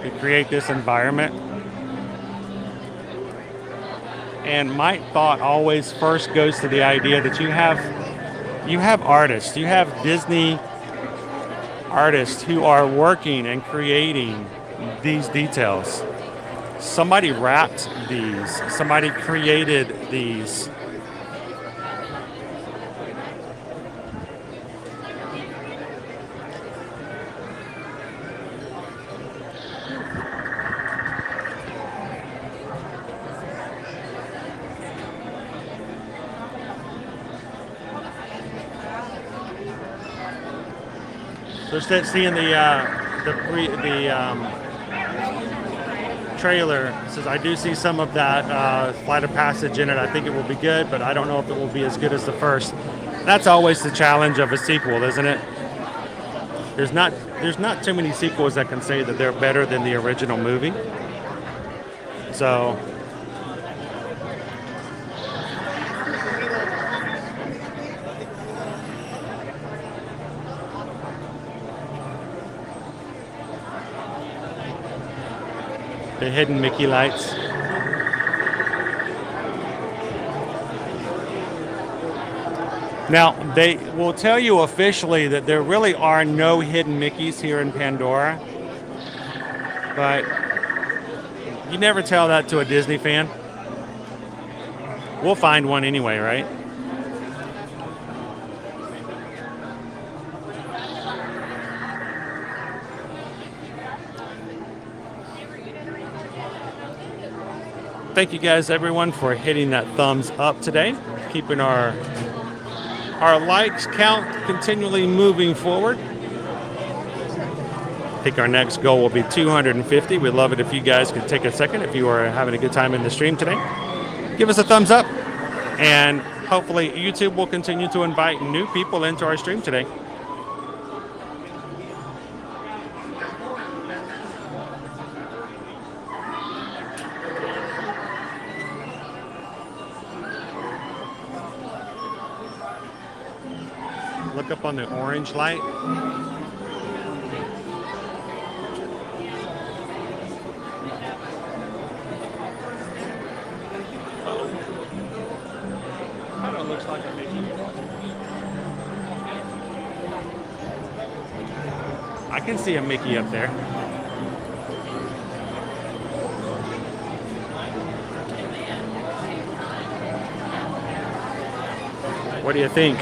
to create this environment. And my thought always first goes to the idea that you have artists, you have Disney artists who are working and creating these details. Somebody wrapped these, somebody created these. So seeing the trailer, it says I do see some of that Flight of Passage in it. I think it will be good, but I don't know if it will be as good as the first. That's always the challenge of a sequel, isn't it? There's not too many sequels that can say that they're better than the original movie. So the hidden Mickey lights. Now, they will tell you officially that there really are no hidden Mickeys here in Pandora. But you never tell that to a Disney fan. We'll find one anyway, right? Thank you guys, everyone, for hitting that thumbs up today, keeping our likes count continually moving forward. I think our next goal will be 250. We'd love it if you guys could take a second, if you are having a good time in the stream today. Give us a thumbs up, and hopefully YouTube will continue to invite new people into our stream today. Look up on the orange light. Kind of looks like a Mickey. I can see a Mickey up there. What do you think?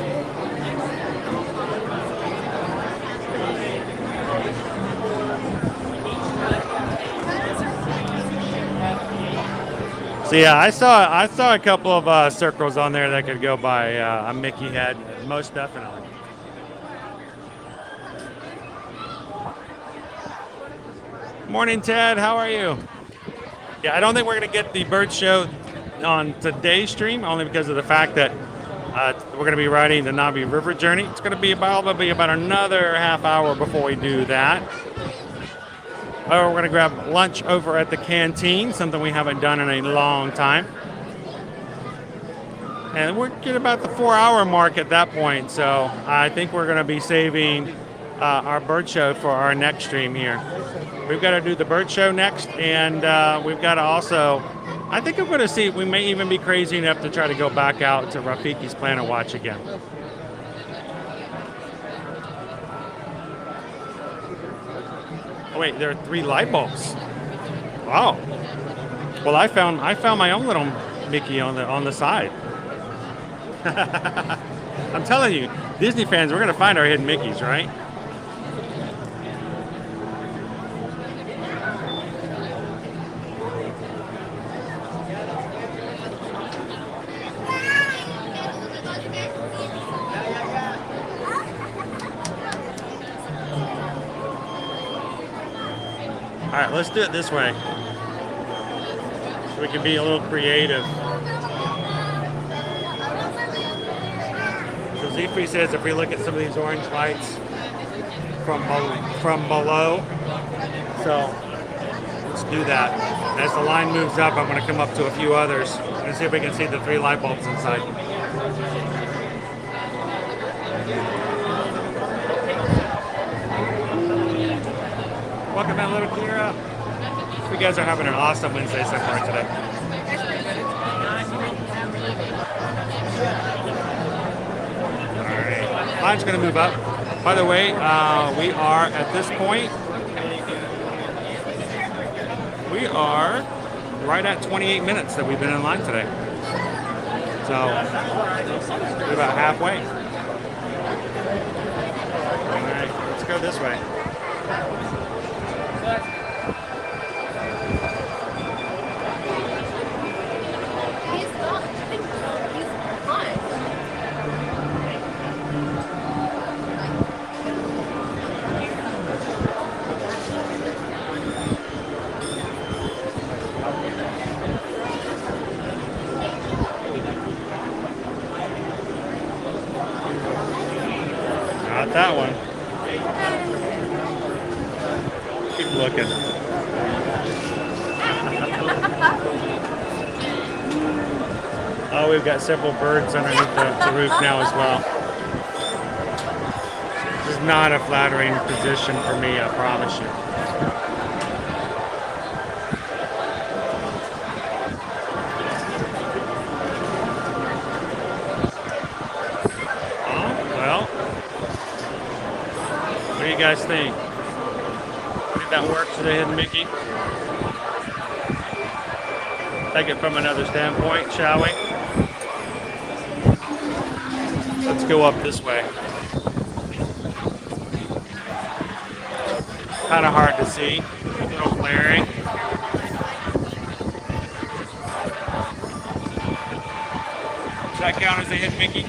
So yeah, I saw a couple of circles on there that could go by a Mickey head, most definitely. Morning, Ted. How are you? Yeah, I don't think we're gonna get the bird show on today's stream, only because of the fact that we're gonna be riding the Navi River journey. It's gonna be probably about another half hour before we do that. We're going to grab lunch over at the Canteen, something we haven't done in a long time. And we're getting about the 4-hour mark at that point, so I think we're going to be saving our bird show for our next stream here. We've got to do the bird show next, and we've got to also, I think I'm going to see, we may even be crazy enough to try to go back out to Rafiki's Planet Watch again. Wait, there are 3 light bulbs. Wow. Well, I found my own little Mickey on the side. I'm telling you, Disney fans, we're gonna find our hidden Mickeys, right? All right, let's do it this way, so we can be a little creative. So Zephyr says if we look at some of these orange lights from below, so let's do that. As the line moves up, I'm going to come up to a few others and see if we can see the 3 light bulbs inside. Welcome in, little Kira. You guys are having an awesome Wednesday so far today. All right, line's going to move up. By the way, we are at this point, we are right at 28 minutes that we've been in line today. So we're about halfway. All right, let's go this way. Not that one. Keep looking. Oh, we've got several birds underneath the roof now as well. This is not a flattering position for me, I promise you. What do you guys think? Did that work for the hidden Mickey? Take it from another standpoint, shall we? Let's go up this way. Kind of hard to see, a little glaring. Does that count as a hidden Mickey?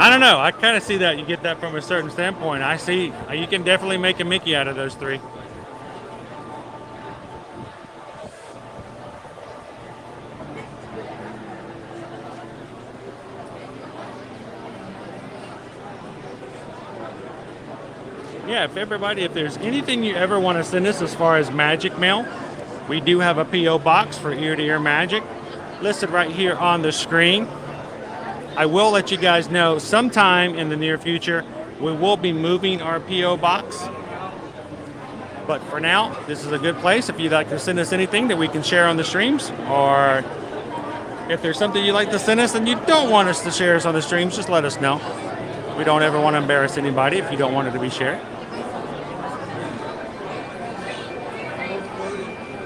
I don't know. I kind of see that. You get that from a certain standpoint. I see. You can definitely make a Mickey out of those 3. Yeah, if there's anything you ever want to send us as far as magic mail, we do have a P.O. box for ear-to-ear magic listed right here on the screen. I will let you guys know sometime in the near future we will be moving our P.O. box. But for now, this is a good place if you'd like to send us anything that we can share on the streams, or if there's something you'd like to send us and you don't want us to share us on the streams, just let us know. We don't ever want to embarrass anybody if you don't want it to be shared.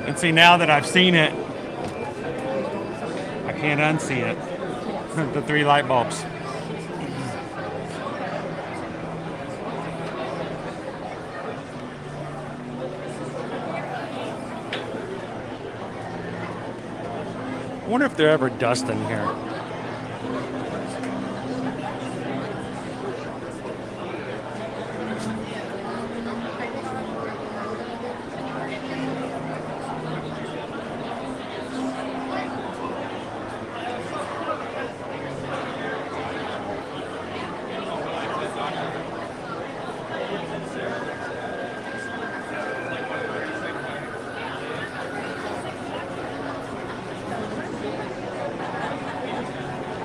And see, now that I've seen it, Can't unsee it. The 3 light bulbs. I wonder if they're ever dusting here.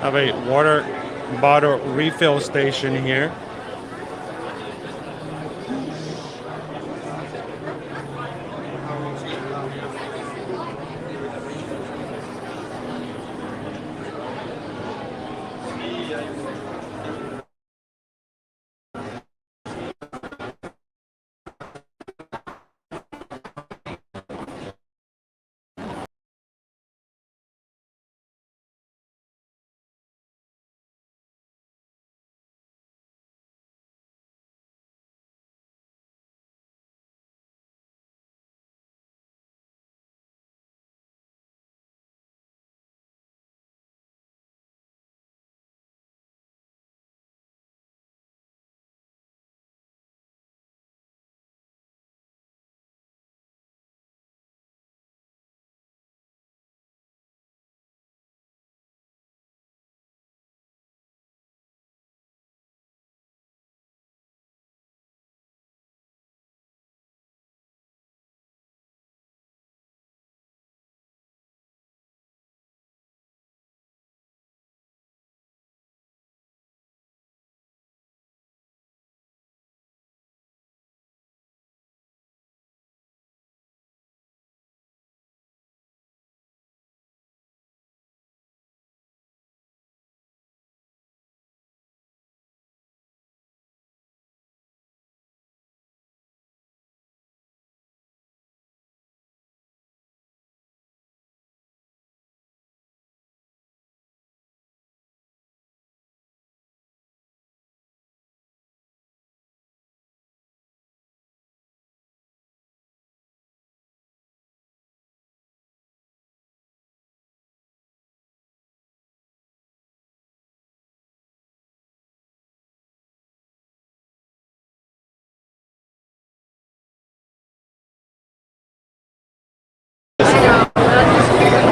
Have a water bottle refill station here.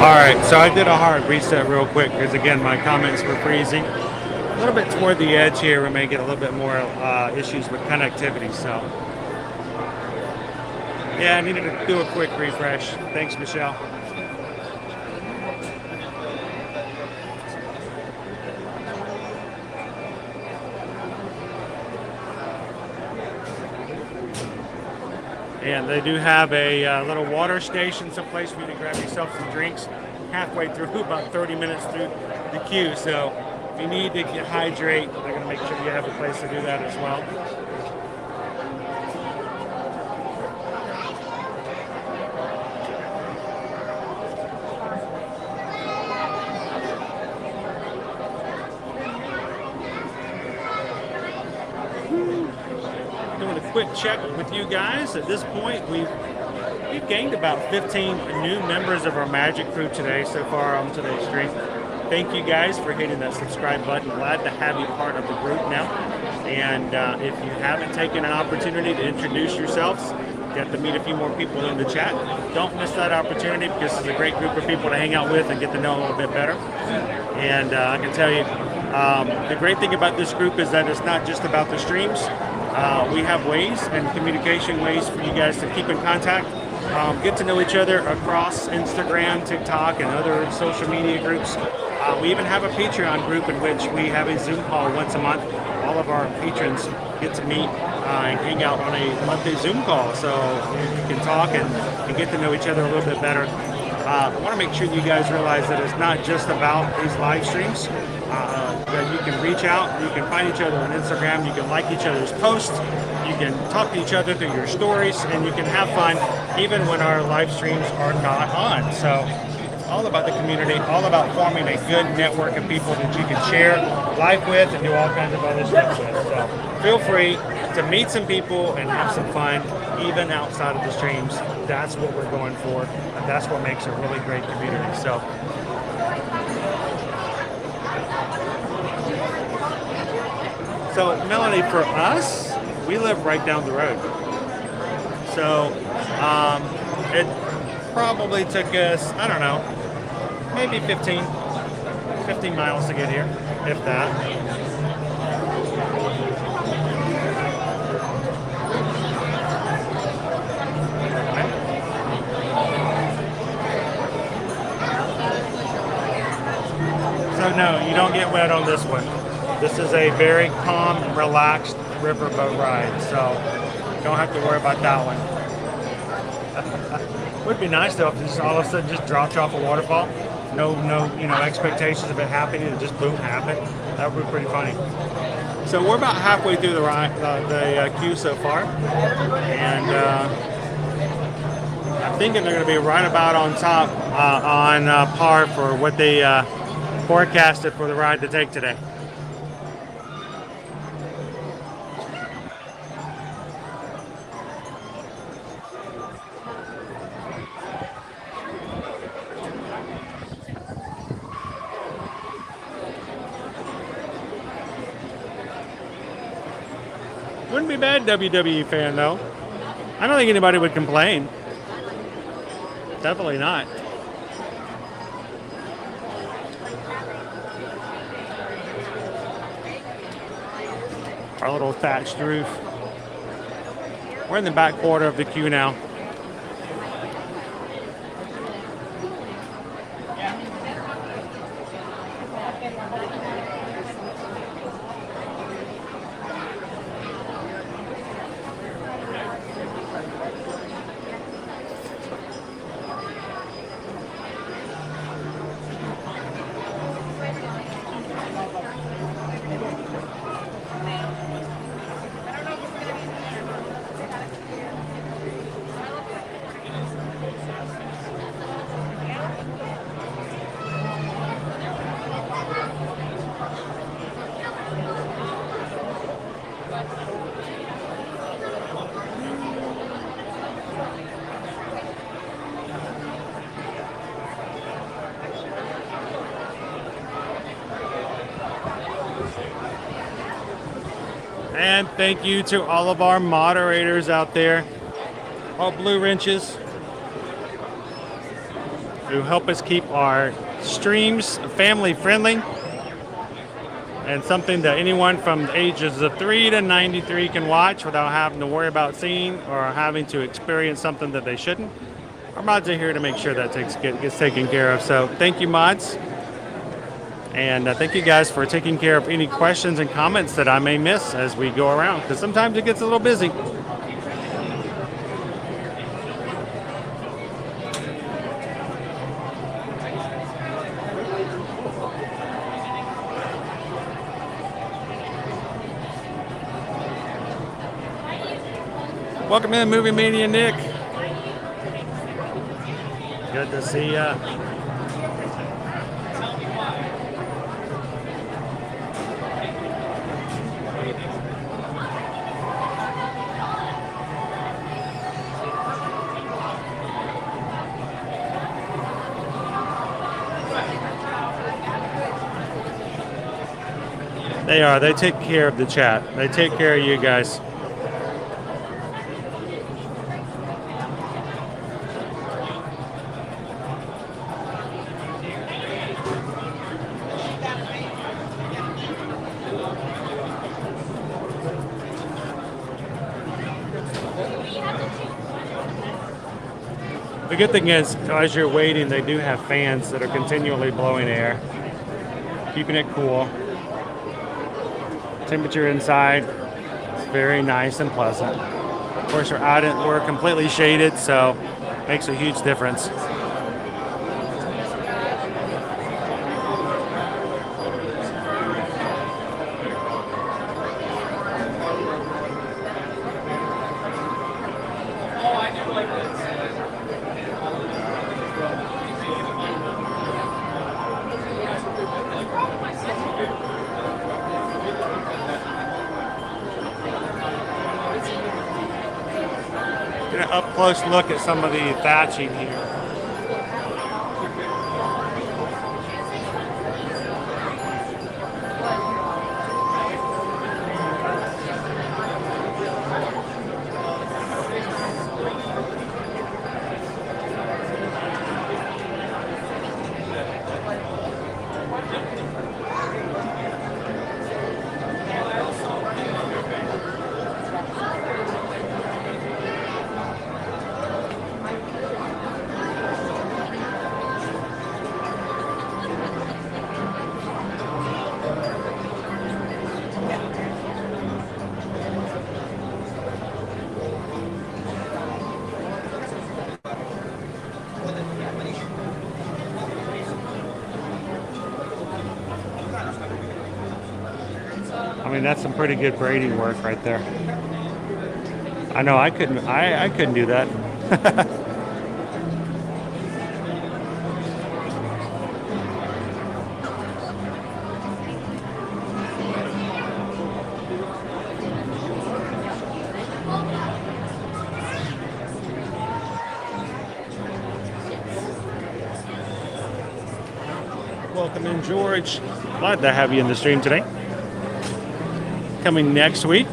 Alright, so I did a hard reset real quick because again my comments were freezing. A little bit toward the edge here, we may get a little bit more issues with connectivity, so. Yeah, I needed to do a quick refresh. Thanks, Michelle. And they do have a little water station, someplace for you to grab yourself some drinks halfway through, about 30 minutes through the queue. So if you need to hydrate, they're going to make sure you have a place to do that as well. Doing a quick check with you guys. At this point, we've gained about 15 new members of our Magic crew today so far on today's stream. Thank you guys for hitting that subscribe button. Glad to have you part of the group now. And if you haven't taken an opportunity to introduce yourselves, get to meet a few more people in the chat. Don't miss that opportunity because it's a great group of people to hang out with and get to know a little bit better. And I can tell you, the great thing about this group is that it's not just about the streams. We have ways and communication ways for you guys to keep in contact, get to know each other across Instagram, TikTok, and other social media groups. We even have a Patreon group in which we have a Zoom call once a month. All of our patrons get to meet and hang out on a monthly Zoom call, so you can talk and get to know each other a little bit better. I want to make sure you guys realize that it's not just about these live streams. That you can reach out, you can find each other on Instagram, you can like each other's posts, you can talk to each other through your stories, and you can have fun even when our live streams are not on. So all about the community, all about forming a good network of people that you can share life with and do all kinds of other stuff with. So feel free to meet some people and have some fun, even outside of the streams. That's what we're going for, and that's what makes a really great community. So Melanie, for us, we live right down the road. So it probably took us, I don't know, maybe 15 miles to get here, if that. So no, you don't get wet on this one. This is a very calm and relaxed riverboat ride, so you don't have to worry about that one. Would be nice though if this all of a sudden just dropped off a waterfall. No, expectations of it happening. It just boom happened. That would be pretty funny. So we're about halfway through the queue so far, and I'm thinking they're going to be right about on top, on par for what they forecasted for the ride to take today. Wouldn't be bad, WWE fan though. I don't think anybody would complain. Definitely not. Our little thatched roof. We're in the back quarter of the queue now. And thank you to all of our moderators out there, all blue wrenches, who help us keep our streams family friendly and something that anyone from the ages of 3 to 93 can watch without having to worry about seeing or having to experience something that they shouldn't. Our mods are here to make sure that gets taken care of. So thank you, mods. And thank you guys for taking care of any questions and comments that I may miss as we go around, because sometimes it gets a little busy. Welcome in, Movie Mania Nick. Good to see ya. They are. They take care of the chat. They take care of you guys. The good thing is, as you're waiting, they do have fans that are continually blowing air, keeping it cool. Temperature inside is very nice and pleasant. Of course, we're completely shaded, so it makes a huge difference. up close look at some of the thatching here. I mean, that's some pretty good braiding work right there. I know I couldn't do that. Welcome in, George. Glad to have you in the stream today. Coming next week.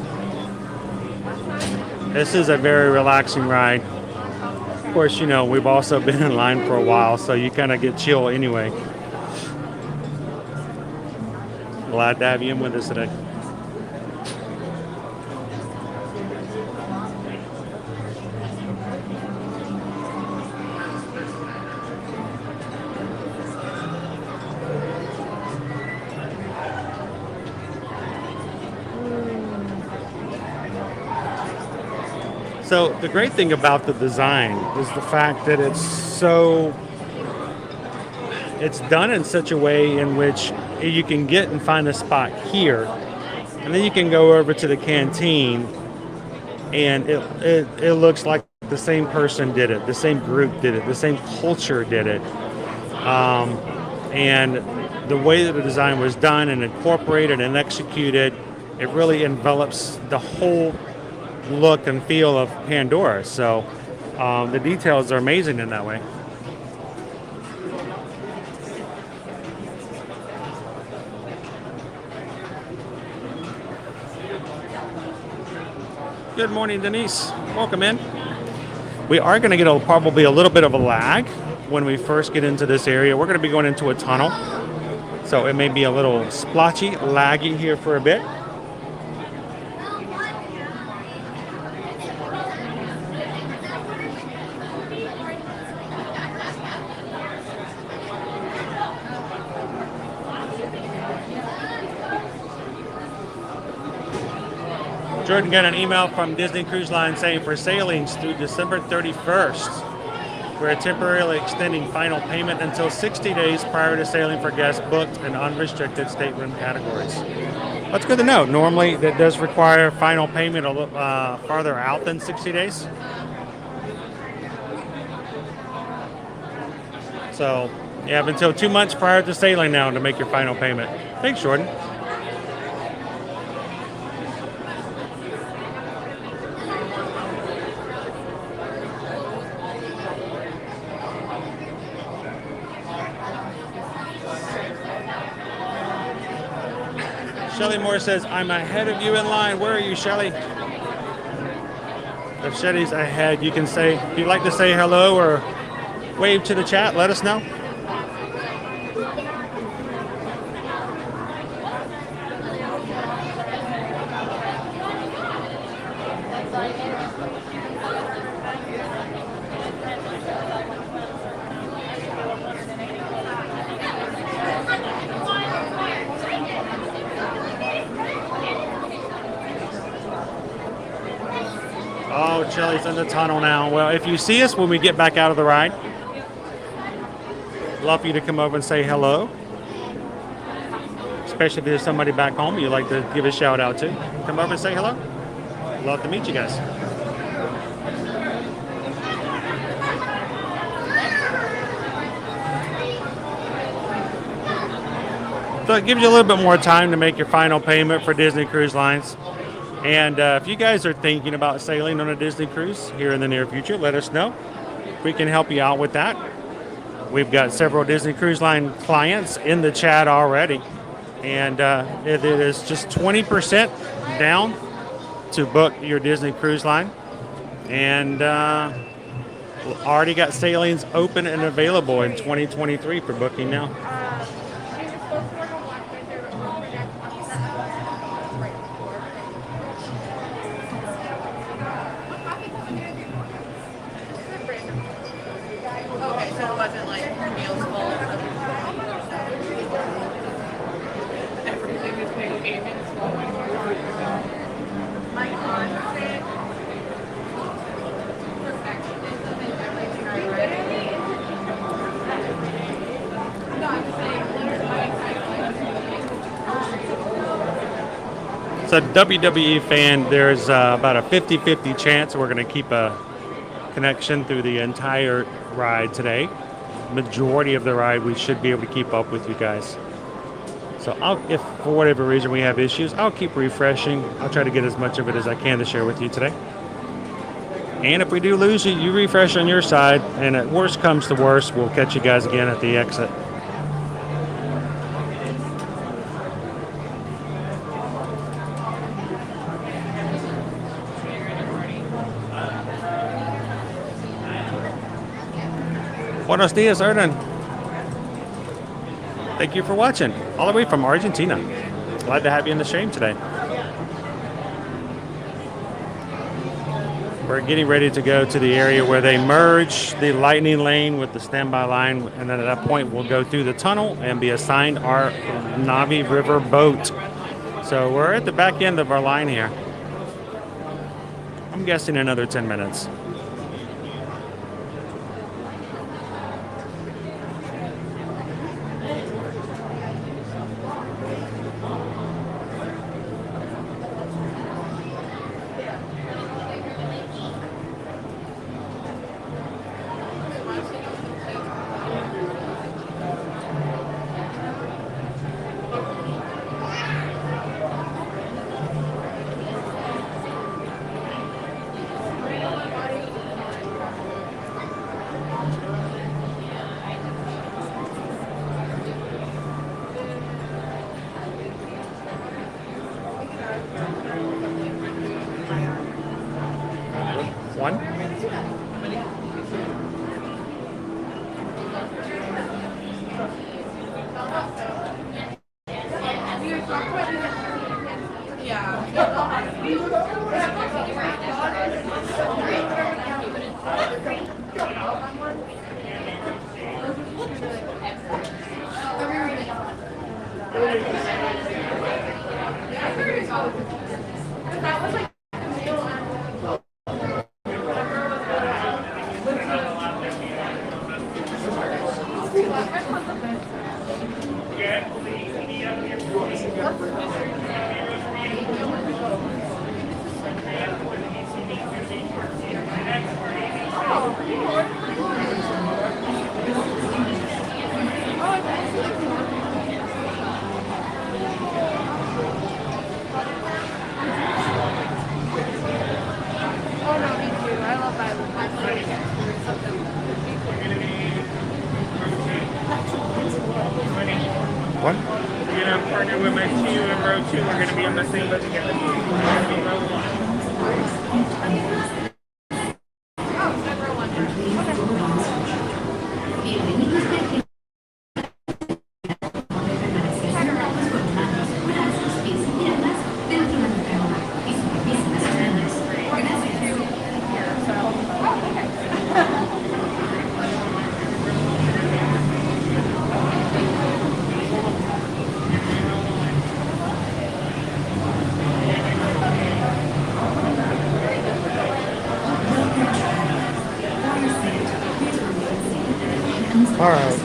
This is a very relaxing ride. Of course, you know, we've also been in line for a while, so you kind of get chill anyway. Glad to have you in with us today. So the great thing about the design is the fact that it's done in such a way in which you can get and find a spot here, and then you can go over to the canteen, and it looks like the same person did it, the same group did it, the same culture did it, and the way that the design was done and incorporated and executed, it really envelops the whole look and feel of Pandora. So the details are amazing in that way. Good morning, Denise. Welcome in. We are going to get probably a little bit of a lag when we first get into this area. We're going to be going into a tunnel, so it may be a little splotchy, laggy here for a bit. Jordan got an email from Disney Cruise Line saying for sailings through December 31st, we're temporarily extending final payment until 60 days prior to sailing for guests booked in unrestricted stateroom categories. That's good to know. Normally, that does require final payment a little farther out than 60 days. So you have until 2 months prior to sailing now to make your final payment. Thanks, Jordan. Shelly Moore says, I'm ahead of you in line. Where are you, Shelly? If Shelly's ahead, you can say, if you'd like to say hello or wave to the chat, let us know. Oh, Shelly's in the tunnel now. Well, if you see us when we get back out of the ride, love for you to come over and say hello. Especially if there's somebody back home you'd like to give a shout out to. Come over and say hello. Love to meet you guys. So it gives you a little bit more time to make your final payment for Disney Cruise Lines. And if you guys are thinking about sailing on a Disney cruise here in the near future, let us know. We can help you out with that. We've got several Disney Cruise Line clients in the chat already. And it is just 20% down to book your Disney Cruise Line. And already got sailings open and available in 2023 for booking now. Okay, so it wasn't like meals full. Everything is being payments. My aunt said. So WWE fan, there's about a 50-50 chance we're going to keep a connection through the entire ride today. Majority of the ride we should be able to keep up with you guys. So if for whatever reason we have issues, I'll keep refreshing. I'll try to get as much of it as I can to share with you today. And if we do lose you, you refresh on your side, and at worst comes to worst, we'll catch you guys again at the exit. Buenos dias, Erden. Thank you for watching, all the way from Argentina. Glad to have you in the stream today. We're getting ready to go to the area where they merge the lightning lane with the standby line, and then at that point we'll go through the tunnel and be assigned our Navi River boat. So we're at the back end of our line here. I'm guessing another 10 minutes. One. What? We're going to partner with my 2 and row 2. We're going to be on the same boat together. We're going to be row 1. All right.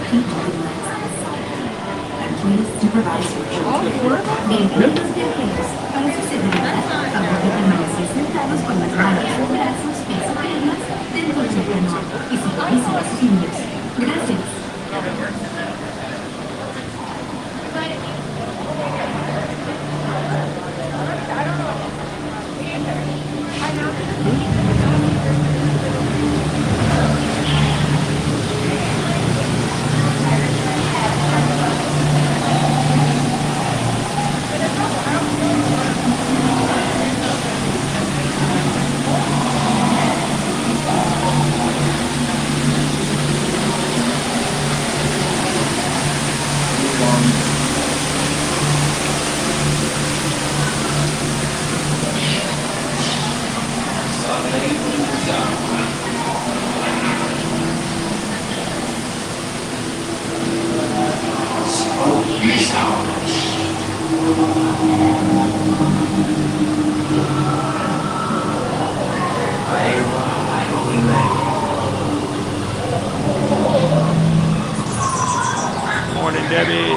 Debbie.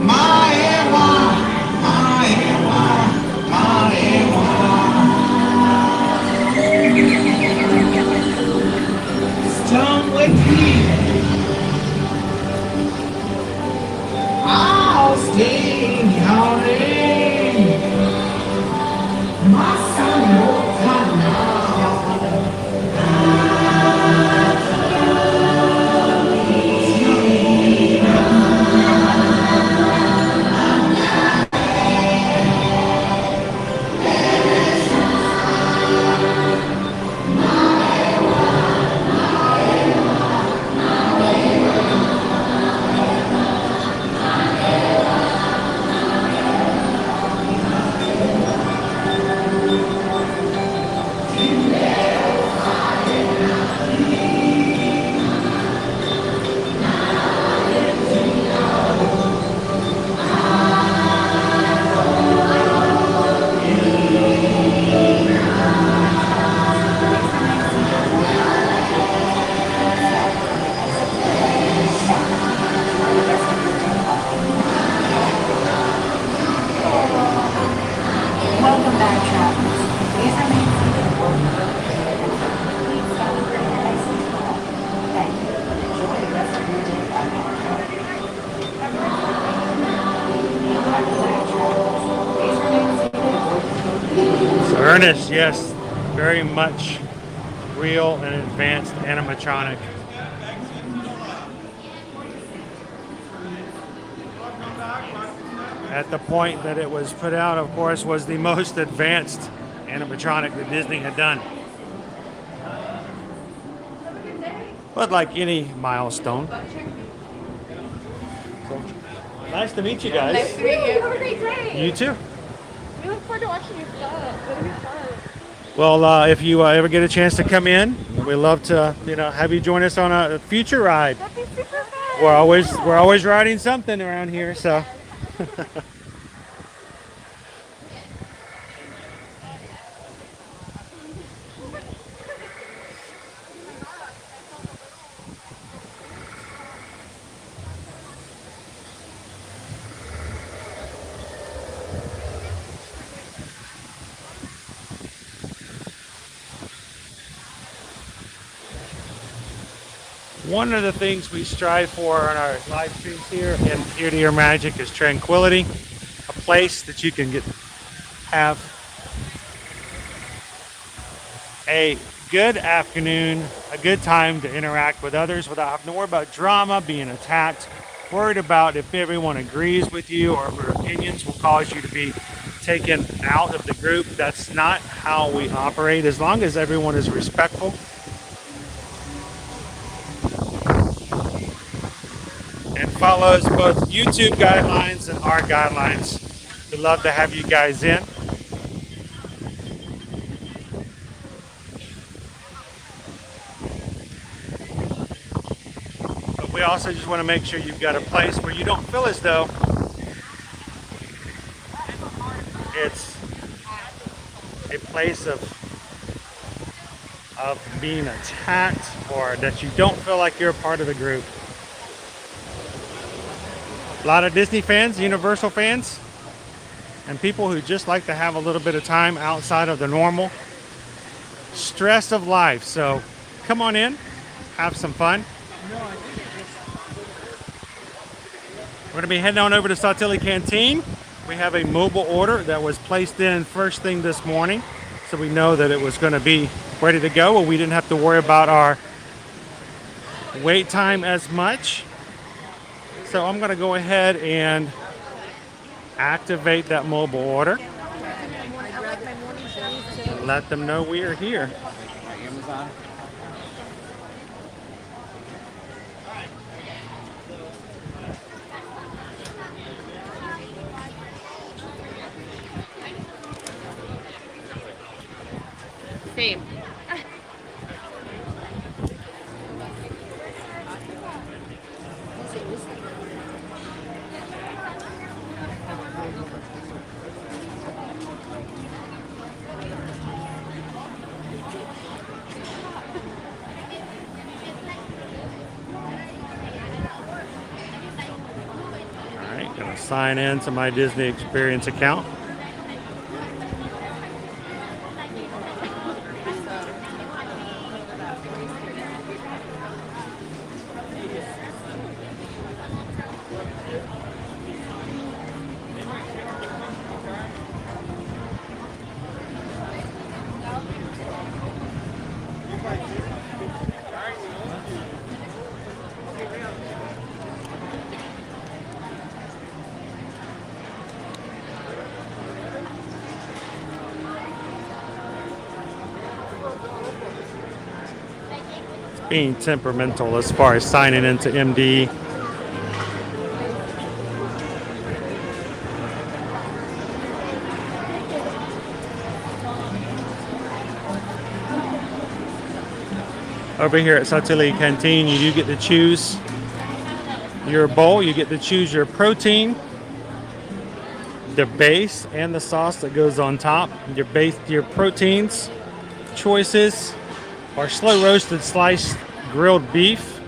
My Welcome back, travelers. Please remain seated for the Please stand for the exit call. Thank you. Enjoy the rest of your day. Welcome back, travelers. Please remain seated. So Ernest, yes, very much real and advanced animatronic. At the point that it was put out, of course, was the most advanced animatronic that Disney had done. But like any milestone. So, nice to meet you guys. Nice to meet you. Great. You too. We look forward to watching your stuff. It'll be fun. Well, if you ever get a chance to come in, we'd love to, have you join us on a future ride. That'd be super fun. We're always riding something around here, so. One of the things we strive for on our live streams here in Here to Your Magic is tranquility, a place that you can have a good afternoon, a good time to interact with others without having to worry about drama, being attacked, worried about if everyone agrees with you or if their opinions will cause you to be taken out of the group. That's not how we operate. As long as everyone is respectful and follows both YouTube guidelines and our guidelines. We'd love to have you guys in. But we also just want to make sure you've got a place where you don't feel as though it's a place of being attacked, or that you don't feel like you're a part of the group. A lot of Disney fans, Universal fans, and people who just like to have a little bit of time outside of the normal stress of life. So come on in, have some fun. We're going to be heading on over to Satu'li Canteen. We have a mobile order that was placed in first thing this morning, so we know that it was going to be ready to go, and we didn't have to worry about our wait time as much. So I'm going to go ahead and activate that mobile order. Let them know we are here. Amazon. Same. Alright, gonna sign in to my Disney Experience account. Being temperamental as far as signing into MD. Over here at Satu'li Canteen, you do get to choose your bowl. You get to choose your protein, the base, and the sauce that goes on top. Your base, your proteins choices are slow roasted sliced grilled beef,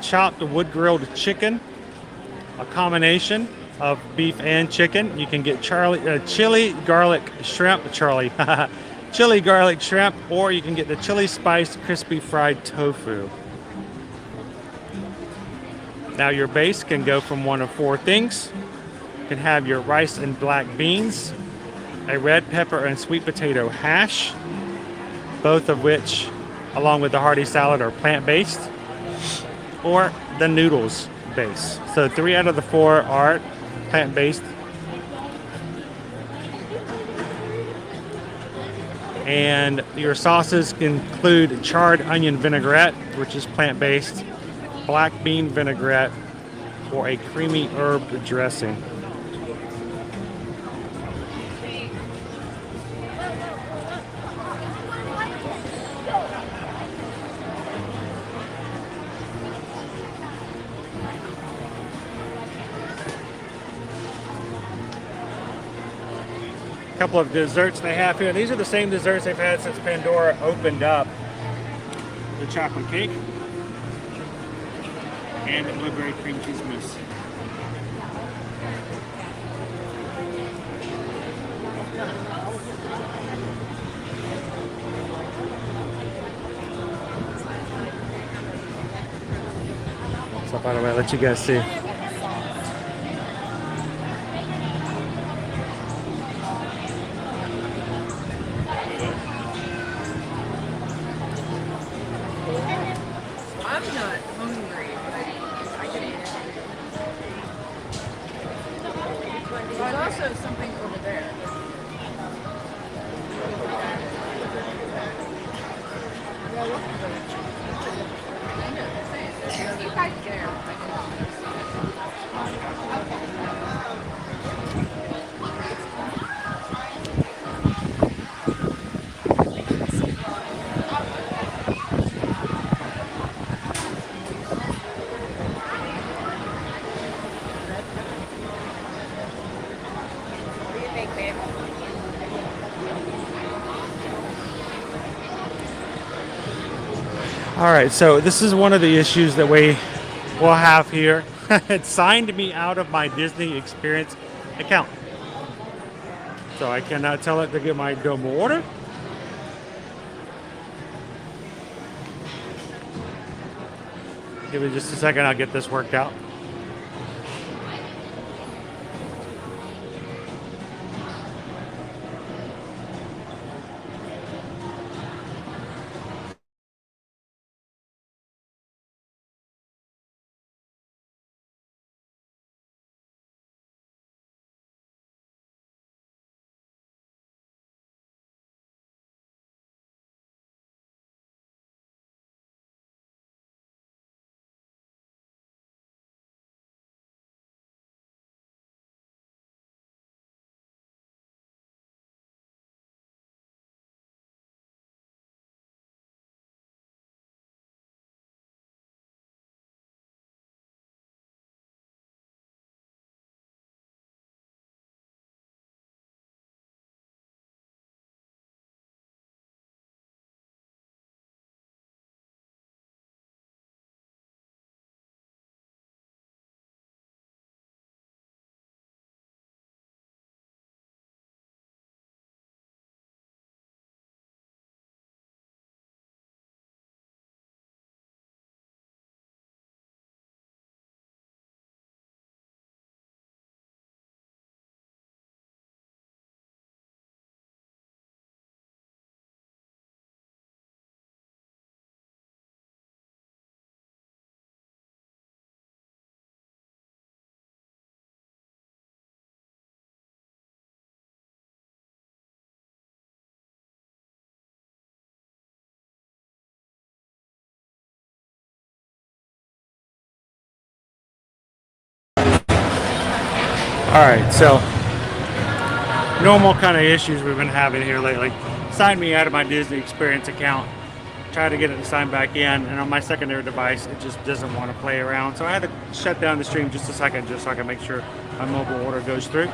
chopped wood grilled chicken, a combination, of beef and chicken. You can get chili garlic shrimp, chili garlic shrimp, or you can get the chili spiced crispy fried tofu. Now your base can go from one of 4 things. You can have your rice and black beans, a red pepper and sweet potato hash, both of which, along with the hearty salad, are plant-based, or the noodles base. So 3 out of the 4 are plant-based. And your sauces include charred onion vinaigrette, which is plant-based, black bean vinaigrette, or a creamy herb dressing. Couple of desserts they have here. These are the same desserts they've had since Pandora opened up. The chocolate cake and the blueberry cream cheese mousse. So by the way, I'll let you guys see. All right, so this is one of the issues that we will have here. It signed me out of my Disney Experience account. So I cannot tell it to get my double order. Give me just a second, I'll get this worked out. All right, so normal kind of issues we've been having here lately. Signed me out of my Disney Experience account. Tried to get it to sign back in, and on my secondary device, it just doesn't want to play around. So I had to shut down the stream just a second, just so I can make sure my mobile order goes through.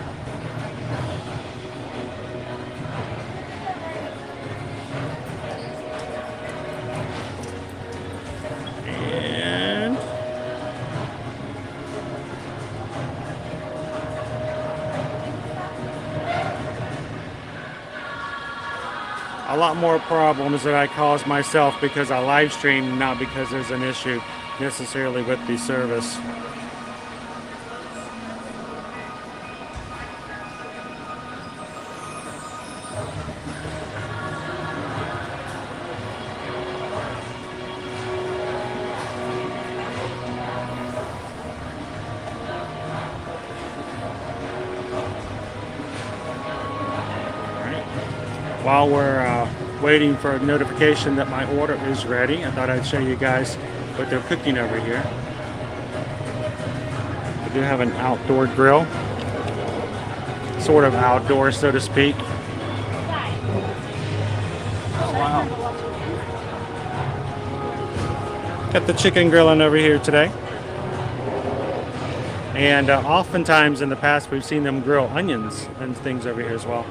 a lot more problems that I cause myself because I live stream, not because there's an issue necessarily with the service. While we're waiting for a notification that my order is ready, I thought I'd show you guys what they're cooking over here. We do have an outdoor grill, sort of outdoor, so to speak. Oh, wow. Got the chicken grilling over here today. And oftentimes in the past, we've seen them grill onions and things over here as well.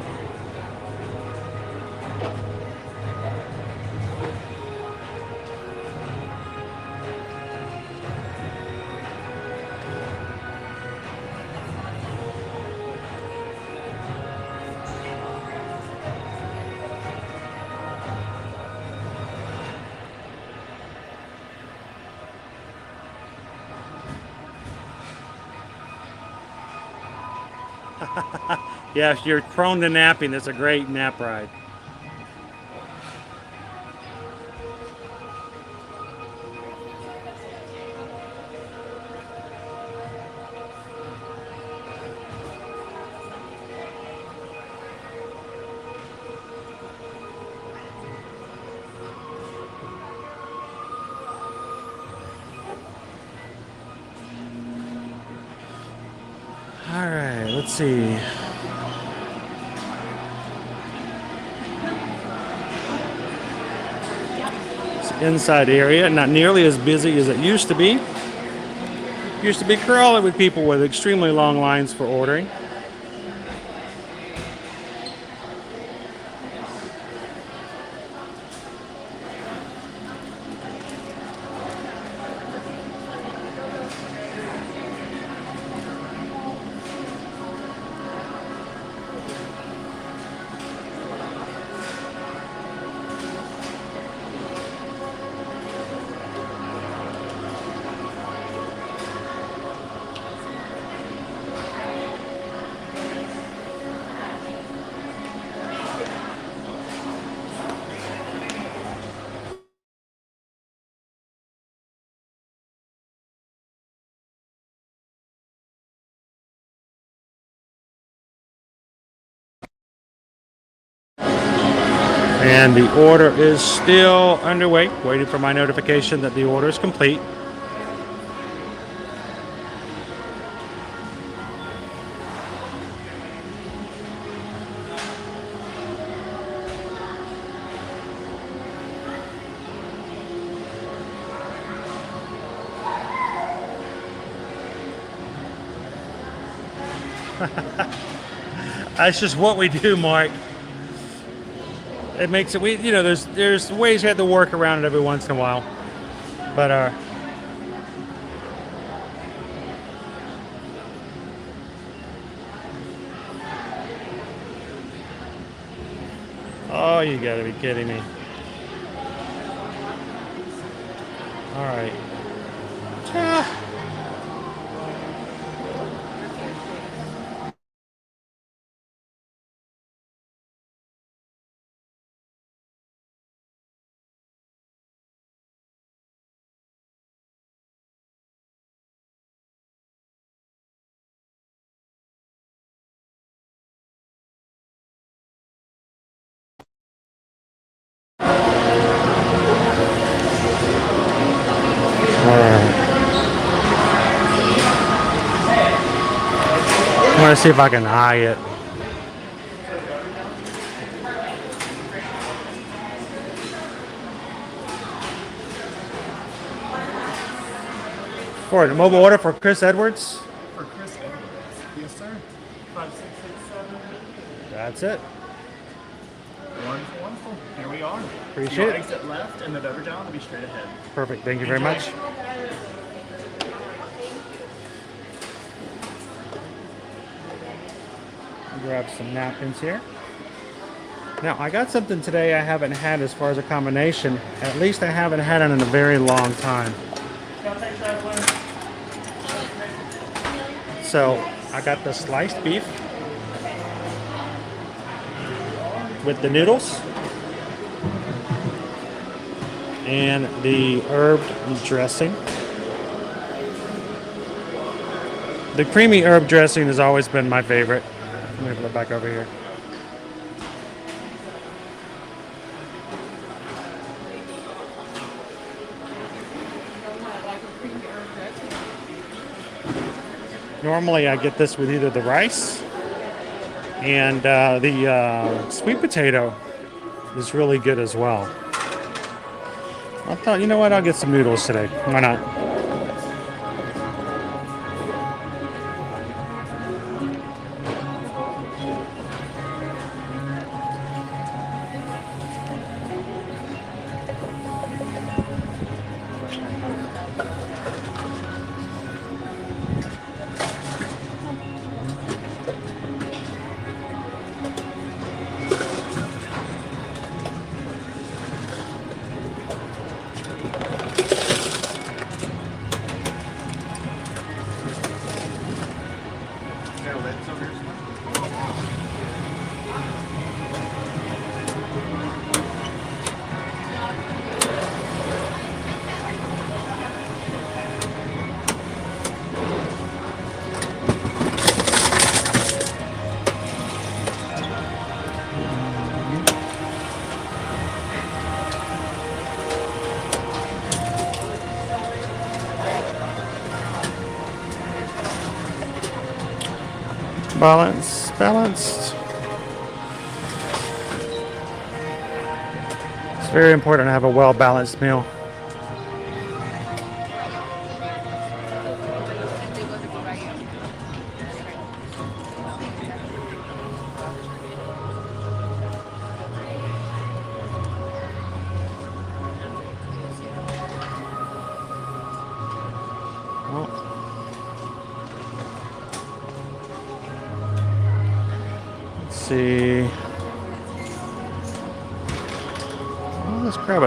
Yeah, if you're prone to napping, it's a great nap ride. All right, let's see. Inside area, not nearly as busy as it used to be. Used to be crawling with people with extremely long lines for ordering. And the order is still underway, waiting for my notification that the order is complete. That's just what we do, Mark. It makes it, there's ways you have to work around it every once in a while. But oh, you gotta be kidding me. All right. I'm gonna see if I can eye it. For a mobile order for Chris Edwards. For Chris Edwards. Yes, sir. 5667. That's it. Wonderful, wonderful. Here we are. Appreciate it. Exit left and the beverage aisle will be straight ahead. Perfect. Thank you very much. Grab some napkins here. Now, I got something today I haven't had as far as a combination. At least I haven't had it in a very long time. So, I got the sliced beef with the noodles and the herbed dressing. The creamy herb dressing has always been my favorite. Let me flip back over here. Normally I get this with either the rice and the sweet potato is really good as well. I thought, you know what, I'll get some noodles today. Why not? Balanced. It's very important to have a well-balanced meal. See. Well, let's grab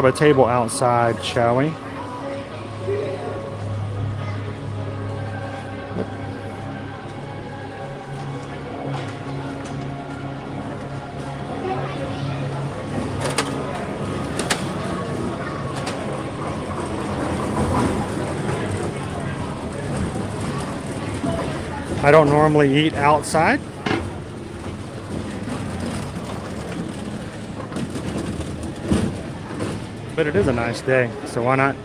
a table outside, shall we? I don't normally eat outside. But it is a nice day, so why not?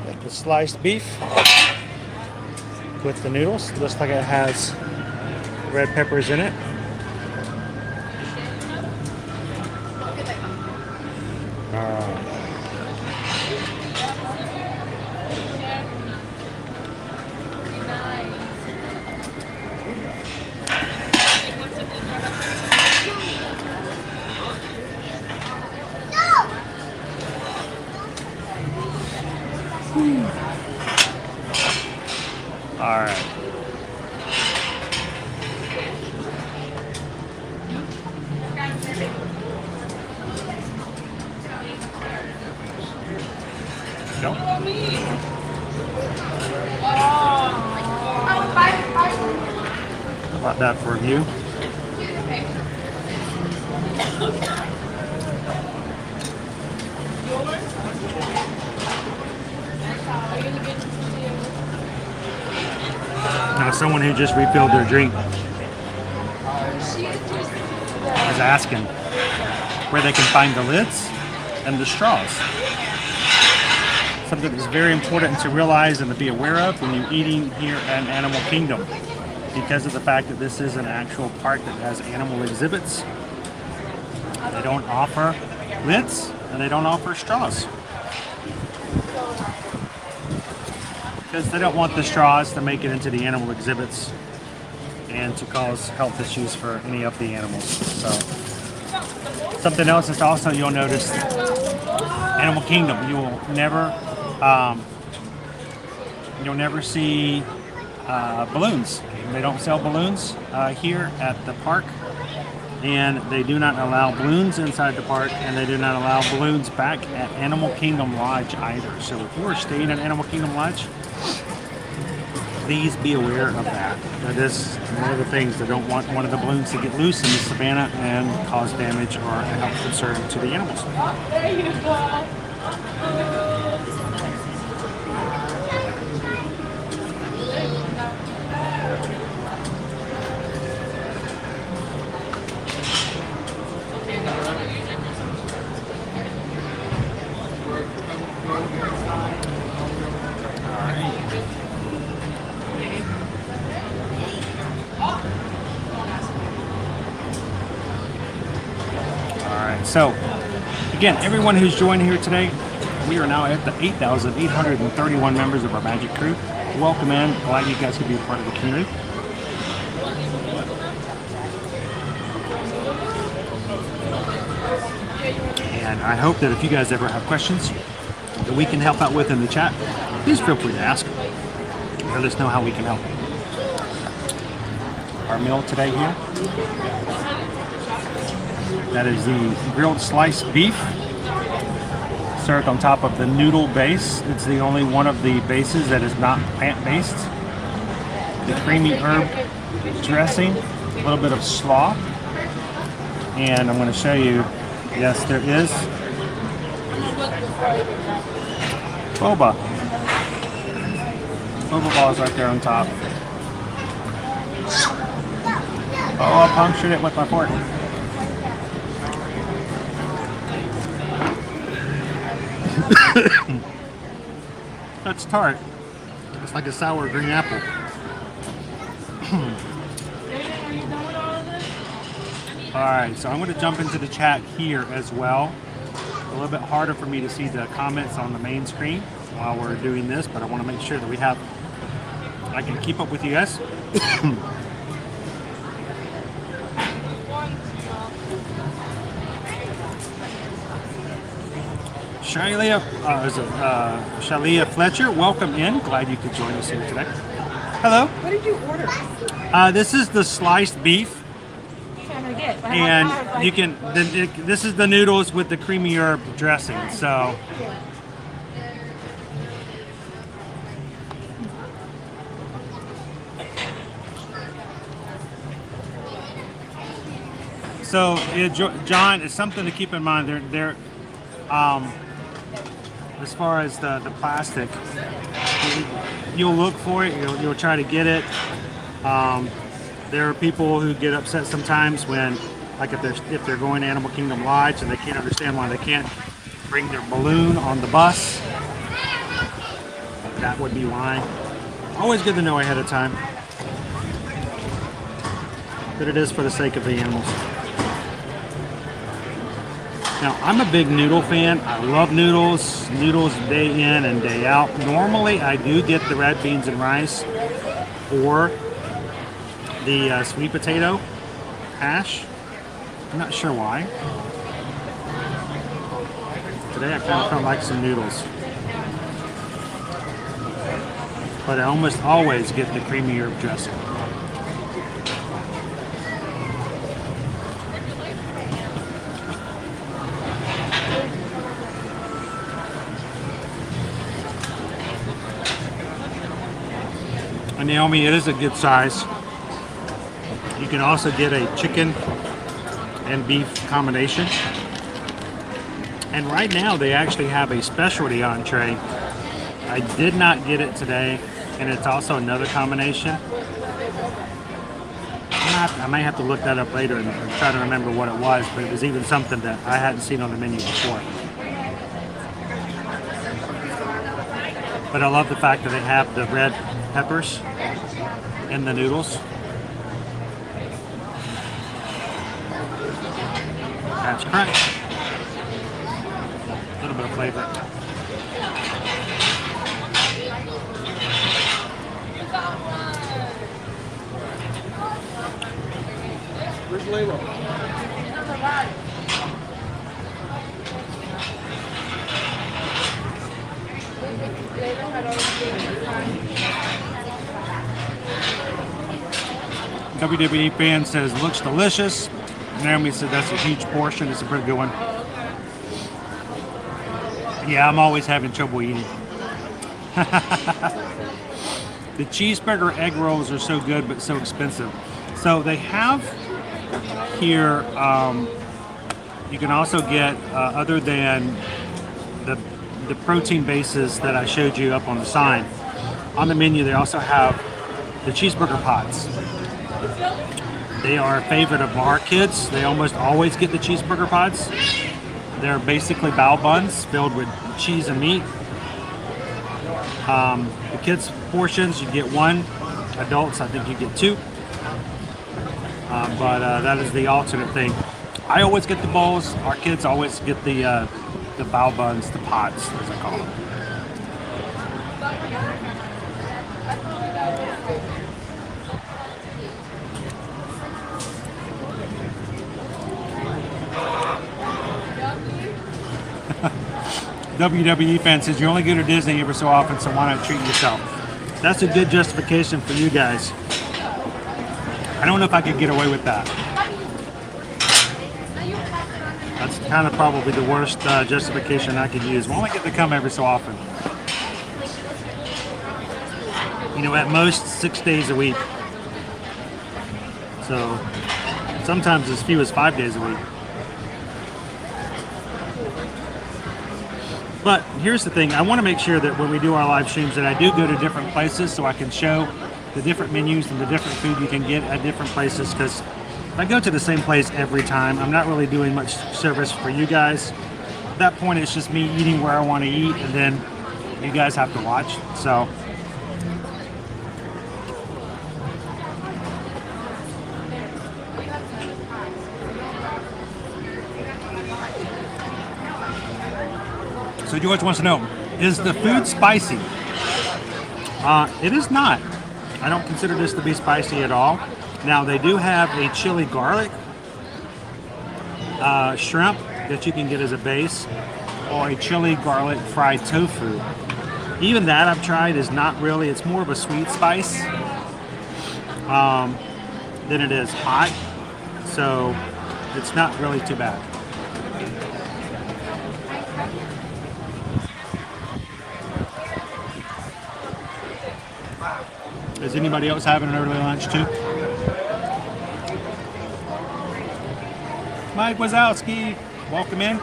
Got the sliced beef with the noodles. Looks like it has red peppers in it. Alright. Go. How about that for you? Now, someone who just refilled their drink is asking where they can find the lids and the straws. Something that's very important to realize and to be aware of when you're eating here at Animal Kingdom, because of the fact that this is an actual park that has animal exhibits. They don't offer lids and they don't offer straws, because they don't want the straws to make it into the animal exhibits and to cause health issues for any of the animals. So, something else is also, you'll notice, Animal Kingdom, you will never you'll never see balloons. They don't sell balloons here at the park, and they do not allow balloons inside the park, and they do not allow balloons back at Animal Kingdom Lodge either. So if you are staying at Animal Kingdom Lodge, please be aware of that. That is one of the things. They don't want one of the balloons to get loose in the savannah and cause damage or a health concern to the animals. There you go. So, again, everyone who's joined here today, we are now at the 8,831 members of our Magic Crew. Welcome in. Glad you guys could be a part of the community. And I hope that if you guys ever have questions that we can help out with in the chat, please feel free to ask. Let us know how we can help. Our meal today here. That is the grilled sliced beef served on top of the noodle base. It's the only one of the bases that is not plant-based. The creamy herb dressing, a little bit of slaw. And I'm going to show you, yes, there is boba. Boba balls right there on top. Oh, I punctured it with my fork. That's tart. It's like a sour green apple. Alright, so I'm going to jump into the chat here as well. A little bit harder for me to see the comments on the main screen while we're doing this, but I want to make sure that I can keep up with you guys. Shalia Fletcher, welcome in. Glad you could join us here today. Hello. What did you order? This is the sliced beef, and you can. This is the noodles with the creamy herb dressing. So. So, John, it's something to keep in mind. They're as far as the plastic, you'll look for it, you'll try to get it. There are people who get upset sometimes when, like if they're going to Animal Kingdom Lodge and they can't understand why they can't bring their balloon on the bus. That would be why. Always good to know ahead of time. But it is for the sake of the animals. Now, I'm a big noodle fan. I love noodles. Noodles day in and day out. Normally, I do get the red beans and rice or the sweet potato hash. I'm not sure why. Today, I kind of felt like some noodles. But I almost always get the creamy herb dressing. And Naomi, it is a good size. You can also get a chicken and beef combination. And right now they actually have a specialty entree. I did not get it today, and it's also another combination. I may have to look that up later and try to remember what it was, but it was even something that I hadn't seen on the menu before. But I love the fact that they have the red peppers in the noodles. That's correct. A little bit of flavor. Where's Layla? WWE fan says looks delicious. Naomi said that's a huge portion. It's a pretty good one. Yeah, I'm always having trouble eating. The cheeseburger egg rolls are so good but so expensive. So they have here, you can also get, other than the protein bases that I showed you up on the sign, on the menu they also have the cheeseburger pots. They are a favorite of our kids. They almost always get the cheeseburger pots. They're basically bao buns filled with cheese and meat. The kids' portions, you get one. Adults, I think you get two. But that is the alternate thing. I always get the bowls. Our kids always get the bao buns, the pots, as I call them. WWE fan says you only go to Disney every so often, so why not treat yourself? That's a good justification for you guys. I don't know if I could get away with that. That's kind of probably the worst justification I could use. We only get to come every so often. You know, at most 6 days a week. So sometimes as few as 5 days a week. But here's the thing, I want to make sure that when we do our live streams that I do go to different places so I can show the different menus and the different food you can get at different places, because if I go to the same place every time, I'm not really doing much service for you guys. At that point, it's just me eating where I want to eat, and then you guys have to watch. So George wants to know, is the food spicy? It is not. I don't consider this to be spicy at all. Now they do have a chili garlic shrimp that you can get as a base, or a chili garlic fried tofu. Even that I've tried is not really, it's more of a sweet spice than it is hot. So it's not really too bad. Is anybody else having an early lunch too? Mike Wazowski, welcome in.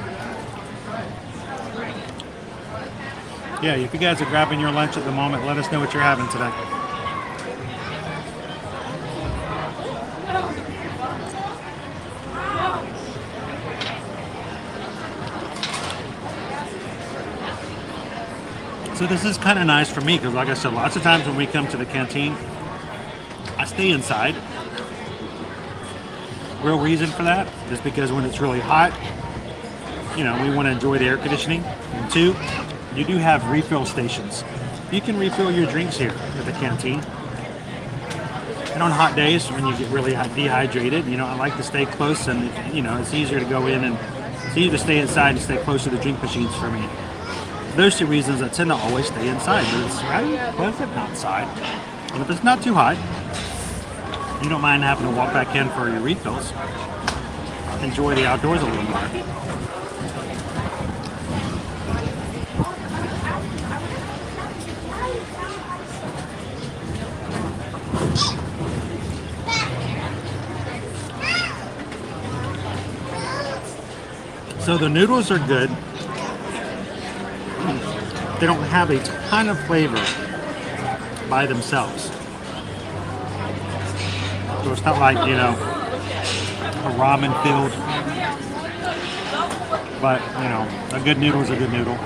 Yeah, if you guys are grabbing your lunch at the moment, let us know what you're having today. So this is kind of nice for me because, like I said, lots of times when we come to the canteen, I stay inside. Real reason for that is because when it's really hot, you know, we want to enjoy the air conditioning. And two, you do have refill stations. You can refill your drinks here at the canteen. And on hot days when you get really dehydrated, you know, I like to stay close, and you know, it's easier to go in, and it's easier to stay inside and stay close to the drink machines for me. Those two reasons, I tend to always stay inside, but it's rather pleasant outside. And if it's not too hot, you don't mind having to walk back in for your refills. Enjoy the outdoors a little more. So the noodles are good. They don't have a ton of flavor by themselves. So it's not like, you know, a ramen filled. But, you know, a good noodle is a good noodle.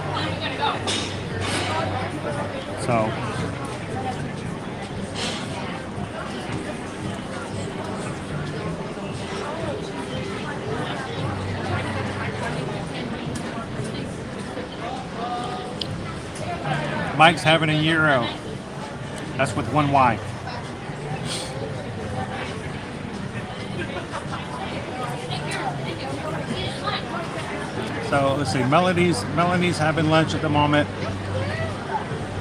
So. Mike's having a gyro. That's with one Y. So let's see, Melanie's having lunch at the moment.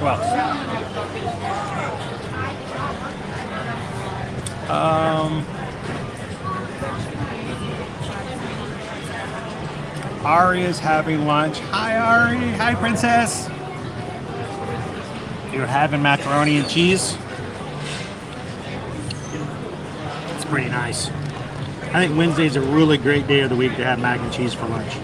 Who else? Ari is having lunch. Hi, Ari. Hi, princess. You're having macaroni and cheese. It's pretty nice. I think Wednesday's a really great day of the week to have mac and cheese for lunch.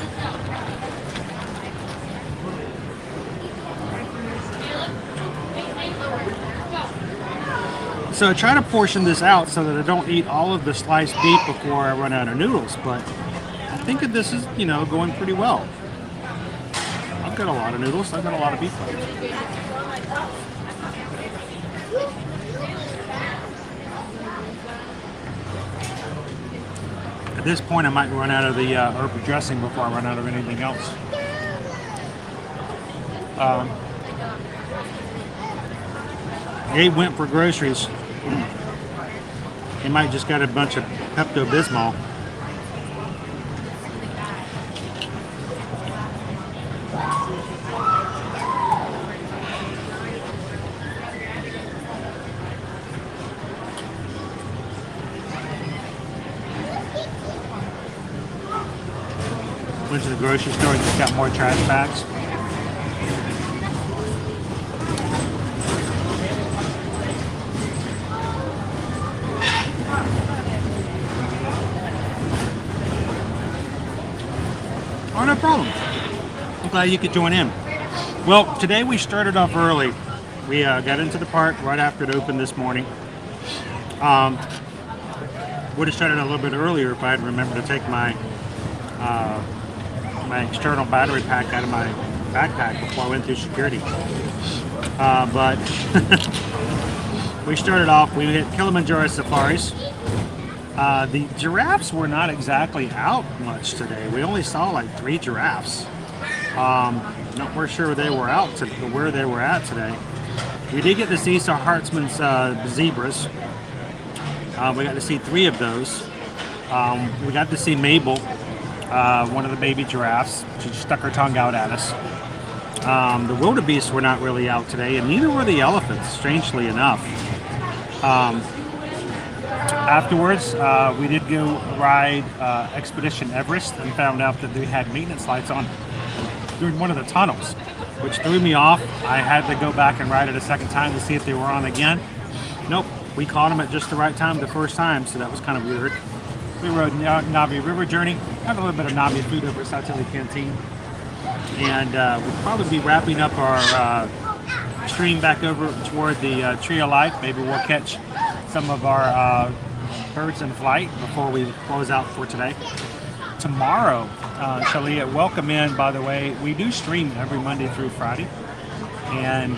So I try to portion this out so that I don't eat all of the sliced beef before I run out of noodles, but I think that this is, you know, going pretty well. I've got a lot of noodles. I've got a lot of beef left. At this point, I might run out of the herb dressing before I run out of anything else. Gabe went for groceries. He might just got a bunch of Pepto-Bismol. Went to the grocery store and just got more trash bags. Oh, no problem. I'm glad you could join in. Well, today we started off early. We got into the park right after it opened this morning. Would have started a little bit earlier if I had remembered to take my my external battery pack out of my backpack before I went through security. But we started off, we hit Kilimanjaro safaris. The giraffes were not exactly out much today. We only saw like 3 giraffes. Not we're sure they were out to where they were at today. We did get to see some Hartzman's zebras. We got to see 3 of those. We got to see Mabel, one of the baby giraffes. She stuck her tongue out at us. The wildebeests were not really out today, and neither were the elephants, strangely enough. Afterwards, we did go ride Expedition Everest and found out that they had maintenance lights on during one of the tunnels, which threw me off. I had to go back and ride it a second time to see if they were on again. Nope, we caught them at just the right time the first time, so that was kind of weird. We rode Navi River Journey, had a little bit of Navi food over at Satu'li Canteen, and we'll probably be wrapping up our stream back over toward the Tree of Life. Maybe we'll catch some of our birds in flight before we close out for today. Tomorrow, Shalia, welcome in, by the way. We do stream every Monday through Friday, and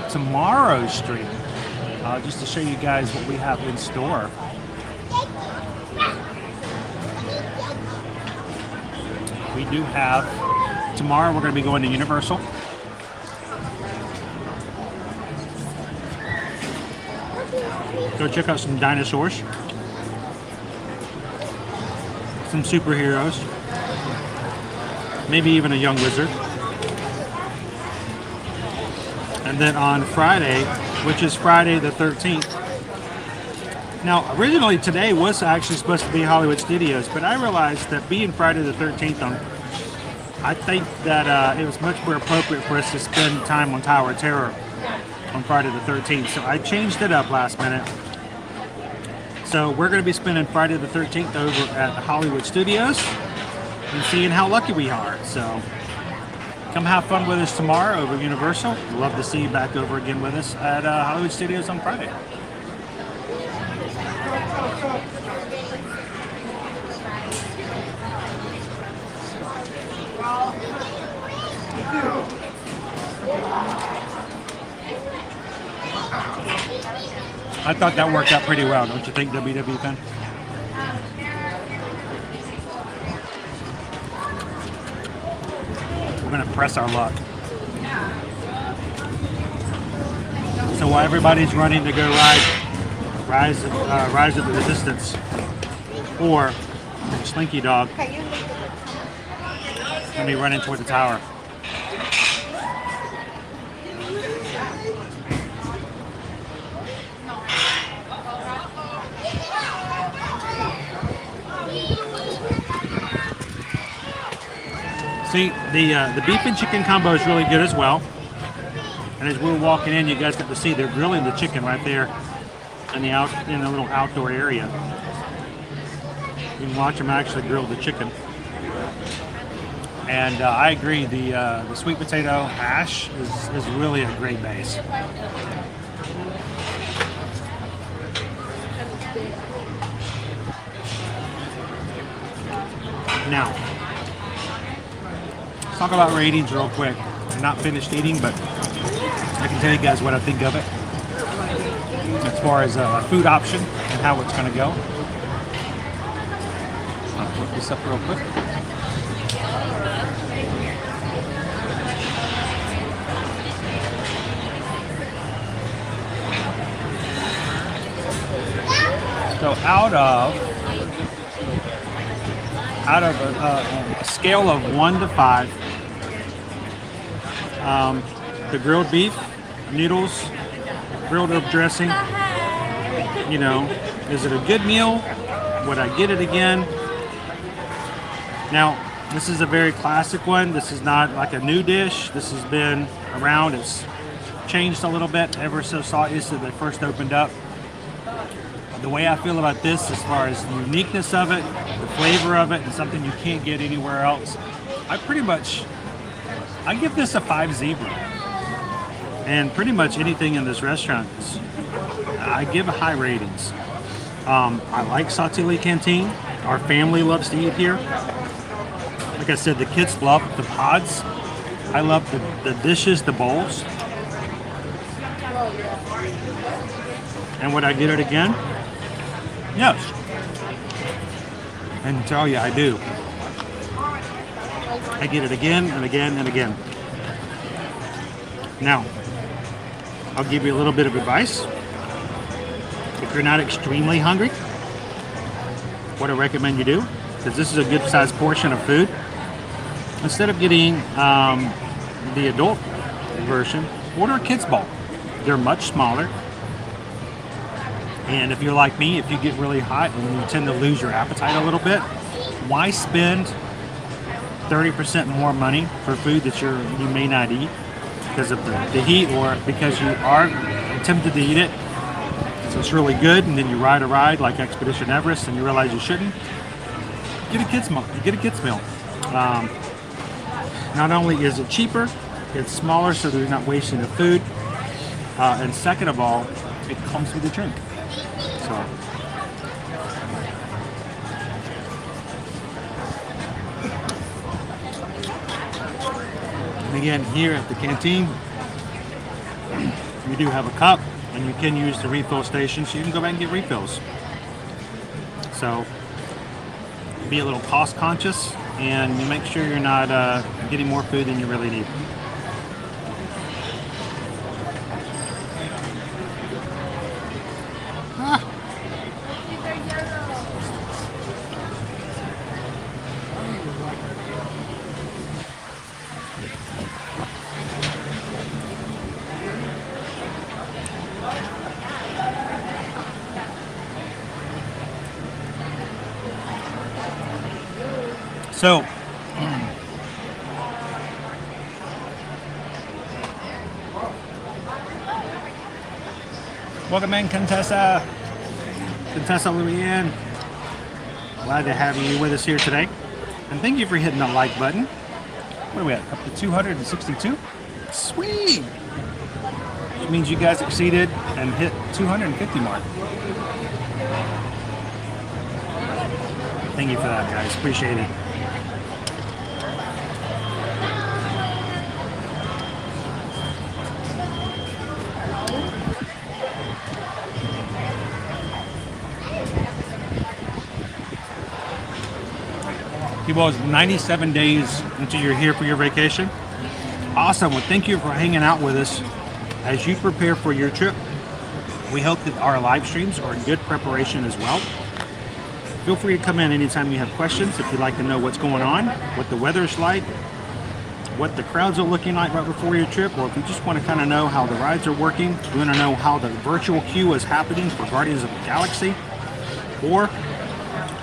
tomorrow's stream, just to show you guys what we have in store. We do have, tomorrow we're going to be going to Universal. Go check out some dinosaurs, some superheroes, maybe even a young wizard. And then on Friday, which is Friday the 13th. Now, originally today was actually supposed to be Hollywood Studios, but I realized that being Friday the 13th, I think that it was much more appropriate for us to spend time on Tower of Terror on Friday the 13th. So I changed it up last minute. So we're going to be spending Friday the 13th over at the Hollywood Studios and seeing how lucky we are. So come have fun with us tomorrow over Universal. We'd love to see you back over again with us at Hollywood Studios on Friday. I thought that worked out pretty well, don't you think, WWE fan? We're going to press our luck. So while everybody's running to go ride Rise of the Resistance or Slinky Dog, let me run in toward the tower. See, the beef and chicken combo is really good as well. And as we were walking in, you guys got to see they're grilling the chicken right there in the little outdoor area. You can watch them actually grill the chicken. And I agree, the sweet potato hash is really a great base. Now, let's talk about ratings real quick. I'm not finished eating, but I can tell you guys what I think of it as far as a food option and how it's going to go. I'll flip this up real quick. So out of a scale of 1 to 5, the grilled beef, noodles, grilled herb dressing, you know, is it a good meal? Would I get it again? Now, this is a very classic one. This is not like a new dish. This has been around. It's changed a little bit ever since they first opened up. The way I feel about this, as far as the uniqueness of it, the flavor of it, and something you can't get anywhere else, I give this a 5 zebra. And pretty much anything in this restaurant, I give high ratings. I like Satu'li Canteen. Our family loves to eat here. Like I said, the kids love the pods. I love the dishes, the bowls. And would I get it again? Yes. And tell you, I do. I get it again and again and again. Now, I'll give you a little bit of advice. If you're not extremely hungry, what I recommend you do, because this is a good sized portion of food, instead of getting the adult version, order a kids bowl. They're much smaller. And if you're like me, if you get really hot and you tend to lose your appetite a little bit, why spend 30% more money for food that you may not eat because of the heat, or because you are tempted to eat it? So it's really good, and then you ride a ride like Expedition Everest and you realize you shouldn't. Get a kids meal. Not only is it cheaper, it's smaller, so they're not wasting the food. And second of all, it comes with a drink. So, and again, here at the canteen, we do have a cup, and you can use the refill station, so you can go back and get refills. So, be a little cost conscious, and you make sure you're not getting more food than you really need. So, welcome in, Contessa. Contessa Luann. Glad to have you with us here today. And thank you for hitting the like button. What are we at? Up to 262? Sweet! Which means you guys exceeded and hit 250 mark. Thank you for that, guys. Appreciate it. Well, it's 97 days until you're here for your vacation. Awesome. Well, thank you for hanging out with us as you prepare for your trip. We hope that our live streams are in good preparation as well. Feel free to come in anytime you have questions. If you'd like to know what's going on, what the weather's like, what the crowds are looking like right before your trip, or if you just want to kind of know how the rides are working, you want to know how the virtual queue is happening for Guardians of the Galaxy, or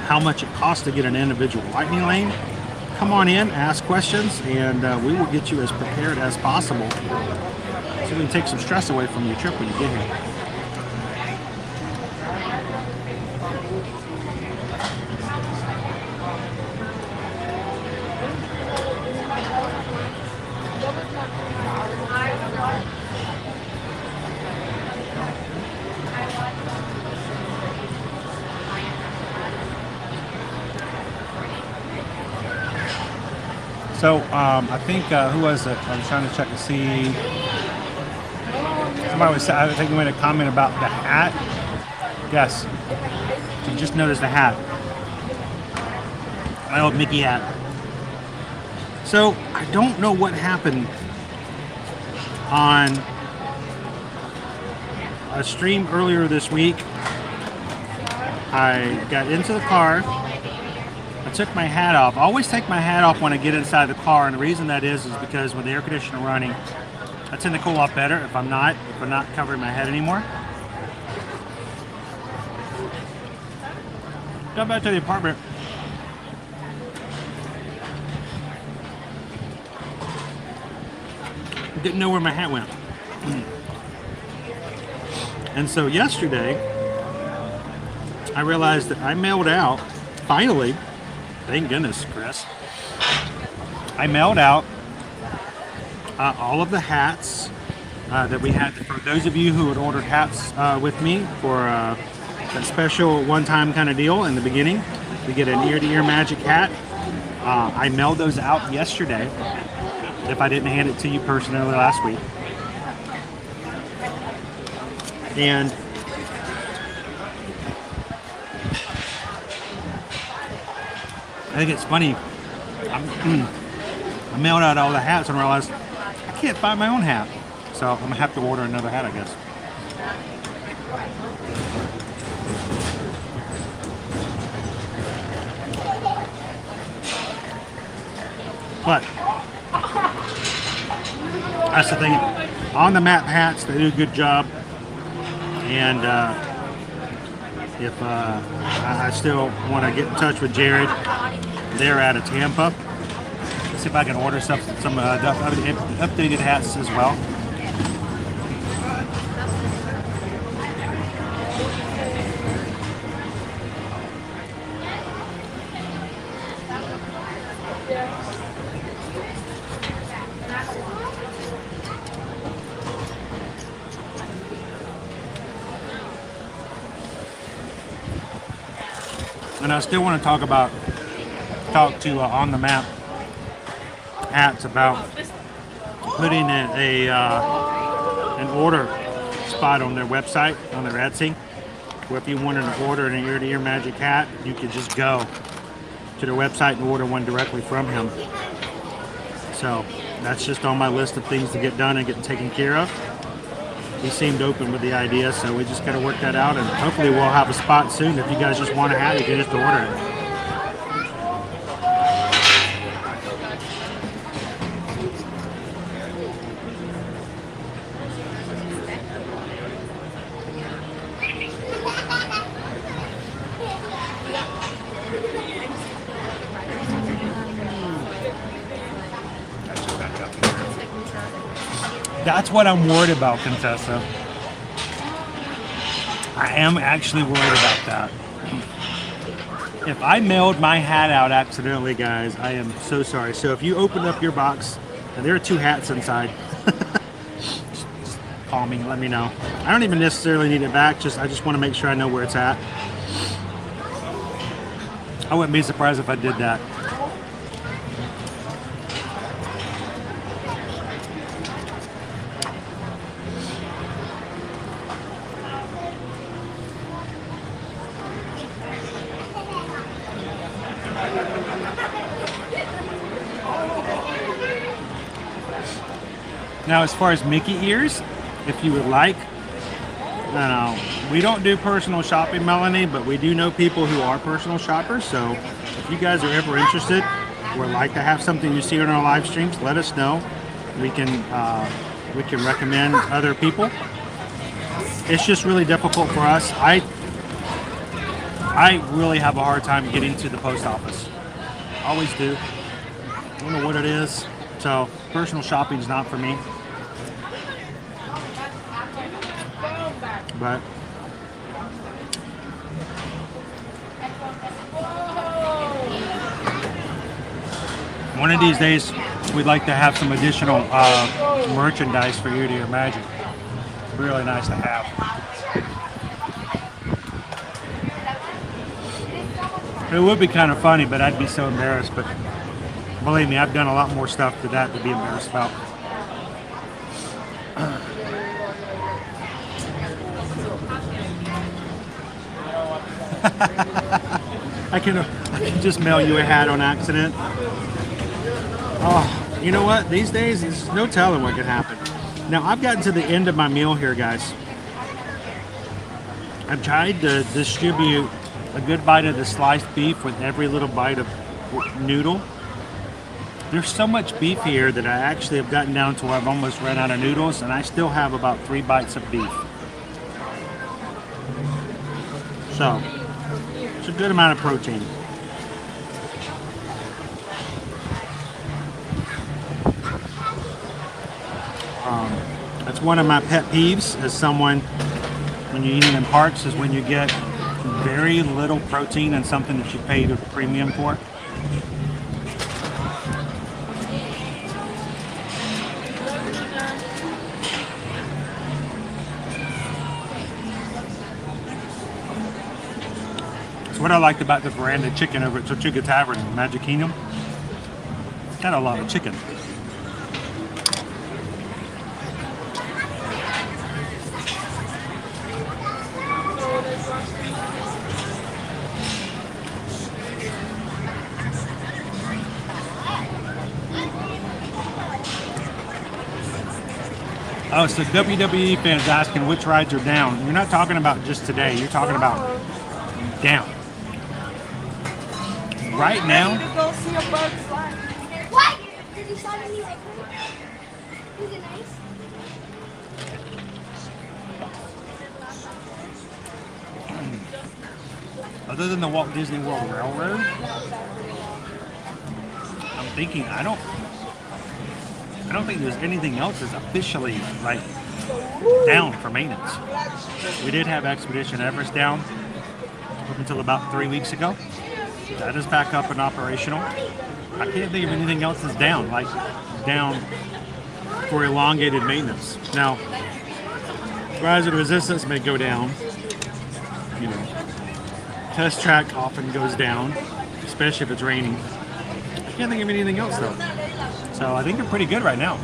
how much it costs to get an individual lightning lane, come on in, ask questions, and we will get you as prepared as possible so we can take some stress away from your trip when you get here. So I think who was it? I was trying to check to see. Somebody was. I think we made a comment about the hat. Yes, you just noticed the hat. My old Mickey hat. So I don't know what happened on a stream earlier this week. I got into the car. I took my hat off. I always take my hat off when I get inside the car, and the reason that is because with the air conditioner running, I tend to cool off better if I'm not covering my head anymore. Got back to the apartment. Didn't know where my hat went. And so yesterday, I realized that I mailed out, finally, thank goodness, Chris. I mailed out all of the hats that we had. For those of you who had ordered hats with me for a special one-time kind of deal in the beginning, we get an ear-to-ear magic hat. I mailed those out yesterday, if I didn't hand it to you personally last week. And I think it's funny, I mailed out all the hats and realized I can't find my own hat. So I'm gonna have to order another hat, I guess. But that's the thing. On the map hats, they do a good job. And if I still want to get in touch with Jared, they're out of Tampa. Let's see if I can order some updated hats as well. And I still want to talk to On the Map hats about putting an order spot on their website, on their Etsy, where if you wanted to order an ear-to-ear magic hat, you could just go to their website and order one directly from him. So that's just on my list of things to get done and get taken care of. He seemed open with the idea, so we just got to work that out, and hopefully we'll have a spot soon. If you guys just want a hat, you can just order it. That's what I'm worried about, Contessa. I am actually worried about that. If I mailed my hat out accidentally, guys, I am so sorry. So if you open up your box and there are 2 hats inside, just call me, let me know. I don't even necessarily need it back, I just want to make sure I know where it's at. I wouldn't be surprised if I did that. Now, as far as Mickey ears, if you would like, we don't do personal shopping, Melanie, but we do know people who are personal shoppers. So if you guys are ever interested or like to have something you see on our live streams, let us know. We can recommend other people. It's just really difficult for us. I really have a hard time getting to the post office. Always do. don't know what it is. So personal shopping is not for me. But one of these days, we'd like to have some additional merchandise for you to your magic. It's really nice to have. It would be kind of funny, but I'd be so embarrassed. But believe me, I've done a lot more stuff to that to be embarrassed about. I can just mail you a hat on accident. Oh, you know what? These days, there's no telling what could happen. Now, I've gotten to the end of my meal here, guys. I've tried to distribute a good bite of the sliced beef with every little bite of noodle. There's so much beef here that I actually have gotten down to where I've almost run out of noodles, and I still have about 3 bites of beef. So, it's a good amount of protein. That's one of my pet peeves as someone, when you're eating in parks, is when you get very little protein and something that you paid a premium for. That's what I liked about the veranda chicken over at Tortuga Tavern in Magic Kingdom. Got a lot of chicken. Oh, so WWE fans asking which rides are down. You're not talking about just today. You're talking about down. Right now. Go see a bird fly. What? Did you saw me like is it nice? Other than the Walt Disney World Railroad, I'm thinking I don't think there's anything else that's officially like down for maintenance. We did have Expedition Everest down up until about 3 weeks ago. That is back up and operational. I can't think of anything else that's down for elongated maintenance. Now, Rise of the Resistance may go down. You know, Test Track often goes down, especially if it's raining. I can't think of anything else though. So I think they're pretty good right now.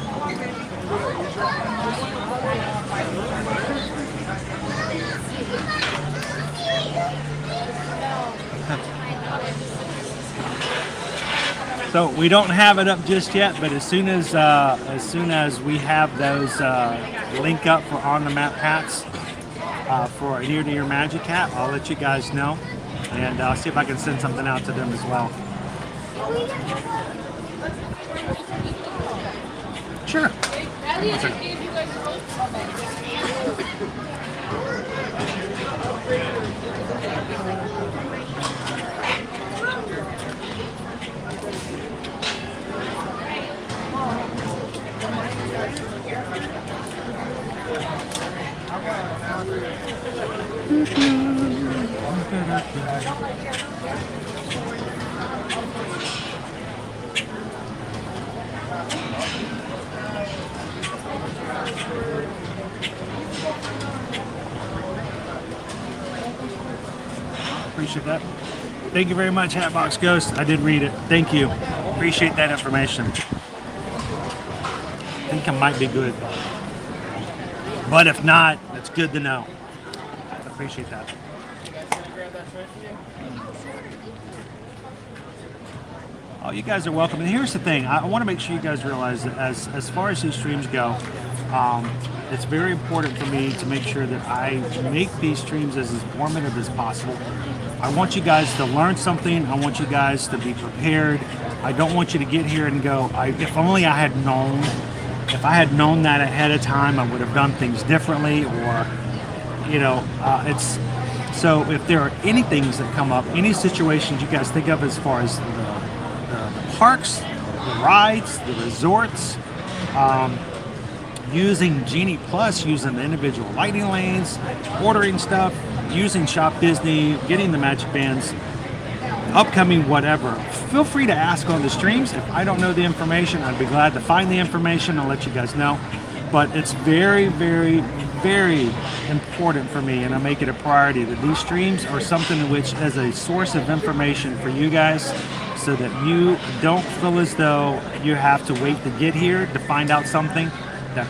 So we don't have it up just yet, but as soon as we have those link up for on the map hats for an ear to ear magic hat, I'll let you guys know, and I'll see if I can send something out to them as well. Sure. Appreciate that. Thank you very much, Hatbox Ghost. I did read it. Thank you. Appreciate that information. I think I might be good. But if not, it's good to know. I appreciate that. Oh, you guys are welcome. And here's the thing. I want to make sure you guys realize that as far as these streams go, it's very important for me to make sure that I make these streams as informative as possible. I want you guys to learn something. I want you guys to be prepared. I don't want you to get here and go, if only I had known. If I had known that ahead of time, I would have done things differently, or, it's, so if there are any things that come up, any situations you guys think of as far as the parks, the rides, the resorts, using Genie Plus, using the individual lighting lanes, ordering stuff, using Shop Disney, getting the magic bands, upcoming whatever. Feel free to ask on the streams. If I don't know the information, I'd be glad to find the information and let you guys know. But it's very, very, very important for me, and I make it a priority that these streams are something which is a source of information for you guys, so that you don't feel as though you have to wait to get here to find out something that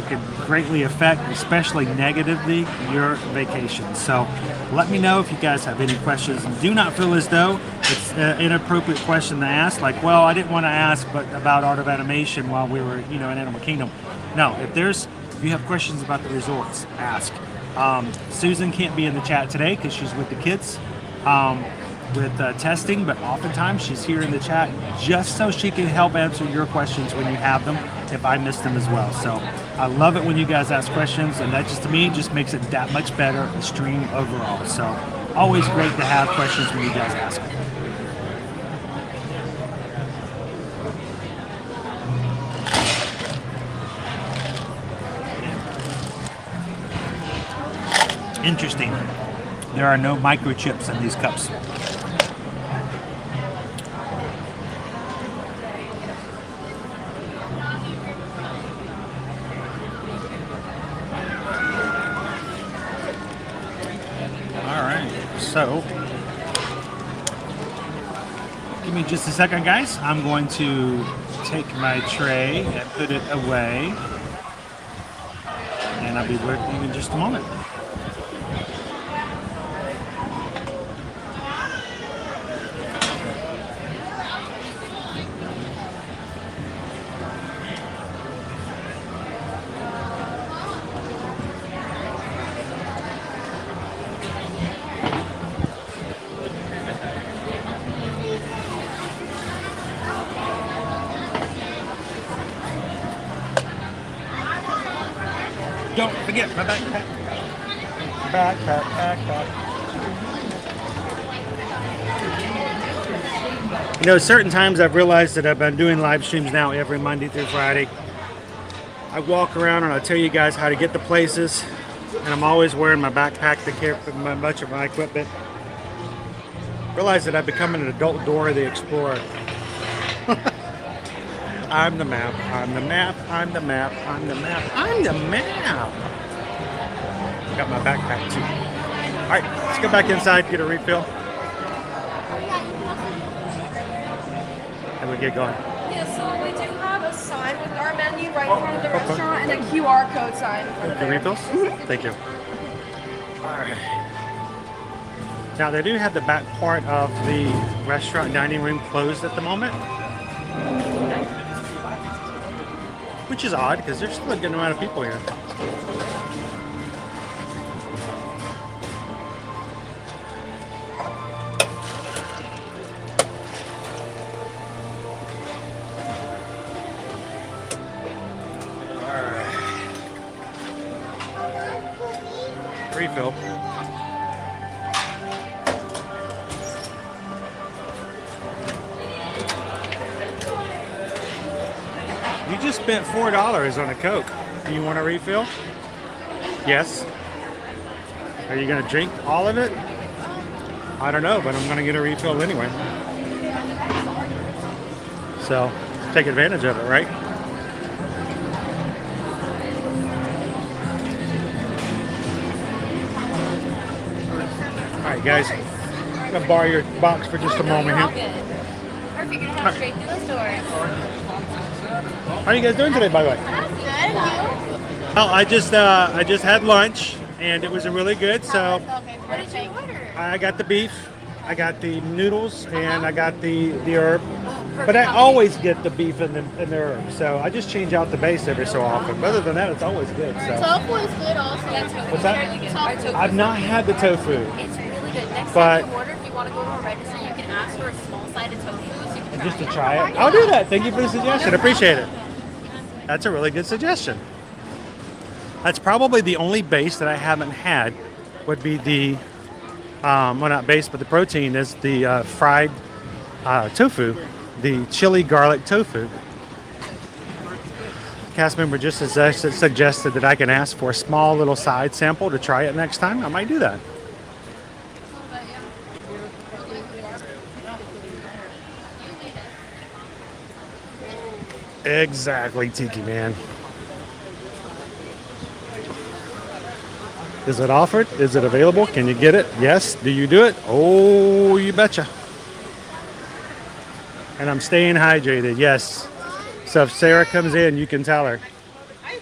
could greatly affect, especially negatively, your vacation. So let me know if you guys have any questions. Do not feel as though it's an inappropriate question to ask, like, well, I didn't want to ask but about Art of Animation while we were, in Animal Kingdom. No, if you have questions about the resorts, ask. Susan can't be in the chat today because she's with the kids with testing, but oftentimes she's here in the chat just so she can help answer your questions when you have them, if I missed them as well. So I love it when you guys ask questions, and that just, to me, just makes it that much better, the stream overall. So always great to have questions when you guys ask. Interesting. There are no microchips in these cups. So, give me just a second, guys. I'm going to take my tray and put it away, and I'll be with you in just a moment. Don't forget my backpack. Backpack. Certain times I've realized that I've been doing live streams now every Monday through Friday. I walk around and I tell you guys how to get to places, and I'm always wearing my backpack to carry much of my equipment. Realize that I've become an adult Dora the Explorer. I'm the map, I'm the map, I'm the map, I'm the map, I'm the map. Got my backpack too. All right, let's go back inside, get a refill. And we get going. Yeah, so we do have a sign with our menu right in front of the restaurant and a QR code sign. The refills? Mm-hmm. Thank you. All right. Now they do have the back part of the restaurant dining room closed at the moment, which is odd because there's still a good amount of people here. Refill. You just spent $4 on a Coke. Do you want a refill? Yes. Are you going to drink all of it? I don't know, but I'm going to get a refill anyway. So, take advantage of it, right? Alright guys, I'm going to borrow your box for just a moment here. We're figuring out straight through the store. How are you guys doing today, by the way? Good, Well, I just had lunch, and it was really good, so what did you order? I got the beef, I got the noodles, and I got the herb. But I always get the beef and the herb, so I just change out the base every so often. But other than that, it's always good. So. Tofu is good also. What's that? I've not had the tofu. It's really good. Next But time you order, if you want to go to a register, you can ask for a small side of tofu so you can try just to it. try it, I'll do that. Thank you for the suggestion. Appreciate it. That's a really good suggestion. That's probably the only base that I haven't had. Would be the well, not base, but the protein is the fried tofu, the chili garlic tofu. Cast member just suggested that I can ask for a small little side sample to try it next time. I might do that. Exactly, Tiki Man. Is it offered? Is it available? Can you get it? Yes. Do you do it? Oh, you betcha. And I'm staying hydrated. Yes. So if Sarah comes in, you can tell her. You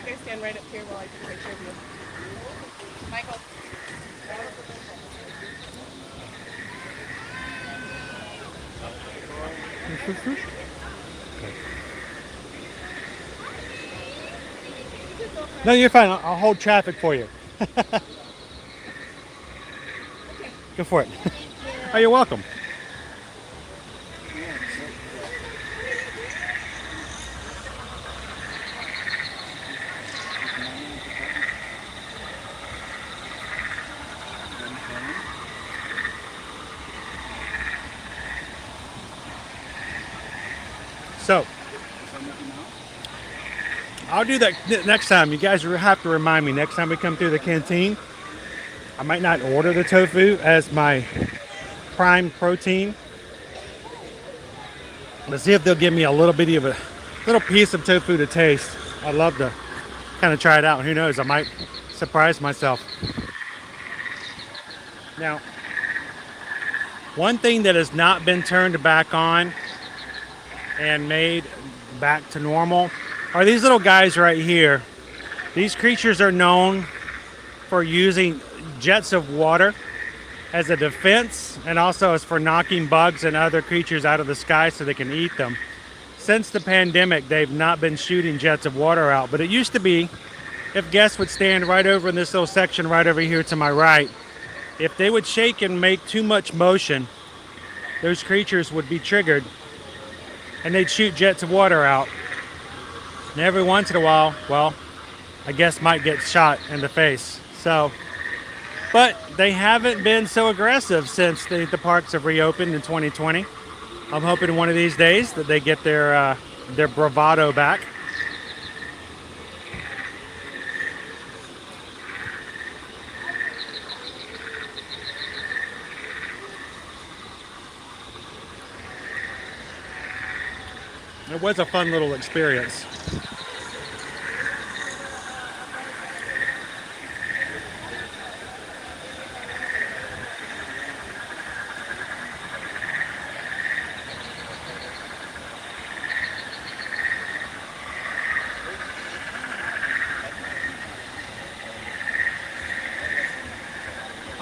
guys stand right up here while I take a picture of you. Michael. No, you're fine. I'll hold traffic for you. Go for it. Oh, you're welcome. So, I'll do that next time. You guys have to remind me next time we come through the canteen. I might not order the tofu as my prime protein. Let's see if they'll give me a little bit of a little piece of tofu to taste. I'd love to kind of try it out. Who knows? I might surprise myself. Now, one thing that has not been turned back on and made back to normal are these little guys right here. These creatures are known for using jets of water as a defense and also as for knocking bugs and other creatures out of the sky so they can eat them. Since the pandemic, they've not been shooting jets of water out, but it used to be if guests would stand right over in this little section right over here to my right, if they would shake and make too much motion, those creatures would be triggered and they'd shoot jets of water out. And every once in a while, well, a guest might get shot in the face. So, but they haven't been so aggressive since the parks have reopened in 2020. I'm hoping one of these days that they get their bravado back. It was a fun little experience.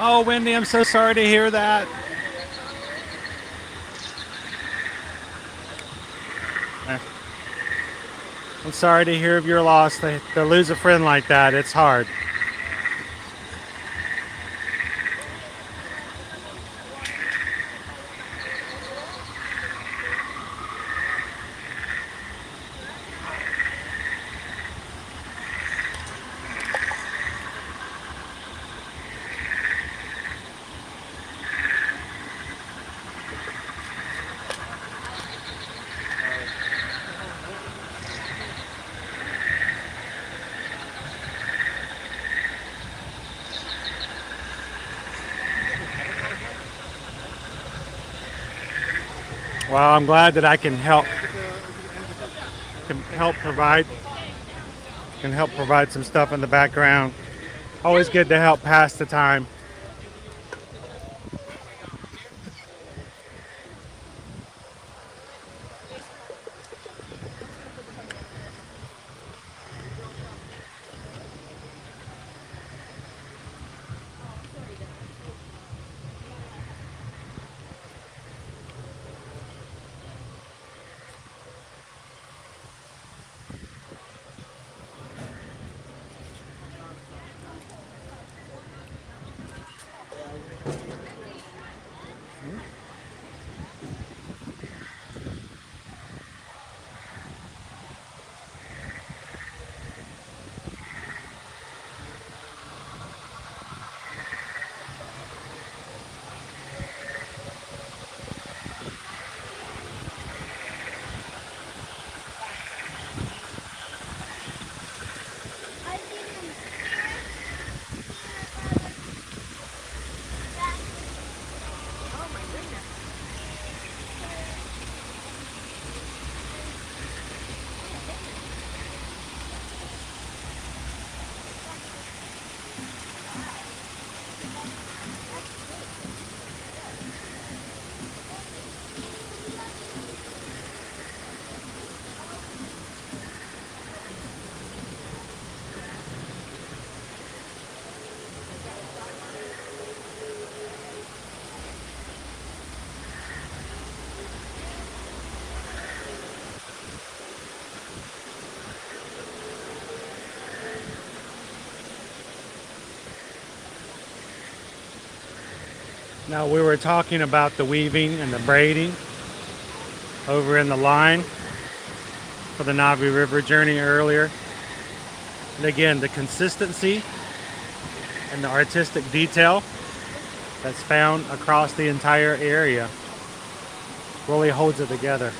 Oh, Wendy, I'm so sorry to hear that. I'm sorry to hear of your loss. To lose a friend like that, it's hard. Well, I'm glad that I can help provide some stuff in the background. Always good to help pass the time. Now, we were talking about the weaving and the braiding over in the line for the Navi River journey earlier. And again, the consistency and the artistic detail that's found across the entire area really holds it together.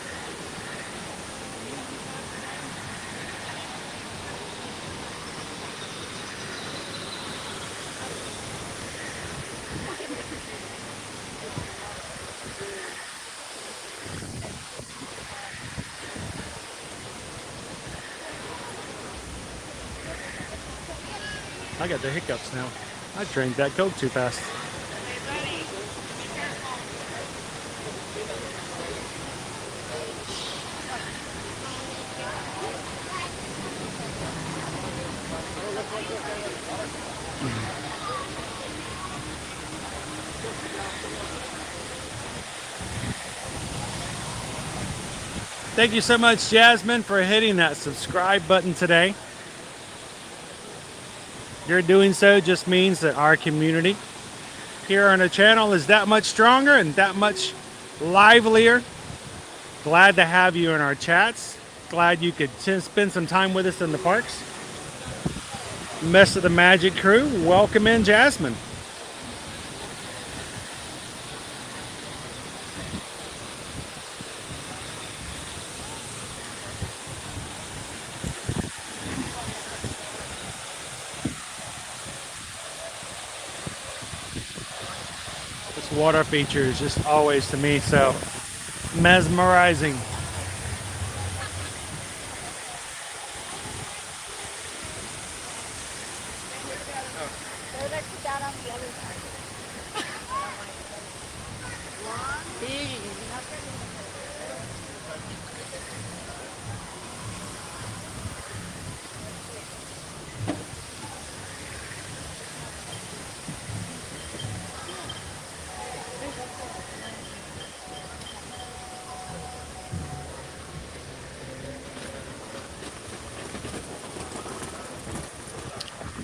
I got the hiccups now. I drank that Coke too fast. Thank you so much, Jasmine, for hitting that subscribe button today. Your doing so just means that our community here on the channel is that much stronger and that much livelier. Glad to have you in our chats. Glad you could spend some time with us in the parks. Mess of the Magic crew, welcome in Jasmine. Water feature is just always to me so mesmerizing.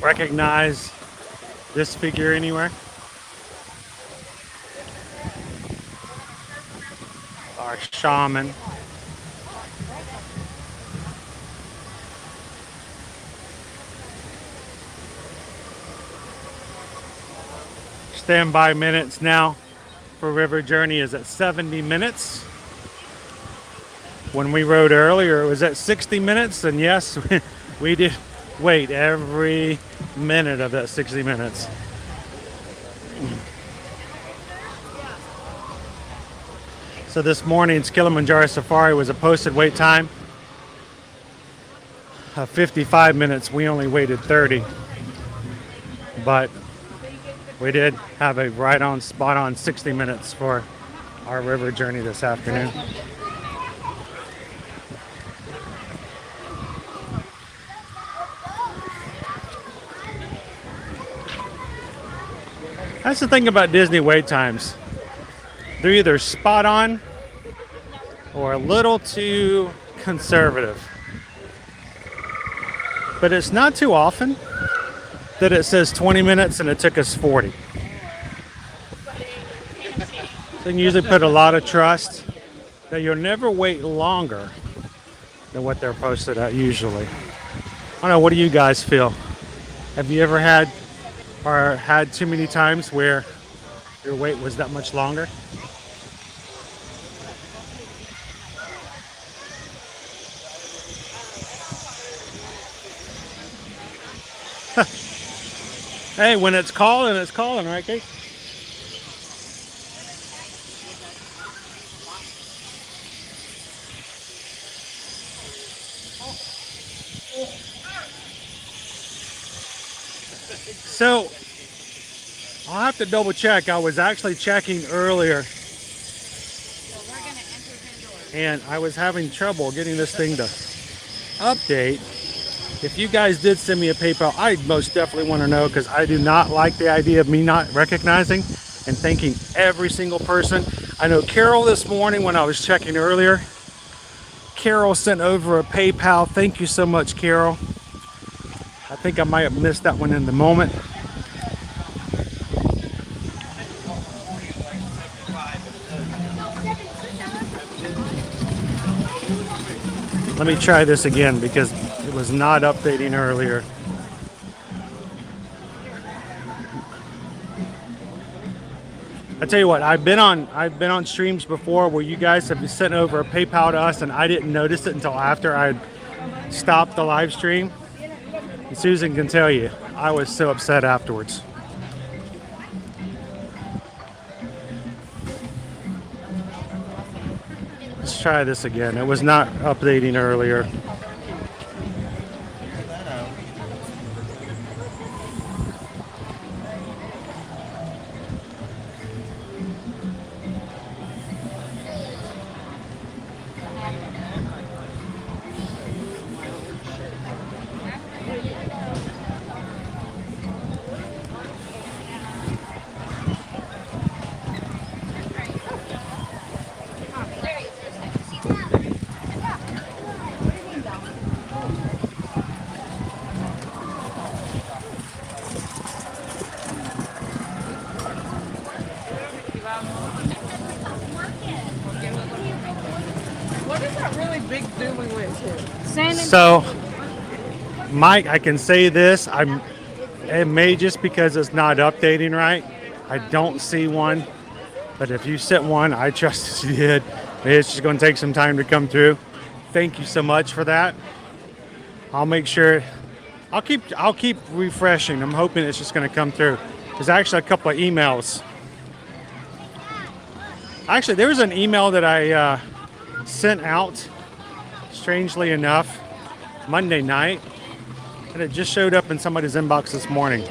Recognize this figure anywhere? Our shaman. Standby minutes now for River Journey is at 70 minutes. When we rode earlier, it was at 60 minutes, and yes, we did wait every minute of that 60 minutes. So this morning's Kilimanjaro Safari was a posted wait time of 55 minutes. We only waited 30. But we did have a right on spot on 60 minutes for our river journey this afternoon. That's the thing about Disney wait times. They're either spot on or a little too conservative. But it's not too often that it says 20 minutes and it took us 40. So you usually put a lot of trust that you'll never wait longer than what they're posted at usually. I don't know, what do you guys feel? Have you ever had or had too many times where your wait was that much longer? Hey, when it's calling, right, Kate? So, I'll have to double check. I was actually checking earlier, and I was having trouble getting this thing to update. If you guys did send me a PayPal, I most definitely want to know, because I do not like the idea of me not recognizing and thanking every single person. I know Carol this morning when I was checking earlier, Carol sent over a PayPal. Thank you so much, Carol. I think I might have missed that one in the moment. Let me try this again because it was not updating earlier. I tell you what, I've been on streams before where you guys have sent over a PayPal to us and I didn't notice it until after I stopped the live stream. And Susan can tell you, I was so upset afterwards. Let's try this again. It was not updating earlier. What is that really big thing we went to? So, Mike, I can say this. It may just because it's not updating right. I don't see one. But if you sent one, I trust that you did. It's just going to take some time to come through. Thank you so much for that. I'll make sure. I'll keep refreshing. I'm hoping it's just going to come through. There's actually a couple of emails. Actually, there was an email that I sent out, strangely enough, Monday night, and it just showed up in somebody's inbox this morning.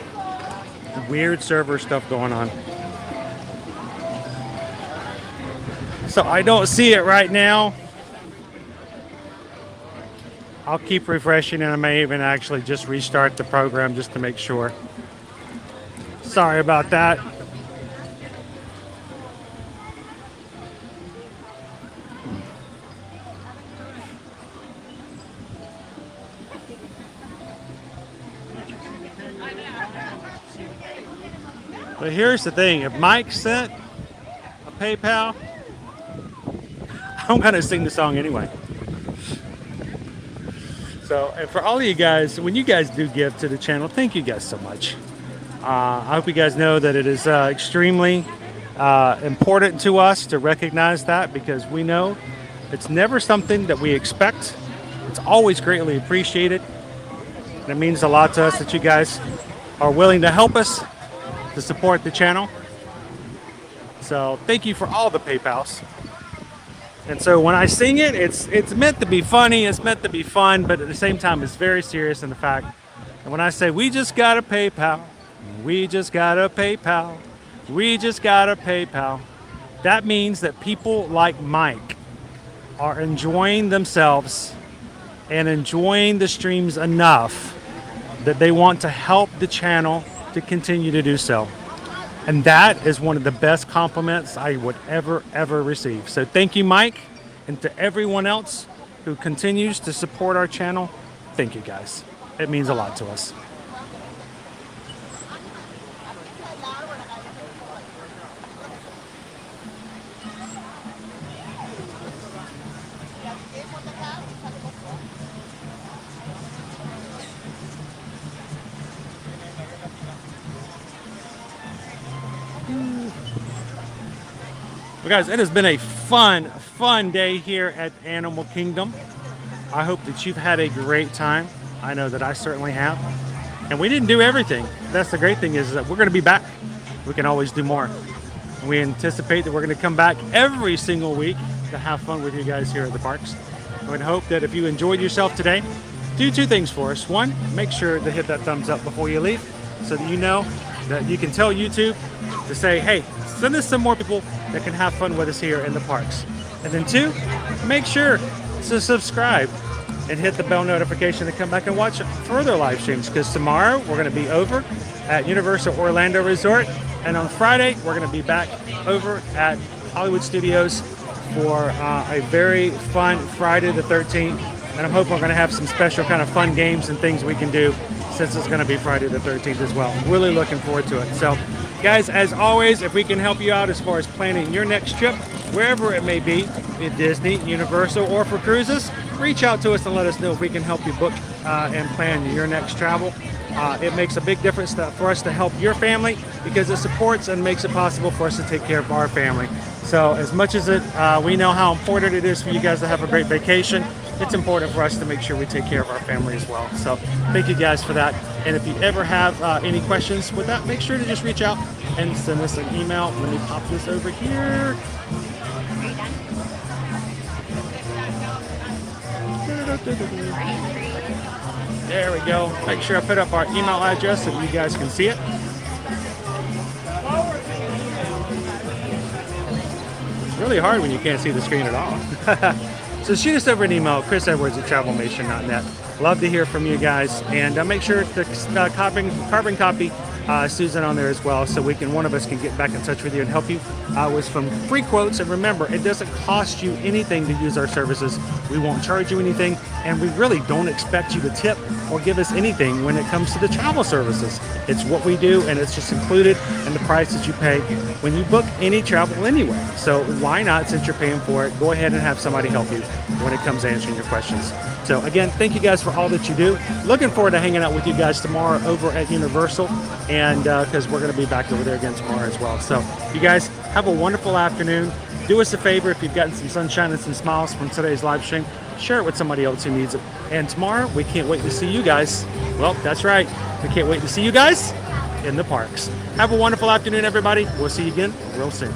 Weird server stuff going on. So I don't see it right now. I'll keep refreshing and I may even actually just restart the program just to make sure. Sorry about that. But here's the thing, if Mike sent a PayPal, I'm gonna sing the song anyway. So, and for all of you guys, when you guys do give to the channel, thank you guys so much. I hope you guys know that it is extremely important to us to recognize that, because we know it's never something that we expect. It's always greatly appreciated. And it means a lot to us that you guys are willing to help us to support the channel. So thank you for all the PayPals. And so when I sing it, it's meant to be funny, it's meant to be fun, but at the same time, it's very serious in the fact that when I say, we just got a PayPal, we just got a PayPal, we just got a PayPal, that means that people like Mike are enjoying themselves and enjoying the streams enough that they want to help the channel to continue to do so. And that is one of the best compliments I would ever receive. So thank you, Mike, and to everyone else who continues to support our channel. Thank you, guys. It means a lot to us. Well, guys, it has been a fun day here at Animal Kingdom. I hope that you've had a great time. I know that I certainly have. And we didn't do everything. That's the great thing, is that we're going to be back. We can always do more. And we anticipate that we're going to come back every single week to have fun with you guys here at the parks. I would hope that if you enjoyed yourself today, do two things for us. One, make sure to hit that thumbs up before you leave so that you know that you can tell YouTube to say, hey, send us some more people that can have fun with us here in the parks. And then two, make sure to subscribe and hit the bell notification to come back and watch further live streams, because tomorrow we're going to be over at Universal Orlando Resort, and on Friday we're going to be back over at Hollywood Studios for a very fun Friday the 13th. And I'm hoping we're going to have some special kind of fun games and things we can do, since it's going to be Friday the 13th as well. Really looking forward to it. So guys, as always, if we can help you out as far as planning your next trip, wherever it may be, at Disney, Universal, or for cruises, reach out to us and let us know if we can help you book and plan your next travel. It makes a big difference for us to help your family because it supports and makes it possible for us to take care of our family. So as much as we know how important it is for you guys to have a great vacation, it's important for us to make sure we take care of our family as well. So thank you guys for that. And if you ever have any questions with that, make sure to just reach out and send us an email. Let me pop this over here. There we go. Make sure I put up our email address so you guys can see it. It's really hard when you can't see the screen at all. So shoot us over an email, chrisedwards@travelmation.net. Love to hear from you guys, and make sure to carbon copy Susan on there as well, so one of us can get back in touch with you and help you with some free quotes. And remember, it doesn't cost you anything to use our services. We won't charge you anything, and we really don't expect you to tip or give us anything when it comes to the travel services. It's what we do, and it's just included in the price that you pay when you book any travel anyway. So why not, since you're paying for it, go ahead and have somebody help you when it comes to answering your questions. So again, thank you guys for all that you do. Looking forward to hanging out with you guys tomorrow over at Universal, and because we're going to be back over there again tomorrow as well. So you guys have a wonderful afternoon. Do us a favor, if you've gotten some sunshine and some smiles from today's live stream, share it with somebody else who needs it. And tomorrow, we can't wait to see you guys. Well, that's right. We can't wait to see you guys in the parks. Have a wonderful afternoon, everybody. We'll see you again real soon.